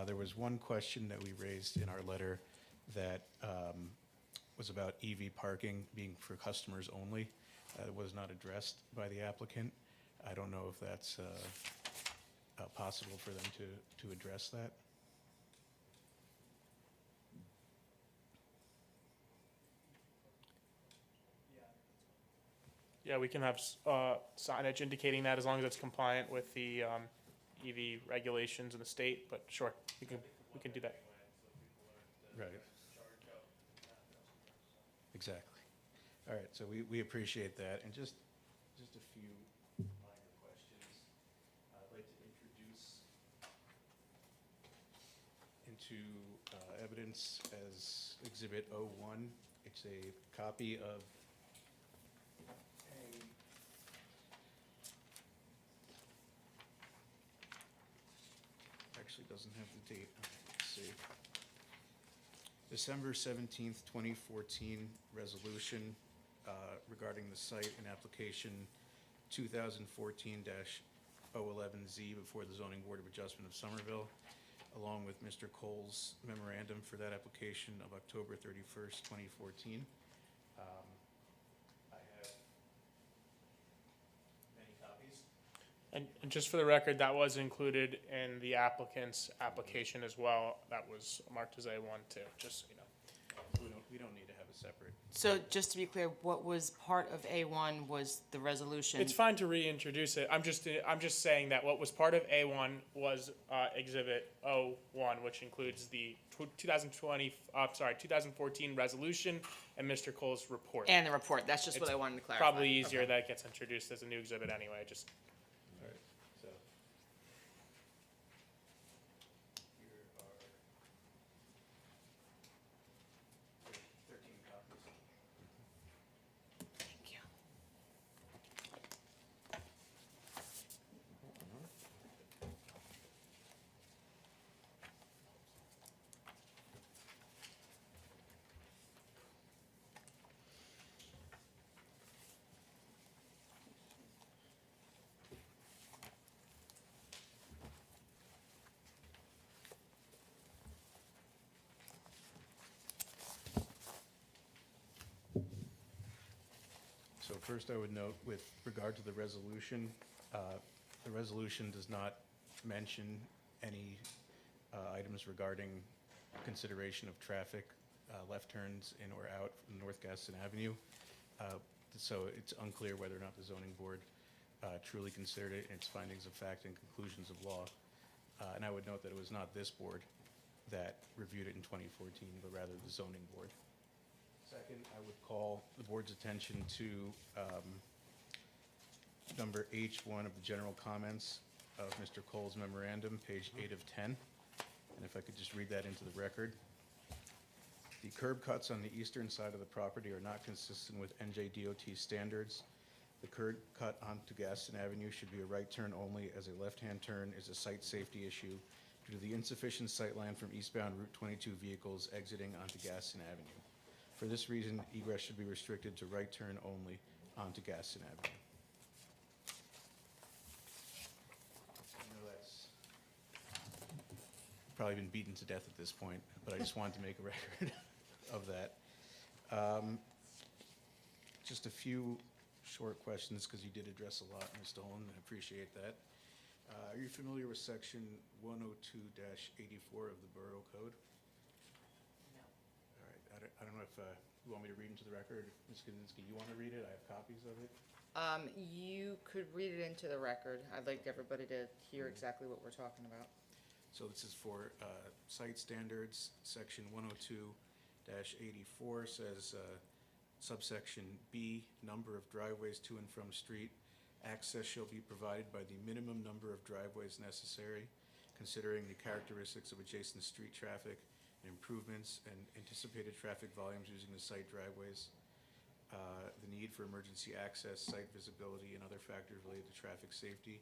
There was one question that we raised in our letter that was about EV parking being for customers only. It was not addressed by the applicant. I don't know if that's possible for them to address that. Yeah, we can have signage indicating that as long as it's compliant with the EV regulations in the state, but sure, we can do that. Right. Exactly. All right, so we appreciate that, and just a few minor questions. I'd like to introduce into evidence as Exhibit 01. It's a copy of actually doesn't have the date. Let's see. December 17th, 2014 resolution regarding the site and application 2014-011Z before the Zoning Board of Adjustment of Somerville, along with Mr. Cole's memorandum for that application of October 31st, 2014. I have many copies. And just for the record, that was included in the applicant's application as well. That was marked as A1 too, just so you know. We don't need to have a separate. So just to be clear, what was part of A1 was the resolution? It's fine to reintroduce it. I'm just saying that what was part of A1 was Exhibit 01, which includes the 2014 resolution and Mr. Cole's report. And the report, that's just what I wanted to clarify. Probably easier Okay. that it gets introduced as a new exhibit anyway, just. All right, so. Here are 13 copies. Thank you. So first I would note with regard to the resolution does not mention any items regarding consideration of traffic, left turns in or out from North Gaston Avenue. So it's unclear whether or not the zoning board truly considered it in its findings of fact and conclusions of law. And I would note that it was not this board that reviewed it in 2014, but rather the zoning board. Second, I would call the board's attention to number H1 of the general comments of Mr. Cole's memorandum, page 8 of 10. And if I could just read that into the record. The curb cuts on the eastern side of the property are not consistent with NJDOT standards. The curb cut onto Gaston Avenue should be a right turn only, as a left-hand turn is a site safety issue due to the insufficient sightline from eastbound Route 22 vehicles exiting onto Gaston Avenue. For this reason, egress should be restricted to right turn only onto Gaston Avenue. I know that's probably been beaten to death at this point, but I just wanted to make a record of that. Just a few short questions, because you did address a lot, Ms. Dolan, I appreciate that. Are you familiar with section 102-84 of the Borough Code? No. All right, I don't know if you want me to read into the record. Ms. Kaczynski, you want to read it? I have copies of it. You could read it into the record. I'd like everybody to hear exactly what we're talking about. So this is for site standards. Section 102-84 says subsection B, number of driveways to and from street. Access shall be provided by the minimum number of driveways necessary, considering the characteristics of adjacent street traffic and improvements and anticipated traffic volumes using the site driveways, the need for emergency access, site visibility, and other factors related to traffic safety.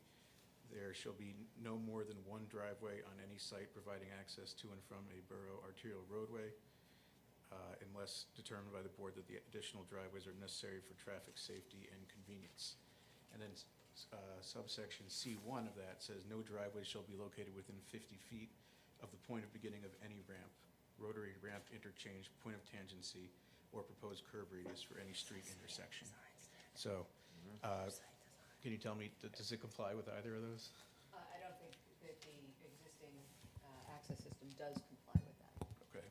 There shall be no more than one driveway on any site providing access to and from a borough arterial roadway, unless determined by the board that the additional driveways are necessary for traffic safety and convenience. And then subsection C1 of that says no driveway shall be located within 50 feet of the point of beginning of any ramp, rotary ramp interchange, point of tangency, or proposed curb radius for any street intersection. So, can you tell me, does it comply with either of those? I don't think that the existing access system does comply with that. Okay.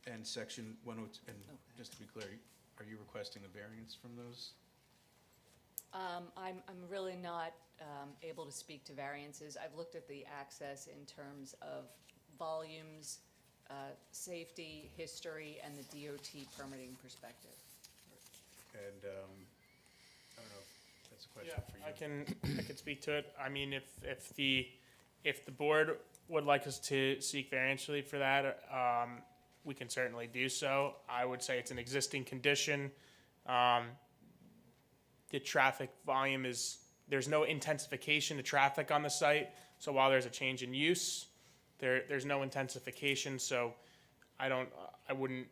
And section 102, and just to be clear, Are you requesting a variance from those? I'm really not able to speak to variances. I've looked at the access in terms of volumes, safety, history, and the DOT permitting perspective. And I don't know if that's a question for you. I can speak to it. I mean, if the board would like us to seek variance relief for that, we can certainly do so. I would say it's an existing condition. The traffic volume there's no intensification to traffic on the site. So while there's a change in use, there's no intensification. So I wouldn't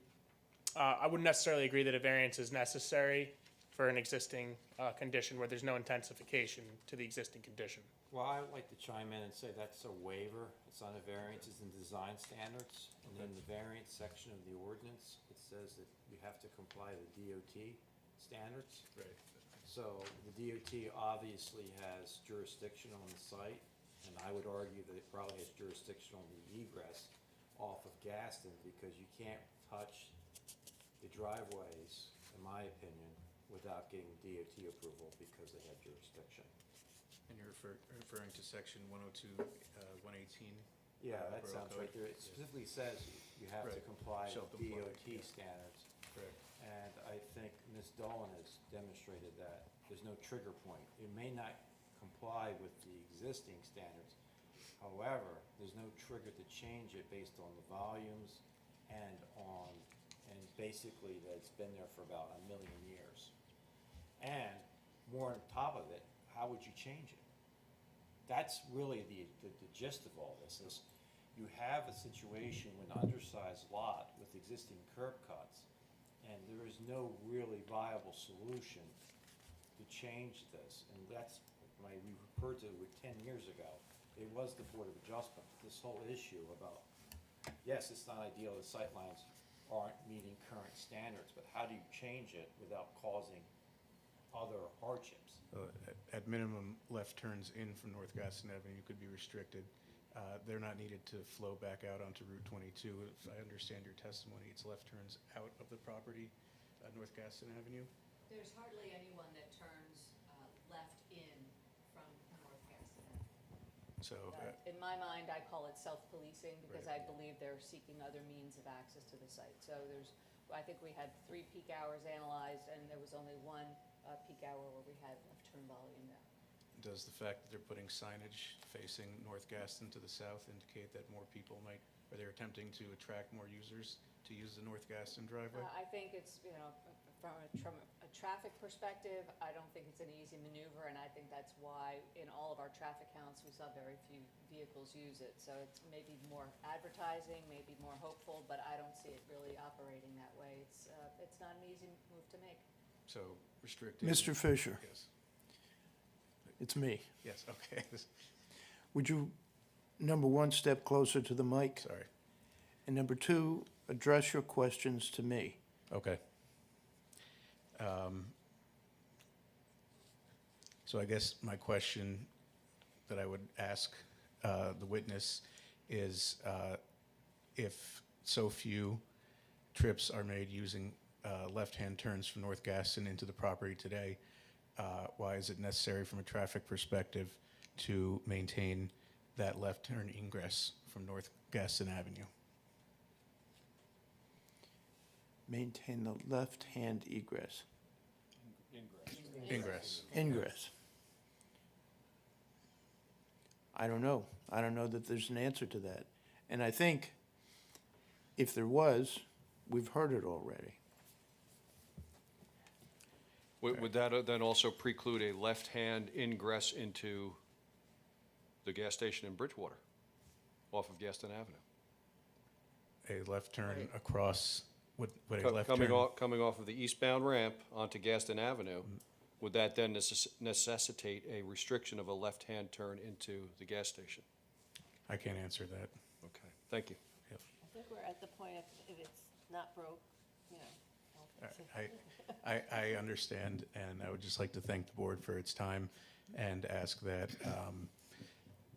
necessarily agree that a variance is necessary for an existing condition where there's no intensification to the existing condition. Well, I'd like to chime in and say that's a waiver. It's not a variance, it's in design standards. And in the variance section of the ordinance, it says that you have to comply with DOT standards. Right. So the DOT obviously has jurisdiction on the site, and I would argue that it probably has jurisdiction on the egress off of Gaston, because you can't touch the driveways, in my opinion, without getting DOT approval, because they have jurisdiction. And you're referring to section 102, 118? Yeah, that Borough sounds Code? right there. It specifically says you have to Right. comply Shall with comply, DOT yeah. standards. Correct. And I think Ms. Dolan has demonstrated that there's no trigger point. It may not comply with the existing standards. However, there's no trigger to change it based on the volumes and basically that it's been there for about 1 million years. And more on top of it, how would you change it? That's really the gist of all this, is you have a situation with an undersized lot with existing curb cuts, and there is no really viable solution to change this. And that's why we referred to it 10 years ago. It was the Board of Adjustment. This whole issue about, yes, it's not ideal, the sightlines aren't meeting current standards, but how do you change it without causing other hardships? At minimum, left turns in from North Gaston Avenue could be restricted. They're not needed to flow back out onto Route 22. If I understand your testimony, it's left turns out of the property, North Gaston Avenue? There's hardly anyone that turns left in from North Gaston Avenue. So, In my mind, I call it self-policing because I Right. believe they're seeking other means of access to the site. So I think we had 3 peak hours analyzed, and there was only 1 peak hour where we had left turn volume there. does the fact that they're putting signage facing North Gaston to the south indicate that more people or they're attempting to attract more users to use the North Gaston driveway? I think it's, from a traffic perspective, I don't think it's an easy maneuver, and I think that's why in all of our traffic counts, we saw very few vehicles use it. So it's maybe more advertising, maybe more hopeful, but I don't see it really operating that way. It's not an easy move to make. So restricting. Mr. Fisher, Yes, it's me. yes, okay, Would you, number one, step closer to the mic? sorry. And number two, address your questions to me. Okay. So I guess my question that I would ask the witness is, if so few trips are made using left-hand turns from North Gaston into the property today, why is it necessary from a traffic perspective to maintain that left turn ingress from North Gaston Avenue? Maintain the left-hand egress. Ingress. Ingress. I don't know. I don't know that there's an answer to that. And I think if there was, we've heard it already. Would that then also preclude a left-hand ingress into the gas station in Bridgewater, off of Gaston Avenue? A left turn across, would a left Coming turn? coming off of the eastbound ramp onto Gaston Avenue, would that then necessitate a restriction of a left-hand turn into the gas station? I can't answer that. Okay, thank you. I think we're at the point if it's not broke, don't fix it. I understand, and I would just like to thank the board for its time and ask that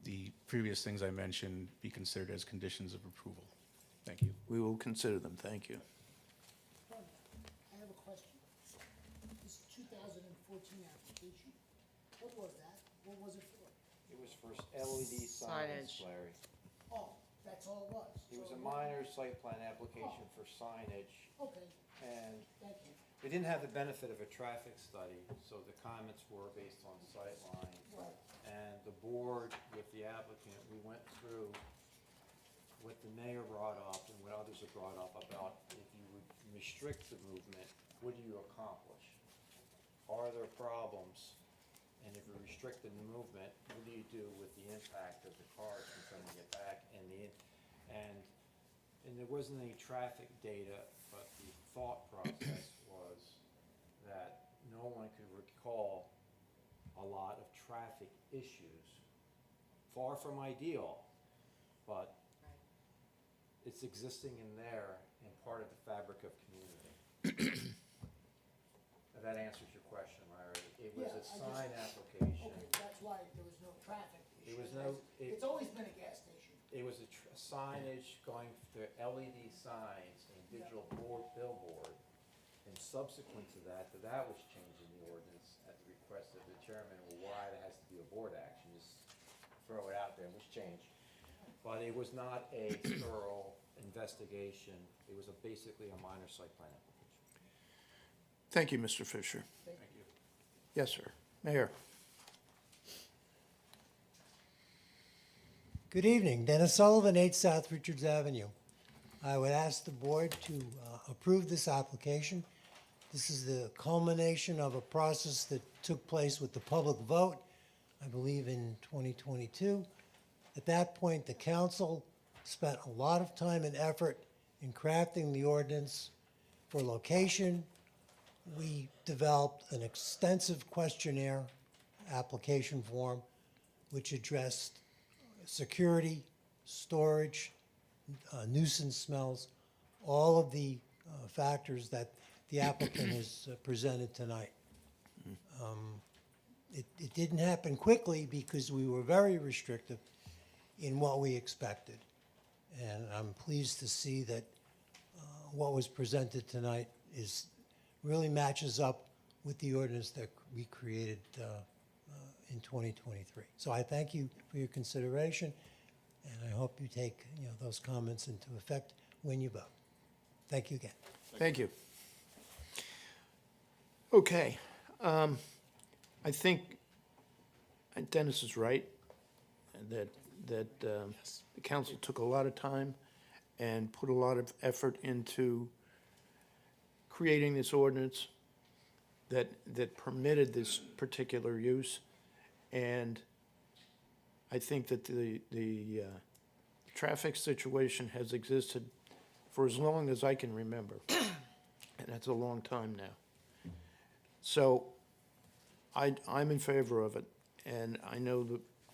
the previous things I mentioned be considered as conditions of approval. Thank you. We will consider them. Thank you. I have a question. 2014 application. What was that? What was it for? It was for LED Signage. signs, Larry. Oh, that's all it was? It was So a minor site plan application for signage, Okay, and thank you. we didn't have the benefit of a traffic study, so the comments were based on sightline. Right. And the board with the applicant, we went through what the mayor brought up and what others have brought up about if you would restrict the movement, what do you accomplish? Are there problems? And if you restrict the movement, what do you do with the impact of the cars from trying to get back and and there wasn't any traffic data, but the thought process was that no one could recall a lot of traffic issues. Far from ideal, but it's existing in there and part of the fabric of community. If that answers your question, Larry. It was a sign application. Okay, that's why there was no traffic issue. It was no, It's always been a gas station. it was a signage going to LED signs and digital billboard. And subsequent to that was changed in the ordinance at the request of the chairman, well, why there has to be a board action, just throw it out there, it was changed. But it was not a thorough investigation, it was basically a minor site plan application. Thank you, Mr. Fisher. Thank you. Yes, sir. Mayor? Good evening. Dennis Sullivan, 8 South Richards Avenue. I would ask the board to approve this application. This is the culmination of a process that took place with the public vote, I believe in 2022. At that point, the council spent a lot of time and effort in crafting the ordinance for location. We developed an extensive questionnaire application form which addressed security, storage, nuisance smells, all of the factors that the applicant has presented tonight. It didn't happen quickly because we were very restrictive in what we expected. And I'm pleased to see that what was presented tonight really matches up with the ordinance that we created in 2023. So I thank you for your consideration, and I hope you take those comments into effect when you vote. Thank you again. Thank you. Okay. I think Dennis is right, that the council took a lot of time and put a lot of effort into creating this ordinance that permitted this particular use. And I think that the traffic situation has existed for as long as I can remember, and that's a long time now. So I'm in favor of it, and I know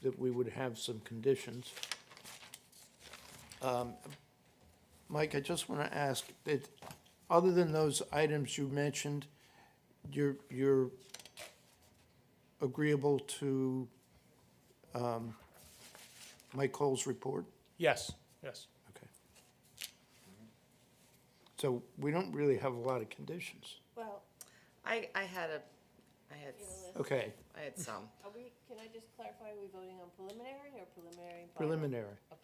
that we would have some conditions. Mike, I just want to ask, that other than those items you mentioned, you're agreeable to Mike Cole's report? Yes, yes. Okay. So we don't really have a lot of conditions. Well, I had you know, Okay, some. can I just clarify, are we voting on preliminary or preliminary and final? preliminary. Okay.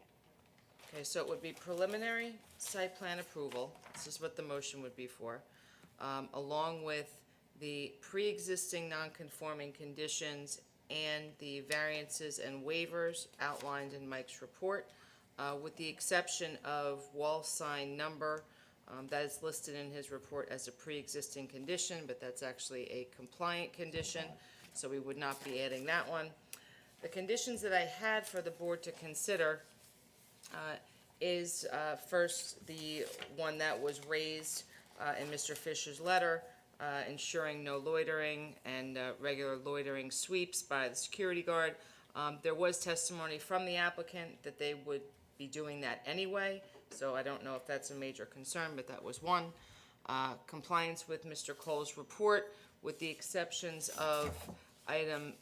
Okay, so it would be preliminary site plan approval, this is what the motion would be for, along with the pre-existing non-conforming conditions and the variances and waivers outlined in Mike's report, with the exception of wall sign number, that is listed in his report as a pre-existing condition, but that's actually a compliant condition, so we would not be adding that one. The conditions that I had for the board to consider is first the one that was raised in Mr. Fisher's letter, ensuring no loitering and regular loitering sweeps by the security guard. There was testimony from the applicant that they would be doing that anyway, so I don't know if that's a major concern, but that was one. Compliance with Mr. Cole's report, with the exceptions of item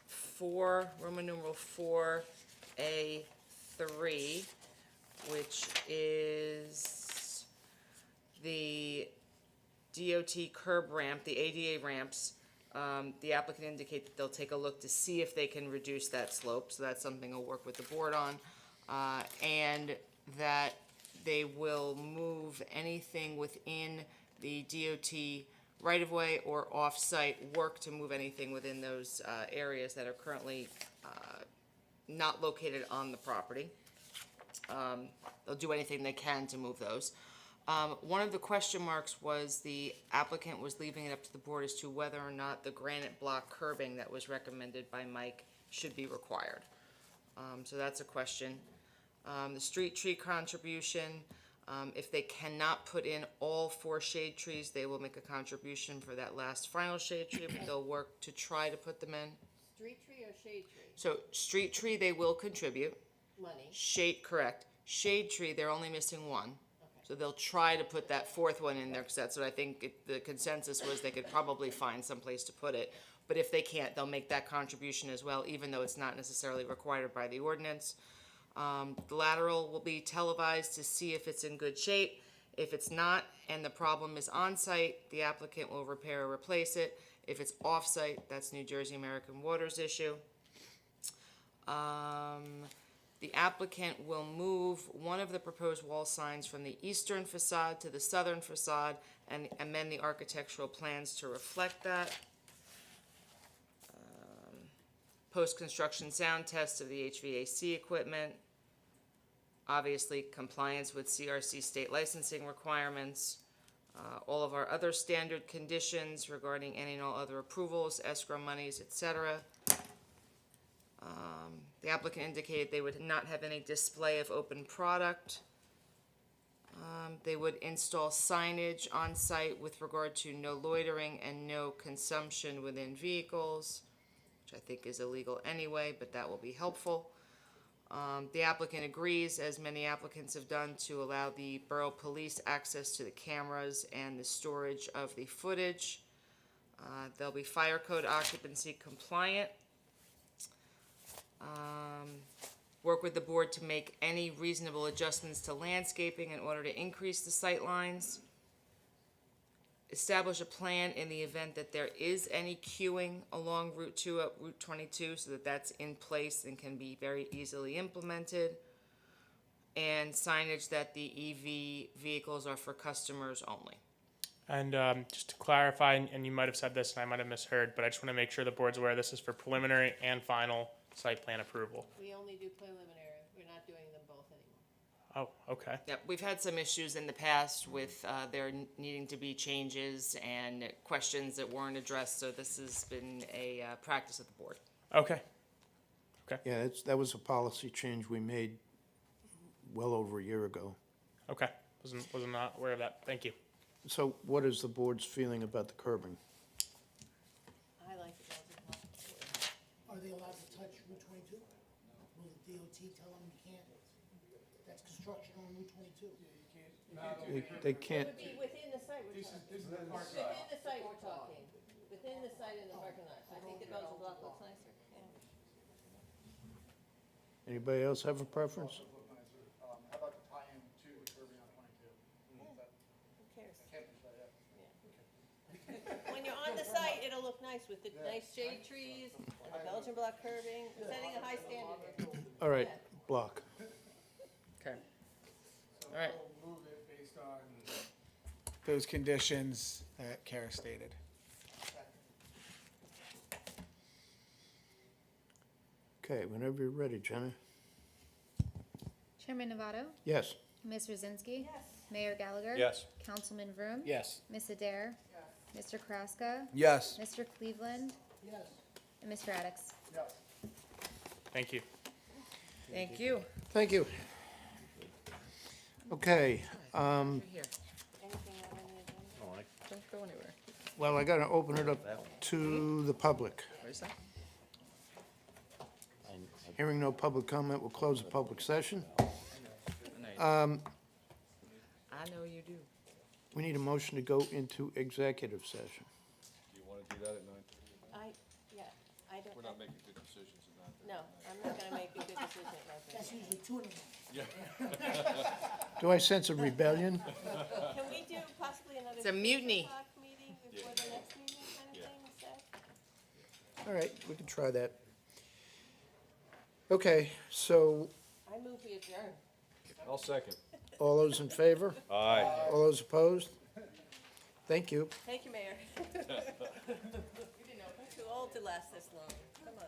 4, Roman numeral 4A3, which is the DOT curb ramp, the ADA ramps, The applicant indicate that they'll take a look to see if they can reduce that slope, so that's something I'll work with the board on. And that they will move anything within the DOT right-of-way or off-site, work to move anything within those areas that are currently not located on the property. They'll do anything they can to move those. One of the question marks was the applicant was leaving it up to the board as to whether or not the granite block curbing that was recommended by Mike should be required. So that's a question. The street tree contribution, if they cannot put in all 4 shade trees, they will make a contribution for that last final shade tree, but they'll work to try to put them in. Street tree or shade tree? So street tree, they will contribute. Money. Shade, correct. Shade tree, they're only missing 1. So they'll try to put that 4th one in there, because that's what I think the consensus was, they could probably find someplace to put it. But if they can't, they'll make that contribution as well, even though it's not necessarily required by the ordinance. The lateral will be televised to see if it's in good shape. If it's not, and the problem is on-site, the applicant will repair or replace it. If it's off-site, that's New Jersey American Water's issue. The applicant will move one of the proposed wall signs from the eastern facade to the southern facade and amend the architectural plans to reflect that. Post-construction sound test of the HVAC equipment. Obviously, compliance with CRC state licensing requirements. All of our other standard conditions regarding any and all other approvals, escrow monies, etc. The applicant indicated they would not have any display of open product. They would install signage on site with regard to no loitering and no consumption within vehicles, which I think is illegal anyway, but that will be helpful. The applicant agrees, as many applicants have done, to allow the borough police access to the cameras and the storage of the footage. They'll be fire code occupancy compliant. Work with the board to make any reasonable adjustments to landscaping in order to increase the sight lines. Establish a plan in the event that there is any queuing along Route 2 up Route 22, so that that's in place and can be very easily implemented. And signage that the EV vehicles are for customers only. And just to clarify, and you might have said this and I might have misheard, but I just want to make sure the board's aware this is for preliminary and final site plan approval. We only do preliminary, we're not doing them both anymore. Oh, okay. Yep, we've had some issues in the past with there needing to be changes and questions that weren't addressed, so this has been a practice of the board. Okay. Yeah, that was a policy change we made well over a year ago. Okay. Was not aware of that. Thank you. So what is the board's feeling about the curbing? I like it as a block. Are they allowed to touch Route 22? Will the DOT tell them you can't? That's construction on Route 22. They can't, It would be within the site we're talking. Within the site we're talking. Within the site in the parking lot. I think the Belgian block looks nicer, yeah. anybody else have a preference? How about the tie-in to the curbing on 22? Who cares? Can't be that, When you're on the site, it'll look nice with the nice shade trees and the Belgian block curbing. We're setting a high standard here. All right, block. Okay. All right. We'll move it based on those conditions that Kara stated. Okay, whenever you're ready, Jenna. Chairman Novato? Yes. Ms. Rosinski? Yes. Mayor Gallagher? Yes. Councilman Vroom? Yes. Ms. Adair? Mr. Kraska? Yes. Mr. Cleveland? Yes. And Mr. Addicks? Yes. Thank you. Thank you. Thank you. Okay, Right here. Anything on the agenda? Don't go anywhere. well, I gotta open it up to the public. Where's that? Hearing no public comment, we'll close the public session. I know you do. We need a motion to go into executive session. Do you want to do that at 9:30? I don't. We're not making good decisions at 9:30. No, I'm not gonna make a good decision at my That's place. usually 2 of them. Do I sense a rebellion? Can we do possibly another It's a mutiny. 6 o'clock meeting before the next meeting kind of thing instead? All right, we can try that. Okay, so I move we adjourn. I'll second. all those in favor? Aye. All those opposed? Thank you. Thank you, Mayor. Too old to last this long. Come on.